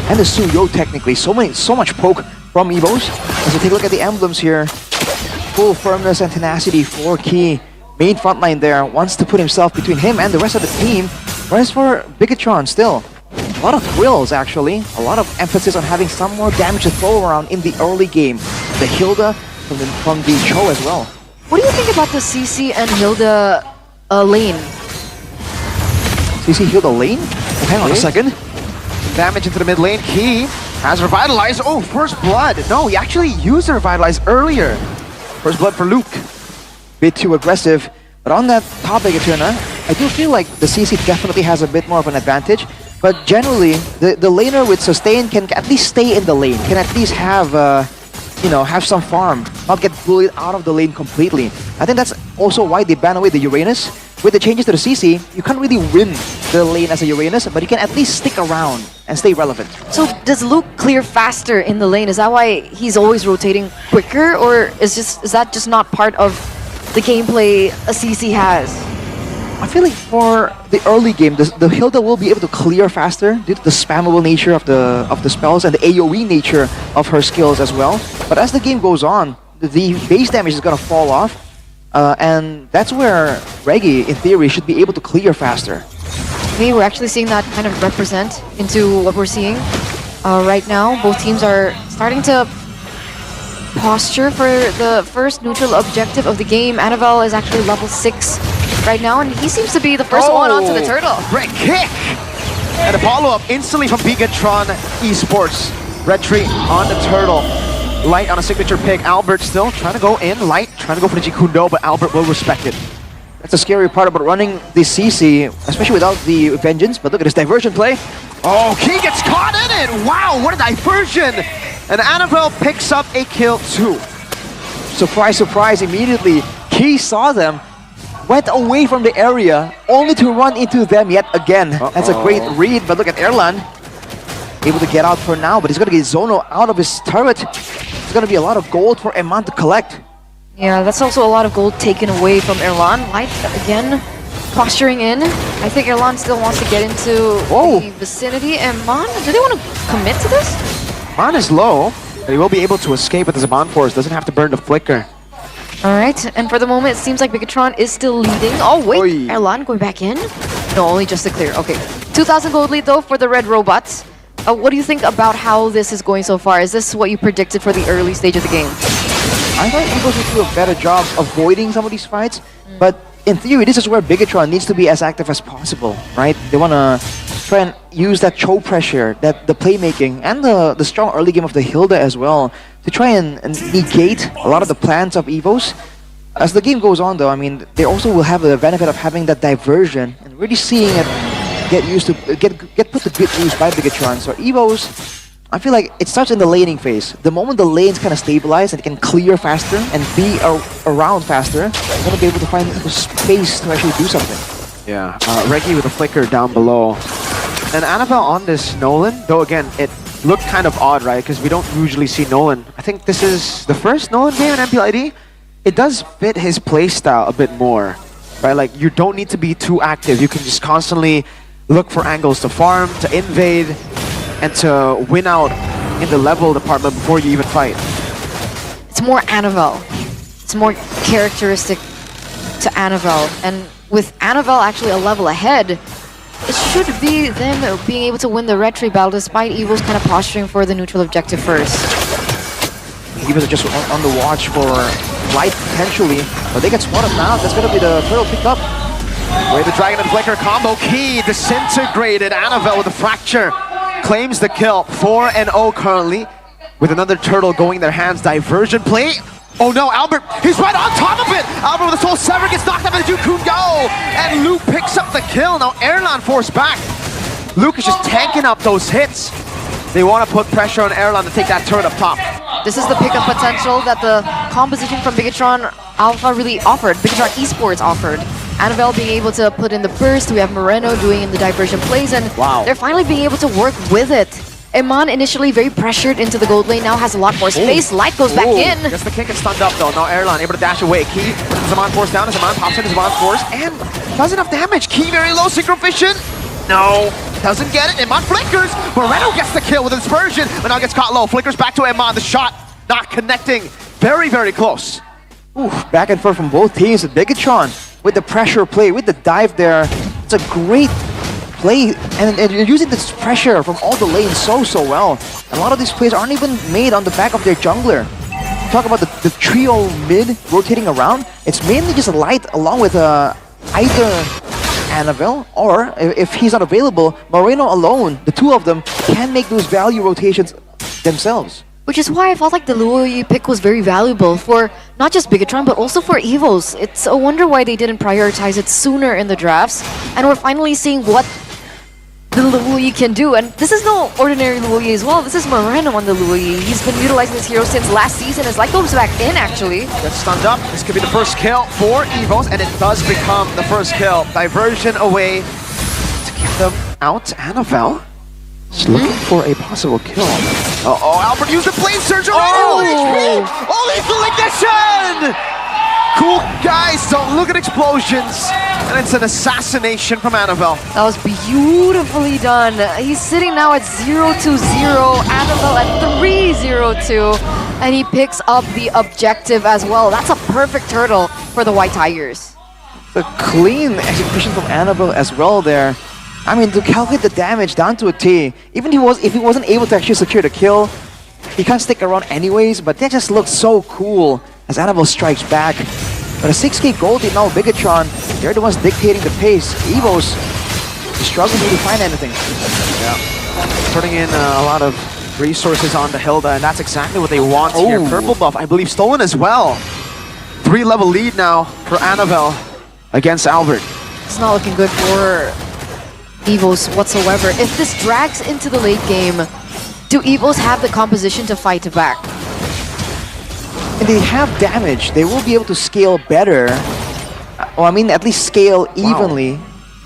And the Suyo technically. So much poke from Evos. As we take a look at the emblems here. Full firmness and tenacity for Key. Main frontline there wants to put himself between him and the rest of the team. Whereas for Bigatron still, a lot of thrills actually. A lot of emphasis on having some more damage to throw around in the early game. The Hilda from the Cho as well. What do you think about the CC and Hilda lane? CC Hilda lane? Oh, hang on a second. Damage into the mid lane. Key has Revitalize. Oh, First Blood. No, he actually used the Revitalize earlier. First Blood for Luke. Bit too aggressive. But on that topic, Eterna, I do feel like the CC definitely has a bit more of an advantage. But generally, the laner with sustain can at least stay in the lane. Can at least have, have some farm. Not get bullied out of the lane completely. I think that's also why they ban away the Uranus. With the changes to the CC, you can't really win the lane as a Uranus, but you can at least stick around and stay relevant. So does Luke clear faster in the lane? Is that why he's always rotating quicker? Or is that just not part of the gameplay a CC has? I feel like for the early game, the Hilda will be able to clear faster due to the spammable nature of the spells and the AoE nature of her skills as well. But as the game goes on, the base damage is going to fall off. And that's where Reggie, in theory, should be able to clear faster. Maybe we're actually seeing that kind of represent into what we're seeing right now. Both teams are starting to posture for the first neutral objective of the game. Annabelle is actually level 6 right now, and he seems to be the first one onto the turtle. Great kick! And a follow-up instantly from Bigatron Esports. Red tree on the turtle. Light on a signature pick. Albert still trying to go in. Light trying to go for the Jikundo, but Albert will respect it. That's the scary part about running the CC, especially without the Vengeance. But look at this diversion play. Oh, Key gets caught in it! Wow, what a diversion! And Annabelle picks up a kill too. Surprise, surprise, immediately. Key saw them, went away from the area, only to run into them yet again. That's a great read, but look at Erlan. Able to get out for now, but he's going to get Zono out of his turret. It's going to be a lot of gold for Eman to collect. Yeah, that's also a lot of gold taken away from Erlan. Light, again, posturing in. I think Erlan still wants to get into the vicinity. And Mon, do they want to commit to this? Mon is low, but he will be able to escape with his Zaman Force. Doesn't have to burn the flicker. Alright, and for the moment, it seems like Bigatron is still leading. Oh, wait, Oy. Erlan going back in? No, only just to clear. Okay, 2,000 gold lead, though, for the Red Robots. What do you think about how this is going so far? Is this what you predicted for the early stage of the game? I thought Eagles would do a better job avoiding some of these fights, but in theory, this is where Bigatron needs to be as active as possible, right? They want to try and use that choke pressure, that the playmaking, and the strong early game of the Hilda as well, to try and negate a lot of the plans of Evos. As the game goes on, though, I mean, they also will have the benefit of having that diversion and really seeing it get put to good use by Bigatron. So Evos, I feel like it starts in the laning phase. The moment the lanes kind of stabilize and it can clear faster and be around faster, they're going to be able to find the space to actually do something. Yeah, Reggie with a flicker down below. And Annabelle on this Nolan, though again, it looked kind of odd, right? Because we don't usually see Nolan. I think this is the first Nolan game in MPL. It does fit his playstyle a bit more, right? Like, you don't need to be too active. You can just constantly look for angles to farm, to invade, and to win out in the level department before you even fight. It's more Annabelle. It's more characteristic to Annabelle. And with Annabelle actually a level ahead, it should be them being able to win the red tree battle despite Evil's kind of posturing for the neutral objective first. Evos are just on the watch for Light potentially, but they get spotted now. That's going to be the turtle picked up. Way the Dragon and Flicker combo. Key disintegrated. Annabelle with a fracture claims the kill. 4-0 currently, with another turtle going in their hands. Diversion play. Oh no, Albert, he's right on top of it! Albert with a Soul Sever gets knocked out by the Jukun Go! And Luke picks up the kill. Now Erlan forced back. Luke is just tanking up those hits. They want to put pressure on Erlan to take that turret up top. This is the pickup potential that the composition from Bigatron Alpha really offered. Bigatron Esports offered. Annabelle being able to put in the burst, we have Moreno doing in the diversion plays, and they're finally being able to work with it. Eman initially very pressured into the gold lane, now has a lot more space. Light goes back in. Gets the kick and stunned up though. Now Erlan able to dash away. Key puts Zaman Force down as Zaman pops in his Zaman Force and does enough damage. Key very low synchro vision. No, doesn't get it. Eman flickers. Moreno gets the kill with a dispersion, but now gets caught low. Flickers back to Eman. The shot not connecting. Very, very close. Ooh, back and forth from both teams with Bigatron. With the pressure play, with the dive there. It's a great play, and you're using this pressure from all the lanes so well. A lot of these plays aren't even made on the back of their jungler. Talk about the trio mid rotating around. It's mainly just Light along with either Annabelle, or if he's not available, Moreno alone. The two of them can make those value rotations themselves. Which is why I felt like the Luoyi pick was very valuable for not just Bigatron, but also for Evos. It's a wonder why they didn't prioritize it sooner in the drafts. And we're finally seeing what the Luoyi can do. And this is no ordinary Luoyi as well. This is Moreno on the Luoyi. He's been utilizing this hero since last season. As Light goes back in, actually. Gets stunned up. This could be the first kill for Evos, and it does become the first kill. Diversion away to keep them out. Annabelle is looking for a possible kill. Uh-oh, Albert used the Flame Surge already! Oh, lethal ignition! Cool guys, don't look at explosions. And it's an assassination from Annabelle. That was beautifully done. He's sitting now at 0-0, Annabelle at 3-0-2, and he picks up the objective as well. That's a perfect turtle for the White Tigers. The clean execution from Annabelle as well there. I mean, to calculate the damage down to a T, even if he wasn't able to actually secure the kill, he can't stick around anyways, but that just looks so cool as Annabelle strikes back. But a 6k gold lead now, Bigatron, they're the ones dictating the pace. Evos is struggling to find anything. Yeah, putting in a lot of resources on the Hilda, and that's exactly what they want here. Purple buff, I believe, stolen as well. 3-level lead now for Annabelle. against Albert. It's not looking good for Evos whatsoever. If this drags into the late game, do Evos have the composition to fight back? And they have damage. They will be able to scale better. Well, I mean, at least scale evenly.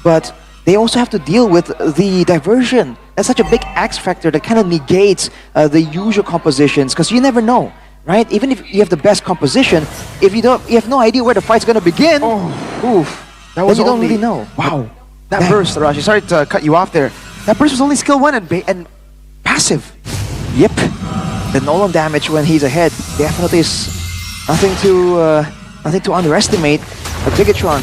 But they also have to deal with the diversion. That's such a big X factor that kind of negates the usual compositions, because you never know, right? Even if you have the best composition, if you have no idea where the fight's gonna begin. That was you don't only, really know. Wow. That burst, Rashi. Sorry to cut you off there. That burst was only skill 1 and passive. Yep. The Nolan damage when he's ahead definitely is nothing to underestimate. But Bigatron,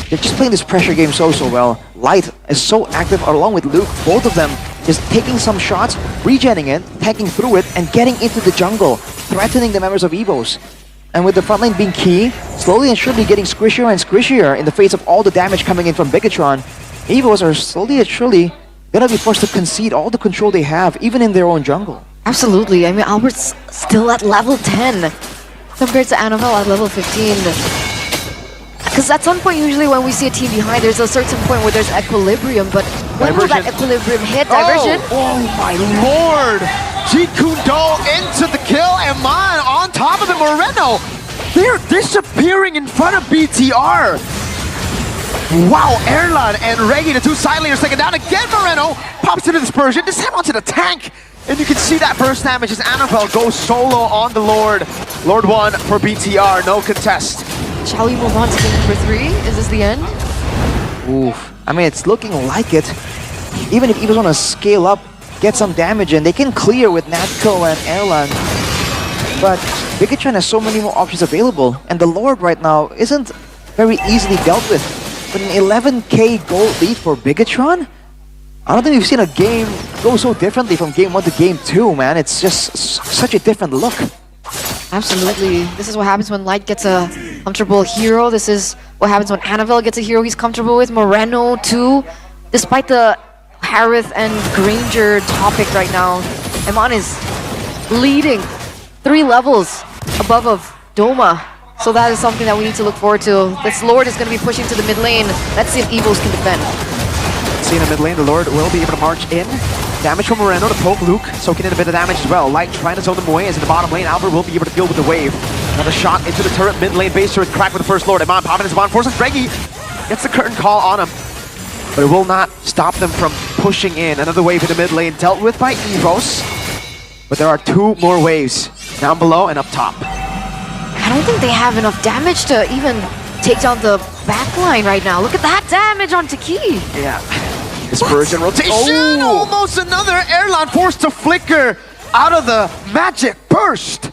they're just playing this pressure game so well. Light is so active along with Luke. Both of them just taking some shots, regenning it, tanking through it, and getting into the jungle, threatening the members of Evos. And with the front lane being key, slowly and surely getting squishier and squishier in the face of all the damage coming in from Bigatron, Evos are slowly and surely gonna be forced to concede all the control they have, even in their own jungle. Absolutely. I mean, Albert's still at level 10 compared to Annabelle at level 15. Because at some point, usually when we see a team behind, there's a certain point where there's equilibrium, but when will that equilibrium hit? Diversion? Oh my lord! Jeet Kune Do into the kill, and Man on top of it, Moreno! They're disappearing in front of BTR! Wow, Erlan and Reggie, the two side laners taken down again. Moreno pops into the dispersion, this time onto the tank. And you can see that burst damage as Annabelle goes solo on the Lord. Lord 1 for BTR, no contest. Shall we move on to game number 3? Is this the end? Oof. I mean, it's looking like it. Even if Evos want to scale up, get some damage in, they can clear with Natco and Erlan. But Bigatron has so many more options available, and the Lord right now isn't very easily dealt with. But an 11k gold lead for Bigatron? I don't think we've seen a game go so differently from game 1 to game 2, man. It's just such a different look. Absolutely. This is what happens when Light gets a comfortable hero. This is what happens when Annabelle gets a hero he's comfortable with. Moreno too. Despite the Harith and Granger topic right now, Eman is leading 3 levels above of Doma. So that is something that we need to look forward to. This Lord is going to be pushing to the mid lane. Let's see if Evos can defend. See in the mid lane, the Lord will be able to march in. Damage from Moreno to poke Luke, soaking in a bit of damage as well. Light trying to zone them away as in the bottom lane. Albert will be able to deal with the wave. Another shot into the turret, mid lane base turret crack with the first Lord. Eman popping his Eman, forces Reggie. Gets the curtain call on him. But it will not stop them from pushing in. Another wave in the mid lane dealt with by Evos. But there are 2 more waves, down below and up top. I don't think they have enough damage to even take down the backline right now. Look at that damage on Taki. Yeah. Dispersion rotation. Almost another Erlan forced to flicker out of the magic burst.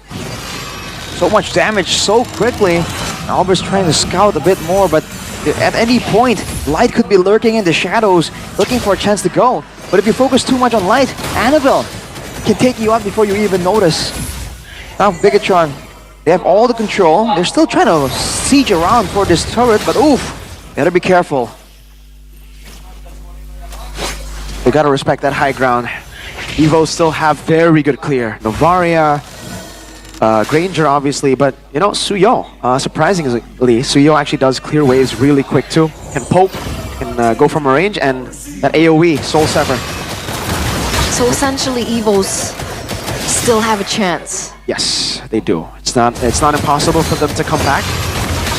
So much damage so quickly. Albert's trying to scout a bit more, but at any point, Light could be lurking in the shadows, looking for a chance to go. But if you focus too much on Light, Annabelle can take you out before you even notice. Now Bigatron, they have all the control. They're still trying to siege around for this turret, but oof, better be careful. They gotta respect that high ground. Evos still have very good clear. Novaria, Granger obviously, but you know, Suyo, surprisingly, Suyo actually does clear waves really quick too. Can poke, can go from a range, and that AoE, Soul Sever. So essentially Evos still have a chance. Yes, they do. It's not impossible for them to come back,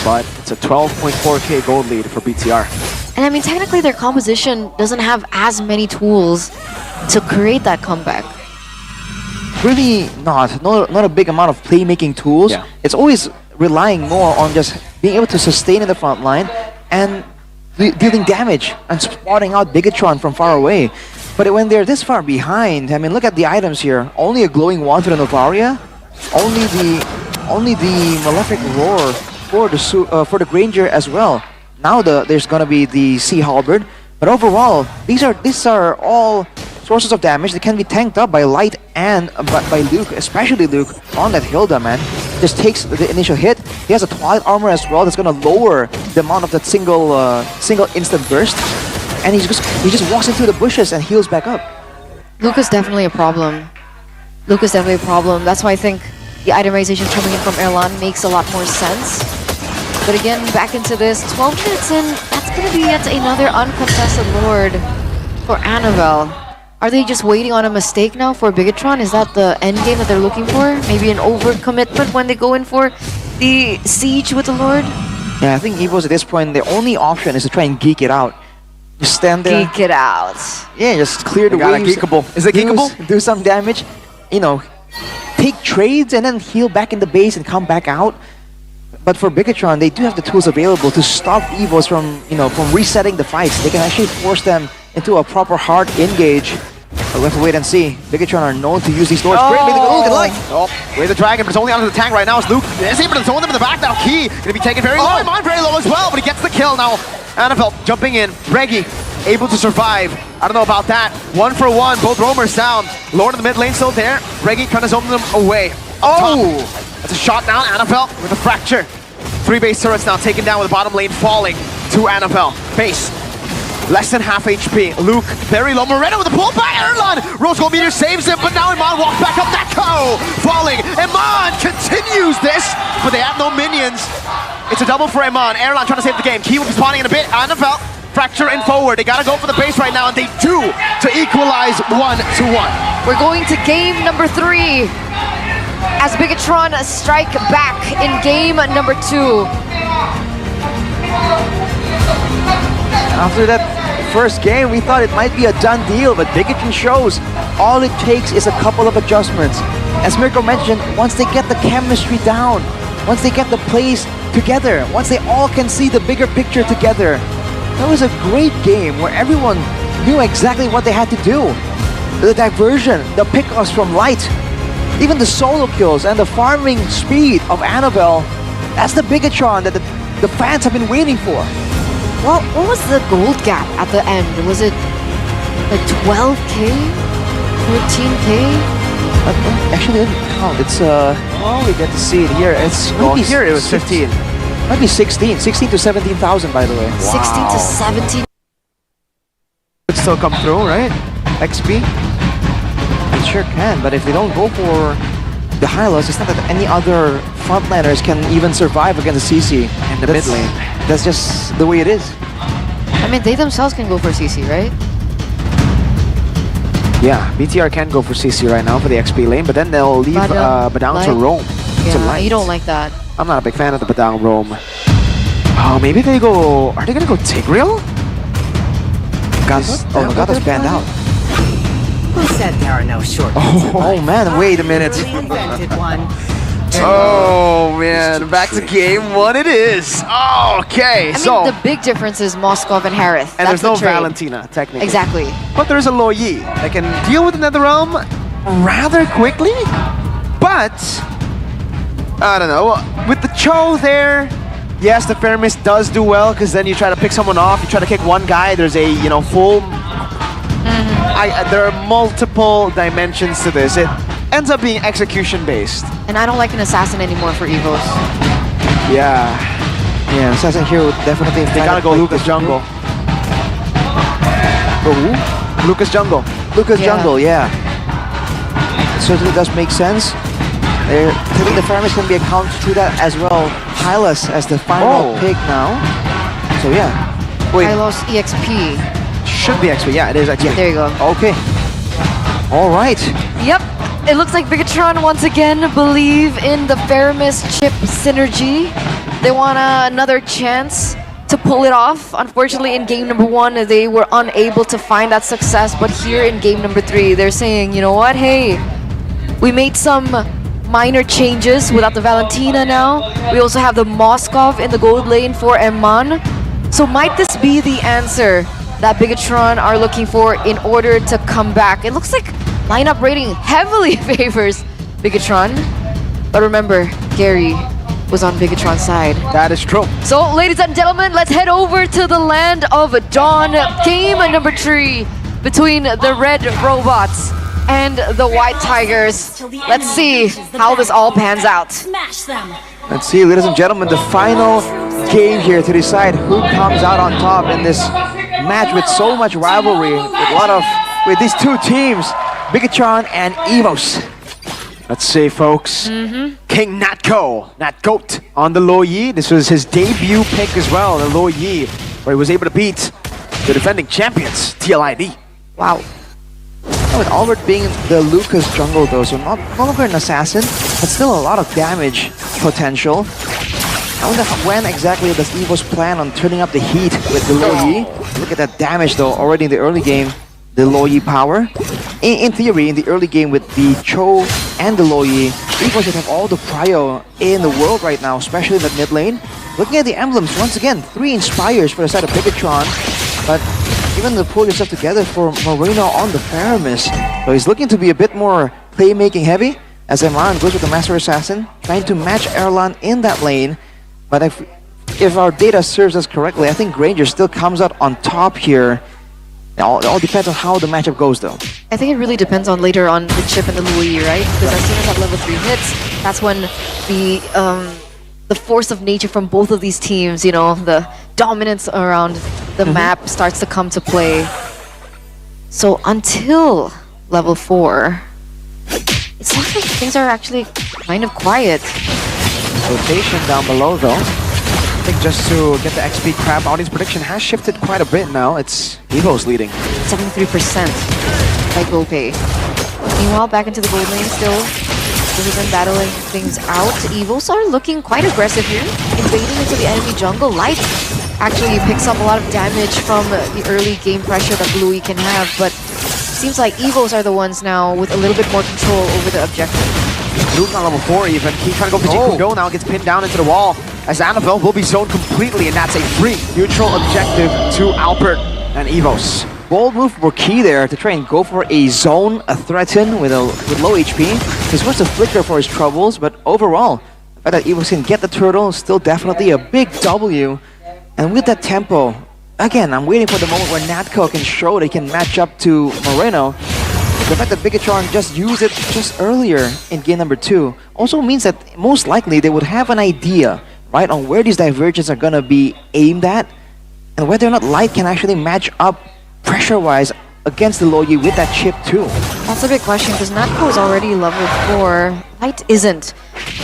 but it's a 12.4k gold lead for BTR. And I mean, technically their composition doesn't have as many tools to create that comeback. Really not a big amount of playmaking tools. Yeah. It's always relying more on just being able to sustain in the front line and dealing damage and spotting out Bigatron from far away. But when they're this far behind, I mean, look at the items here. Only a glowing wand for the Novaria, only the Malefic Roar for the Granger as well. Now there's gonna be the Sea Halberd, but overall these are all sources of damage that can be tanked up by Light and by Luke, especially Luke on that Hilda, man. Just takes the initial hit. He has a Twilight Armor as well that's gonna lower the amount of that single instant burst, and he just walks into the bushes and heals back up. Luke is definitely a problem. Luke is definitely a problem. That's why I think the itemization coming in from Erlan makes a lot more sense. But again, back into this. 12 minutes in, that's going to be yet another uncontested Lord for Annabelle. Are they just waiting on a mistake now for Bigetron? Is that the end game that they're looking for? Maybe an overcommitment when they go in for the siege with the Lord? Yeah, I think Evos at this point, the only option is to try and geek it out. Just stand there. Geek it out. Yeah, just clear the got a waves. geekable. Is it geekable? Do some damage. You know, take trades and then heal back in the base and come back out. But for Bigetron, they do have the tools available to stop Evos from, from resetting the fights. They can actually force them into a proper hard engage. But we'll have to wait and see. Bigetron are known to use these lords greatly. Oh, good luck. Oh, wait the dragon, but it's only onto the tank right now. It's Luke. Is able to zone them in the back now. Key gonna be taken very low. Mine very low as well, but he gets the kill now. Annabelle jumping in. Reggie able to survive. I don't know about that. 1 for 1. Both roamers down. Lord in the mid lane still there. Reggie trying to zone them away. Oh! That's a shot down. Annabelle with a fracture. 3 base turrets now taken down with the bottom lane falling to Annabelle. Base. Less than half HP. Luke, very low. Moreno with a pull by Erlan. Rose Gold Meteor saves him, but now Iman walks back up. Neko falling. Iman continues this, but they have no minions. It's a double for Iman. Erlan trying to save the game. Key will be spawning in a bit. Annabelle, fracture in forward. They gotta go for the base right now, and they do to equalize 1-1. We're going to game number 3 as Bigetron strike back in game number 2. After that first game, we thought it might be a done deal, but Bigetron shows all it takes is a couple of adjustments. As Mirko mentioned, once they get the chemistry down, once they get the plays together, once they all can see the bigger picture together, that was a great game where everyone knew exactly what they had to do. The diversion, the pickoffs from Light, even the solo kills and the farming speed of Annabelle, that's the Bigetron that the fans have been waiting for. Well, what was the gold gap at the end? Was it like 12K? 14K? Actually, it didn't count. It's, well, we get to see it here. It's Here it was 15. Might be 16. 16 to 17,000, by the way. 16 to 17. Could still come through, right? XP? It sure can, but if they don't go for the high-lows, it's not that any other frontliners can even survive against the CC in the mid lane. That's just the way it is. I mean, they themselves can go for CC, right? Yeah, BTR can go for CC right now for the XP lane, but then they'll leave Badang to roam. To Yeah, Light. you don't like that. I'm not a big fan of the Badang roam. Oh, maybe they go... Are they gonna go Tigreal? Nagata's banned out. Who said there are no shorts? Oh man, wait a minute. Invented one. Oh man, back to game 1 it is. Oh, okay, I mean, the big difference is Moskov and Harith. and That's there's no the trade. Valentina, technically. Exactly. But there's a Lo Yi that can deal with the Netherrealm rather quickly. But, I don't know, with the Cho there, yes, the Fermis does do well, because then you try to pick someone off, you try to kick one guy, there's a, full... there are multiple dimensions to this. It ends up being execution-based. And I don't like an assassin anymore for Evos. Yeah. Yeah, Assassin here would definitely... They gotta go Lucas Jungle. Who? Lucas Jungle. Lucas Yeah. Jungle, yeah. It certainly does make sense. I think the Fermis can be accounted to that as well. Hylas as the final pick now. So yeah. Wait, Hylos EXP. Should be XP. Yeah, it is XP. There you go. okay. All right. Yep. It looks like Bigetron once again believe in the Faramis chip synergy. They want another chance to pull it off. Unfortunately, in game number 1, they were unable to find that success. But here in game number 3, they're saying, you know what? Hey, we made some minor changes without the Valentina now. We also have the Moskov in the gold lane for Eman. So might this be the answer that Bigetron are looking for in order to come back? It looks like lineup rating heavily favors Bigetron. But remember, Gary was on Bigetron's side. That is true. So, ladies and gentlemen, let's head over to the land of Dawn. Game number 3 between the Red Robots and the White Tigers. Let's see how this all pans out. Smash them. Let's see, ladies and gentlemen, the final game here to decide who comes out on top in this match with so much rivalry, with these two teams, Bigetron and Evos. Let's see, folks. King Natko, Natgoat on the Lo Yi. This was his debut pick as well, the Lo Yi, where he was able to beat the defending champions, TLID. Wow. With Albert being the Lucas jungle though, so no longer an assassin, but still a lot of damage potential. I wonder when exactly does EVO's plan on turning up the heat with the Lo Yi. Look at that damage though, already in the early game, the Lo Yi power. In theory, in the early game with the Cho and the Lo Yi, EVO should have all the prio in the world right now, especially in the mid lane. Looking at the emblems, once again, 3 Inspires for the side of Bigatron, but even to pull yourself together for Moreno on the Faramis. So he's looking to be a bit more playmaking heavy, as Emran goes with the Master Assassin, trying to match Erlan in that lane. But if our data serves us correctly, I think Granger still comes out on top here. It all depends on how the matchup goes though. I think it really depends on later on the chip and the Lo Yi, right? Because as soon as that level 3 hits, that's when the force of nature from both of these teams, you know, the dominance around the map starts to come to play. So until level 4, it seems like things are actually kind of quiet. Rotation down below though. I think just to get the XP crab, audience prediction has shifted quite a bit now. It's EVO's leading. 73% by GoPay. Meanwhile, back into the gold lane still. We've been battling things out. EVOs are looking quite aggressive here, invading into the enemy jungle. Light actually picks up a lot of damage from the early game pressure that Bluey can have, but seems like EVOs are the ones now with a little bit more control over the objective. Luke on level 4 even. Keep trying to go for Jikudo now, gets pinned down into the wall as Annabelle will be zoned completely, and that's a free neutral objective to Albert and EVOs. Bold move for Key there to try and go for a zone, a threaten with low HP. He's supposed to flicker for his troubles, but overall, the fact that EVOs can get the turtle is still definitely a big W. And with that tempo, again, I'm waiting for the moment where Natko can show they can match up to Moreno. The fact that Bigatron just used it just earlier in game number 2 also means that most likely they would have an idea, right, on where these divergences are gonna be aimed at, and whether or not Light can actually match up pressure-wise against the Lo Yi with that chip too. That's a big question because Natko is already level 4. Light isn't.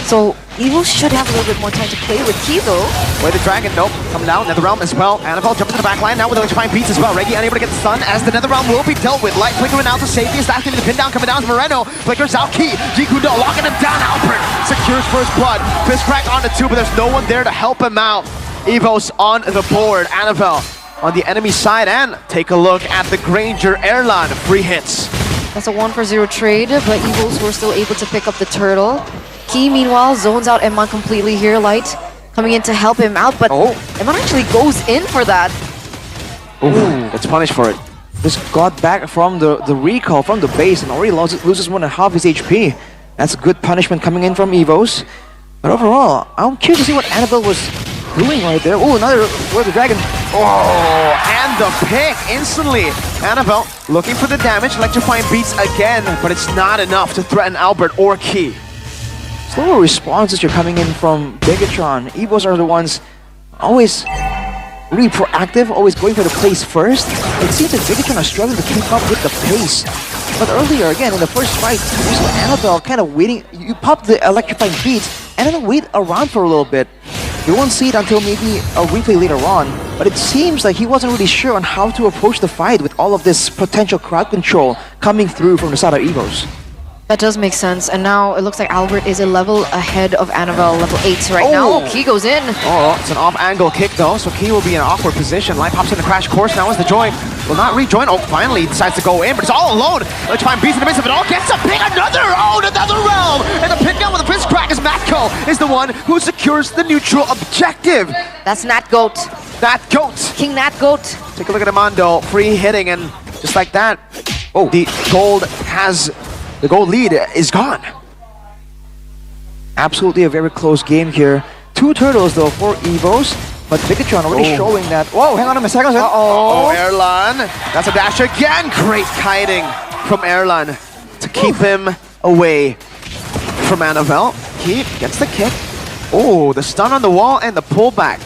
So Evo should have a little bit more time to play with Key though. Wait, the dragon, nope, coming down, Netherrealm as well. Annabelle jumping to the back line now with electrifying beats as well. Reggie unable to get the stun as the Netherrealm will be dealt with. Light flickering out to safety, is that going to be the pin down coming down to Moreno. Flickers out Key, Jikudo locking him down. Albert secures first blood. Fist crack on the 2, but there's no one there to help him out. Evo's on the board. Annabelle on the enemy side, and take a look at the Granger Erlan free hits. That's a 1-for-0 trade, but Evos were still able to pick up the turtle. Key, meanwhile, zones out Emon completely here. Light coming in to help him out, but Emon actually goes in for that. Ooh, it's punished for it. Just got back from the recall from the base and already loses more than half his HP. That's a good punishment coming in from Evos. But overall, I'm curious to see what Annabelle was doing right there. Oh, another Word of the Dragon. Oh, and the pick instantly. Annabelle looking for the damage, electrifying beats again, but it's not enough to threaten Albert or Key. Slower responses are coming in from Bigatron. Evos are the ones always really proactive, always going for the plays first. It seems that Bigatron are struggling to keep up with the pace. But earlier, again, in the first fight, you saw Annabelle kind of waiting. You pop the electrifying beats and then wait around for a little bit. You won't see it until maybe a replay later on, but it seems like he wasn't really sure on how to approach the fight with all of this potential crowd control coming through from the side of Evos. That does make sense, and now it looks like Albert is a level ahead of Annabelle, level 8 right now. Oh, Key goes in. Oh, it's an off-angle kick though, so Key will be in an awkward position. Light pops in the crash course now as the join will not rejoin. Oh, finally decides to go in, but it's all alone. Let's find beats in the midst of it all. Gets a pick, another realm, and the pin down with the fist crack as Matko is the one who secures the neutral objective. That's Natgoat. Natgoat. King Natgoat. Take a look at Amando, free hitting, and just like that, the gold lead is gone. Absolutely a very close game here. 2 turtles though for Evos, but Bigatron already showing that. Whoa, hang on a second. Oh, Erlan. That's a dash again. Great kiting from Erlan to keep him away from Annabelle. He gets the kick. Oh, the stun on the wall and the pullback.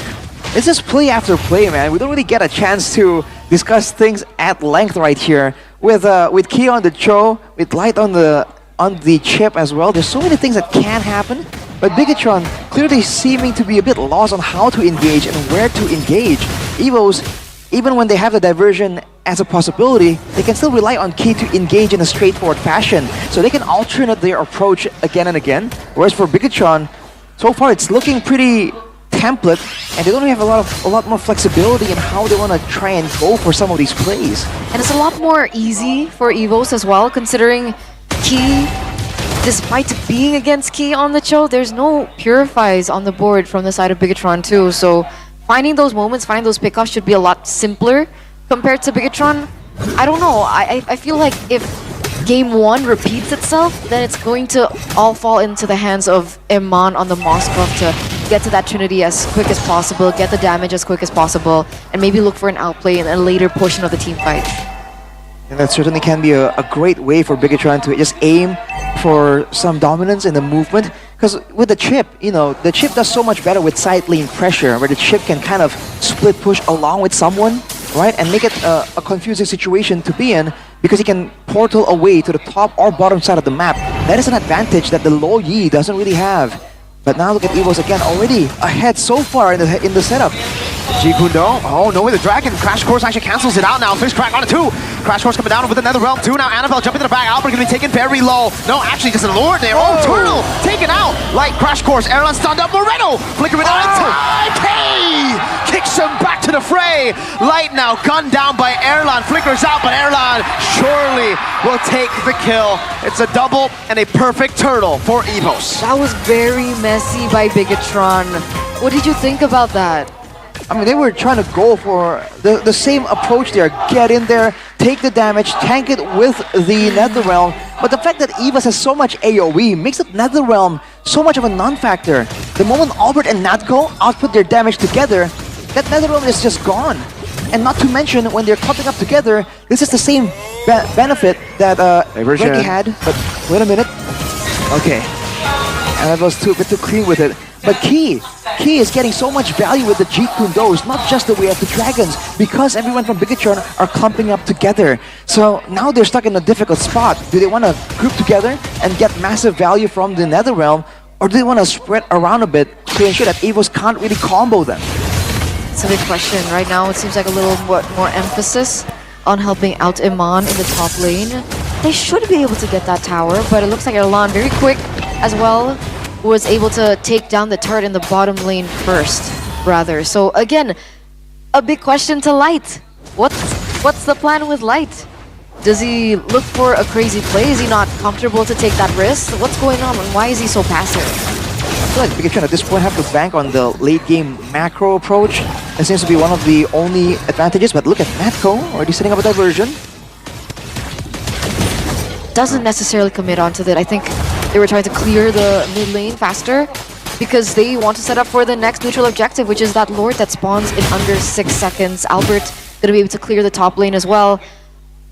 This is play after play, man. We don't really get a chance to discuss things at length right here. With Key on the Cho, with Light on the on the chip as well. There's so many things that can happen, but Bigatron clearly seeming to be a bit lost on how to engage and where to engage. Evos, even when they have the diversion as a possibility, they can still rely on Key to engage in a straightforward fashion. So they can alternate their approach again and again. Whereas for Bigatron, so far it's looking pretty template, and they don't have a lot more flexibility in how they want to try and go for some of these plays. And it's a lot more easy for Evos as well, considering Key, despite being against Key on the show, there's no purifies on the board from the side of Bigatron too. So finding those moments, finding those pickoffs should be a lot simpler compared to Bigatron. I don't know. I feel like if Game 1 repeats itself, then it's going to all fall into the hands of Iman on the Moskov to get to that Trinity as quick as possible, get the damage as quick as possible, and maybe look for an outplay in a later portion of the team fight. And that certainly can be a great way for Bigatron to just aim for some dominance in the movement. Because with the chip, you know, the chip does so much better with side lane pressure, where the chip can kind of split push along with someone, right? And make it a confusing situation to be in, because he can portal away to the top or bottom side of the map. That is an advantage that the low Yi doesn't really have. But now look at Evos again, already ahead so far in the setup. Jikundo, oh no way, the Dragon. Crash Course actually cancels it out now. Fist Crack on a 2. Crash Course coming down with another realm 2 now. Annabelle jumping to the back. Albert gonna be taken very low. No, actually just a Lord there. Oh, Turtle taken out. Light Crash Course. Erlan stunned up. Moreno flickering out in time. Hey! Kicks him back to the fray. Light now gunned down by Erlan. Flickers out, but Erlan surely will take the kill. It's a double and a perfect turtle for Evos. That was very messy by Bigatron. What did you think about that? I mean, they were trying to go for the same approach there. Get in there, take the damage, tank it with the Netherrealm. But the fact that Evos has so much AoE makes it Netherrealm so much of a non-factor. The moment Albert and Natko output their damage together, that Netherrealm is just gone. And not to mention, when they're clumping up together, this is the same benefit that Reggie had. But wait a minute. Okay. And that was a bit too clean with it. But Key is getting so much value with the Jeet Kundos, not just the way of the Dragons, because everyone from Bigatron are clumping up together. So now they're stuck in a difficult spot. Do they want to group together and get massive value from the Netherrealm, or do they want to spread around a bit to ensure that Evos can't really combo them? It's a big question. Right now it seems like a little more emphasis on helping out Iman in the top lane. They should be able to get that tower, but it looks like Erlan very quick as well was able to take down the turret in the bottom lane first, rather. So again, a big question to Light. What's the plan with Light? Does he look for a crazy play? Is he not comfortable to take that risk? What's going on and why is he so passive? I feel like Bigatron at this point have to bank on the late game macro approach. That seems to be one of the only advantages, but look at Natko already setting up a diversion. Doesn't necessarily commit onto that. I think they were trying to clear the mid lane faster because they want to set up for the next neutral objective, which is that Lord that spawns in under 6 seconds. Albert gonna be able to clear the top lane as well.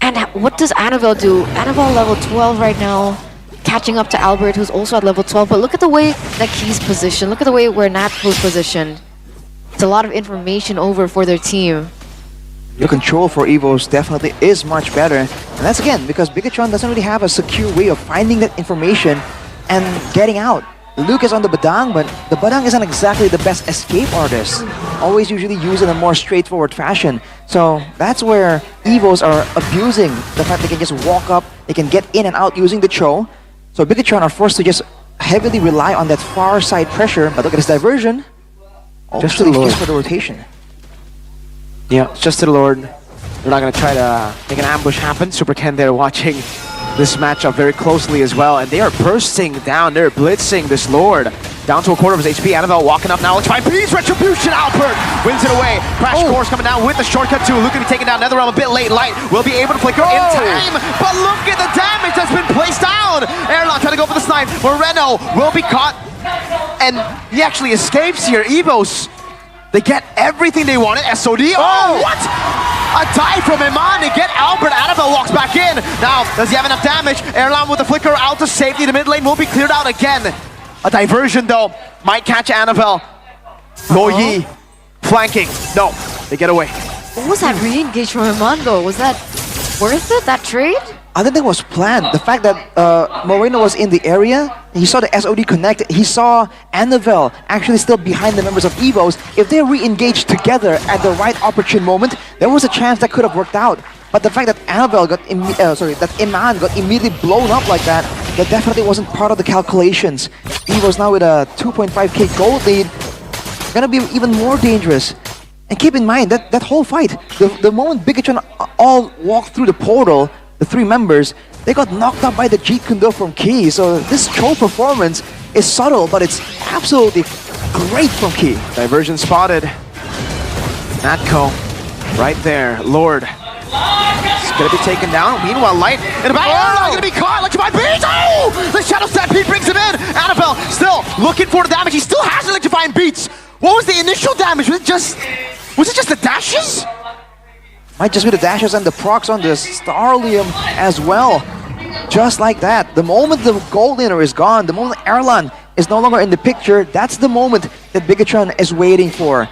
And what does Annabelle do? Annabelle level 12 right now, catching up to Albert, who's also at level 12. But look at the way that Key's positioned. Look at the way where Natko's positioned. It's a lot of information over for their team. The control for Evos definitely is much better. And that's again because Bigatron doesn't really have a secure way of finding that information and getting out. Luke is on the Badang, but the Badang isn't exactly the best escape artist. Always usually used in a more straightforward fashion. So that's where Evos are abusing the fact they can just walk up, they can get in and out using the Cho. So Bigatron are forced to just heavily rely on that far side pressure. But look at this diversion. Just to the Lord. Just for the rotation. Yeah, it's just to the Lord. They're not going to try to make an ambush happen. Super Ken there watching this matchup very closely as well. And they are bursting down. They're blitzing this Lord. Down to a quarter of his HP. Annabelle walking up now. Let's find Peace Retribution. Albert wins it away. Crash Course coming down with the shortcut too. Luke going to be taken down. Netherrealm a bit late. Light will be able to flicker in time. But look at the damage that's been placed down. Erlan trying to go for the snipe. Moreno will be caught. And he actually escapes here. Evos, they get everything they wanted. SOD. Oh, what? A dive from Iman to get Albert. Annabelle walks back in. Now, does he have enough damage? Erlan with the flicker out to safety. The mid lane will be cleared out again. A diversion, though, might catch Annabelle. Lo Yi flanking. No, they get away. What was that re-engage from Iman though? Was that worth it, that trade? I think that was planned. The fact that Moreno was in the area, he saw the SOD connect, he saw Annabelle actually still behind the members of EVOs. If they re-engaged together at the right opportune moment, there was a chance that could have worked out. But the fact that Annabelle got, that Iman got immediately blown up like that, that definitely wasn't part of the calculations. EVOs now with a 2.5k gold lead, gonna be even more dangerous. And keep in mind that that whole fight, the moment Bigatron all walked through the portal, the three members, they got knocked up by the Jeet Kune Do from Key. So this Cho performance is subtle, but it's absolutely great from Key. Diversion spotted. Natco, right there. Lord. It's gonna be taken down. Meanwhile, Light in the back. Oh, gonna be caught. Electrified Beats. Oh! The Shadow Stampede brings him in. Annabelle still looking for the damage. He still has Electrifying Beats. What was the initial damage? Was it just the dashes? Might just be the dashes and the procs on the Starlium as well. Just like that. The moment the gold laner is gone, the moment Erlan is no longer in the picture, that's the moment that Bigatron is waiting for.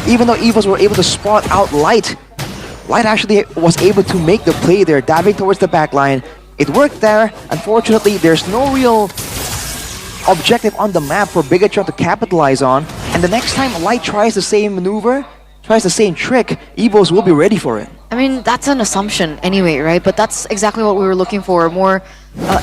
Even though EVOs were able to spot out Light, Light actually was able to make the play there, diving towards the back line. It worked there. Unfortunately, there's no real objective on the map for Bigatron to capitalize on. And the next time Light tries the same maneuver, tries the same trick, EVOs will be ready for it. I mean, that's an assumption anyway, right? But that's exactly what we were looking for. More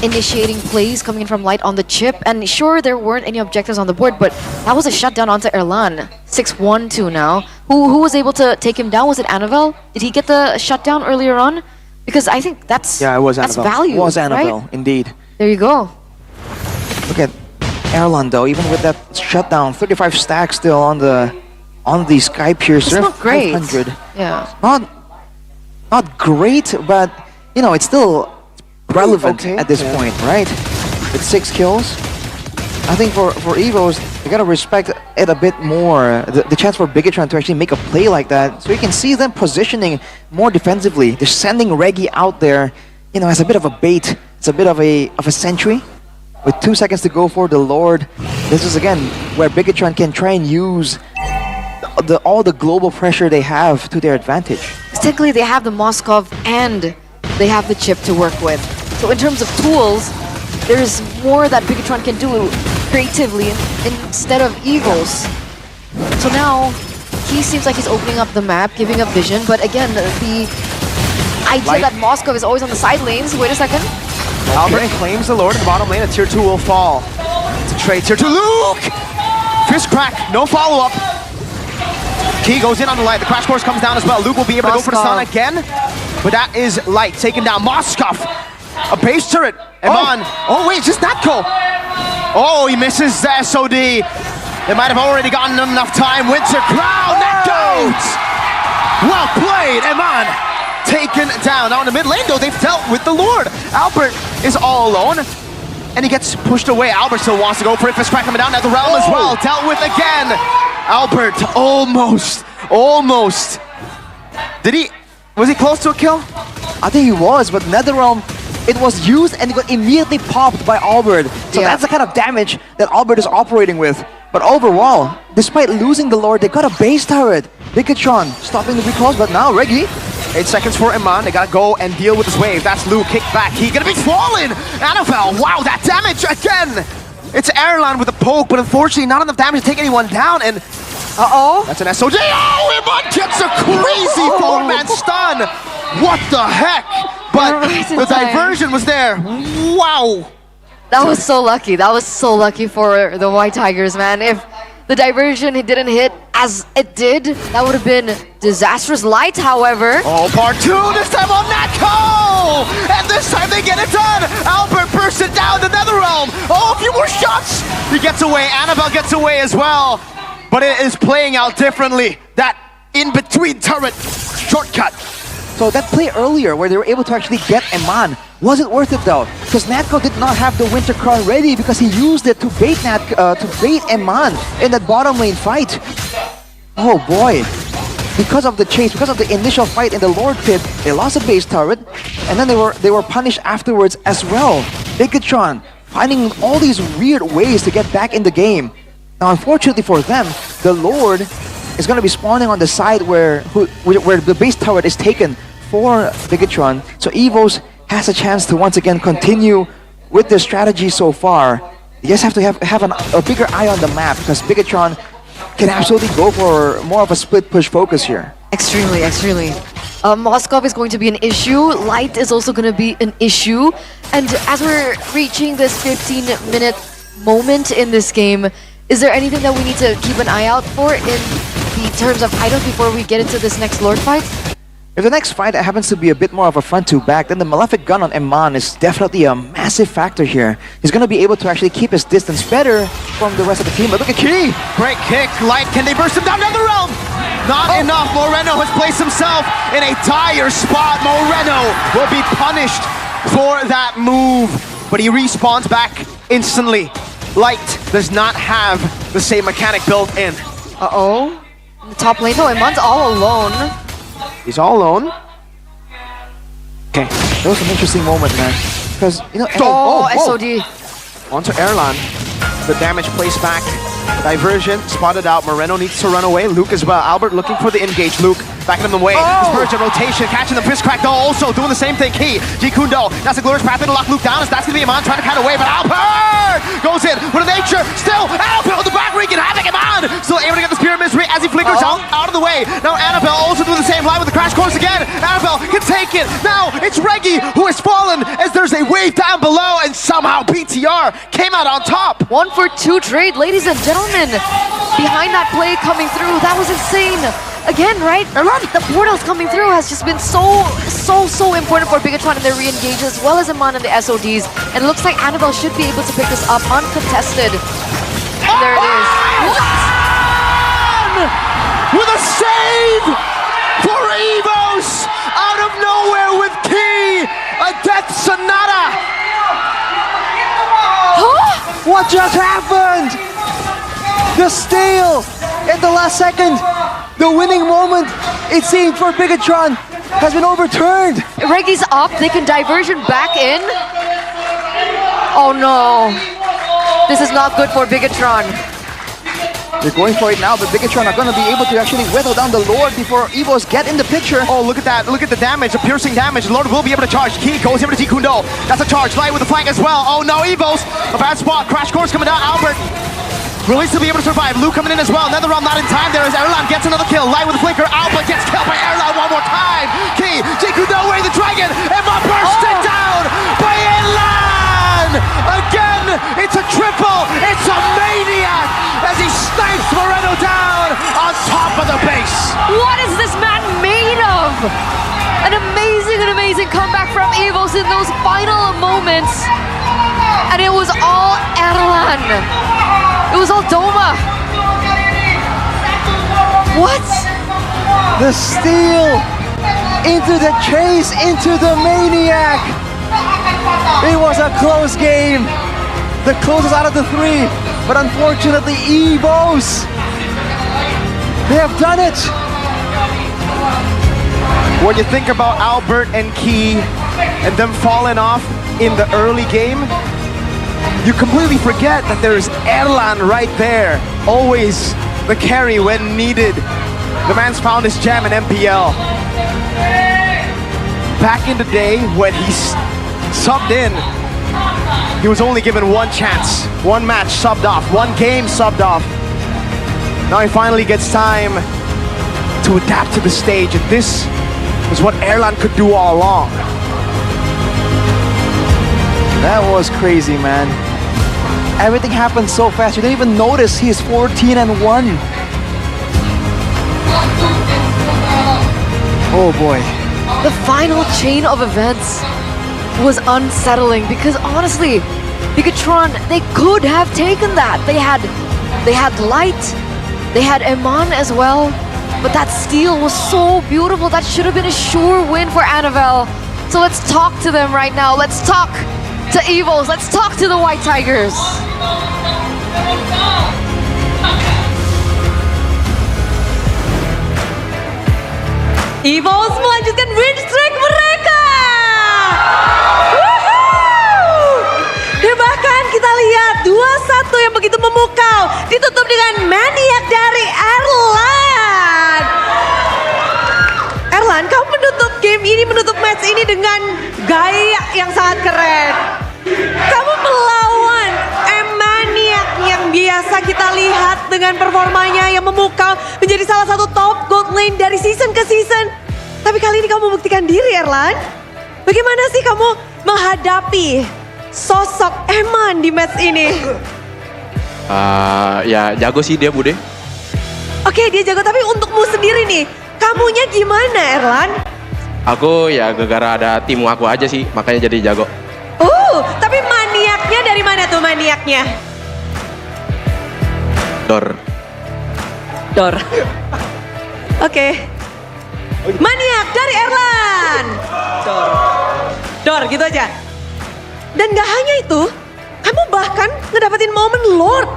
initiating plays coming in from Light on the chip. And sure, there weren't any objectives on the board, but that was a shutdown onto Erlan. 6-1-2 now. Who was able to take him down? Was it Annabelle? Did he get the shutdown earlier on? Because I think that's it was Annabelle. That's value, It was Annabelle, right? indeed. There you go. Look at Erlan though, even with that shutdown, 35 stacks still on the Sky Piercer. It's not great. 500. Yeah. Not great, but you know, it's still relevant at this point, right? With 6 kills. I think for EVOs, they gotta respect it a bit more. The chance for Bigatron to actually make a play like that. So you can see them positioning more defensively. They're sending Reggie out there, you know, as a bit of a bait. It's a bit of a sentry. With 2 seconds to go for the Lord. This is again where Bigatron can try and use all the global pressure they have to their advantage. Technically, they have the Moskov and they have the chip to work with. So in terms of tools, there's more that Bigatron can do creatively instead of EVOs. So now, he seems like he's opening up the map, giving up vision, but again, the idea that Moskov is always on the side lanes. Wait a second. Albert claims the Lord in the bottom lane, and tier 2 will fall. It's a trade. Tier 2, Luke! Fist crack, no follow-up. Key goes in on the Light. The crash course comes down as well. Luke will be able to go for the stun again, but that is Light taken down. Moskov, a base turret. Iman. Oh wait, just Natco. Oh, he misses the SOD. They might have already gotten enough time. Winter Crown, Natco! Well played, Iman. Taken down. Now in the mid lane though, they've dealt with the Lord. Albert is all alone, and he gets pushed away. Albert still wants to go for it. Fist crack coming down at the realm as well. Dealt with again. Albert almost. Was he close to a kill? I think he was, but NetherRealm, it was used and it got immediately popped by Albert. So that's the kind of damage that Albert is operating with. But overall, despite losing the Lord, they got a base turret. Bigatron stopping the recalls, but now Reggie. 8 seconds for Iman. They gotta go and deal with this wave. That's Luke. Kick back. He gonna be fallen. Annabelle. Wow, that damage again. It's Erlan with a poke, but unfortunately not enough damage to take anyone down. And that's an SOD. Oh, Iman gets a crazy 4-man stun. What the heck? But the diversion was there. Wow. That was so lucky. That was so lucky for the White Tigers, man. If the diversion didn't hit as it did, that would have been disastrous. Light, however. Oh, part 2 this time on Natco! And this time they get it done! Albert bursts it down to NetherRealm. Oh, a few more shots! He gets away. Annabelle gets away as well. But it is playing out differently. That in-between turret shortcut. So that play earlier where they were able to actually get Iman, was it worth it though? Because Natco did not have the Winter Crown ready because he used it to bait Iman in that bottom lane fight. Oh boy. Because of the chase, because of the initial fight in the Lord Pit, they lost a base turret, and then they were punished afterwards as well. Bigatron finding all these weird ways to get back in the game. Now unfortunately for them, the Lord is going to be spawning on the side where the base turret is taken for Bigatron. So EVOs has a chance to once again continue with their strategy so far. You just have to have a bigger eye on the map because Bigatron can absolutely go for more of a split push focus here. Extremely, extremely. Moskov is going to be an issue. Light is also going to be an issue. And as we're reaching this 15-minute moment in this game, is there anything that we need to keep an eye out for in the terms of items before we get into this next Lord fight? If the next fight happens to be a bit more of a front-to-back, then the Malefic Gun on Eman is definitely a massive factor here. He's going to be able to actually keep his distance better from the rest of the team. But look at Key! Great kick. Light, can they burst him down the realm? Not enough. Moreno has placed himself in a dire spot. Moreno will be punished for that move. But he respawns back instantly. Light does not have the same mechanic built in. Uh-oh. In the top lane though, Eman's all alone. He's all alone. Okay, that was an interesting moment, man. Because, you know... SOD. Onto Erlan. The damage placed back. Diversion spotted out. Moreno needs to run away. Luke as well. Albert looking for the engage. Luke backing him away. Dispersion, rotation, catching the fist crack though. Also doing the same thing. Key, G Kundo. That's a glorious path to lock Luke down. As that's going to be Eman trying to cut away. But Albert goes in with a nature. Still, Albert with the back wreaking havoc. Eman still able to get the Spear of Misery as he flickers out of the way. Now Annabelle also doing the same line with the crash course again. Annabelle can take it. Now it's Reggie who has fallen as there's a wave down below. And somehow PTR came out on top. 1 for 2 trade, ladies and gentlemen. Behind that play coming through, that was insane. Again, right? The portals coming through has just been so important for Bigatron in their re-engage as well as Eman and the SODs. And it looks like Annabelle should be able to pick this up uncontested. And there it is. With a save for Evos out of nowhere with Key, a death sonata. What just happened? The steal in the last second. The winning moment, it seemed, for Bigatron has been overturned. Reggie's up, they can diversion back in. Oh no. This is not good for Bigatron. They're going for it now, but Bigatron are going to be able to actually whittle down the Lord before Evos get in the picture. Oh, look at that. Look at the damage, the piercing damage. The Lord will be able to charge. Key goes over to G Kundo. That's a charge. Light with the flank as well. Oh no, Evos. A bad spot. Crash course coming down. Albert released to be able to survive. Luke coming in as well. Another round not in time. There is Erlan gets another kill. Light with the flicker. Albert gets killed by Erlan one more time. Key, G Kundo away the dragon. Emma burst it down by Erlan. Again, it's a triple. It's a maniac as he snipes Moreno down on top of the base. What is this man made of? An amazing comeback from Evos in those final moments. And it was all Erlan. It was all Doma. What? The steal into the chase, into the maniac. It was a close game. The closest out of the 3. But unfortunately, Evos, they have done it. When you think about Albert and Key and them falling off in the early game, you completely forget that there's Erlan right there. Always the carry when needed. The man's found his jam in MPL. Back in the day when he subbed in, he was only given one chance, one match subbed off, one game subbed off. Now he finally gets time to adapt to the stage, and this is what Erlan could do all along. That was crazy, man. Everything happened so fast. You didn't even notice he's 14-1. Oh boy. The final chain of events was unsettling because honestly, Bigatron, they could have taken that. They had Light, they had Eman as well, but that steal was so beautiful. That should have been a sure win for Annabelle. So let's talk to them right now. Let's talk to Evos. Let's talk to the White Tigers. Evos melanjutkan win streak mereka. Dan bahkan kita lihat 2-1 yang begitu memukau ditutup dengan maniak dari Erlan. Erlan, kamu menutup game ini menutup match ini dengan gaya yang sangat keren. Kamu melawan M-Maniac yang biasa kita lihat dengan performanya yang memukau menjadi salah satu top gold lane dari season ke season. Tapi kali ini kamu membuktikan diri, Erlan. Bagaimana sih kamu menghadapi sosok Eman di match ini? Ya jago sih dia, Bude. Oke, dia jago, tapi untukmu sendiri nih, kamunya gimana, Erlan? Aku ya gara-gara ada tim aku aja sih, makanya jadi jago. Tapi maniaknya dari mana tuh maniaknya? Dor. Oke. Maniak dari Erlan. Dor gitu aja. Dan gak hanya itu, kamu bahkan ngedapetin momen Lord.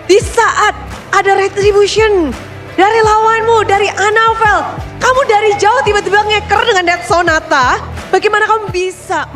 Di saat ada retribution dari lawanmu, dari Anavel. Kamu dari jauh tiba-tiba ngeker dengan Death Sonata. Bagaimana kamu bisa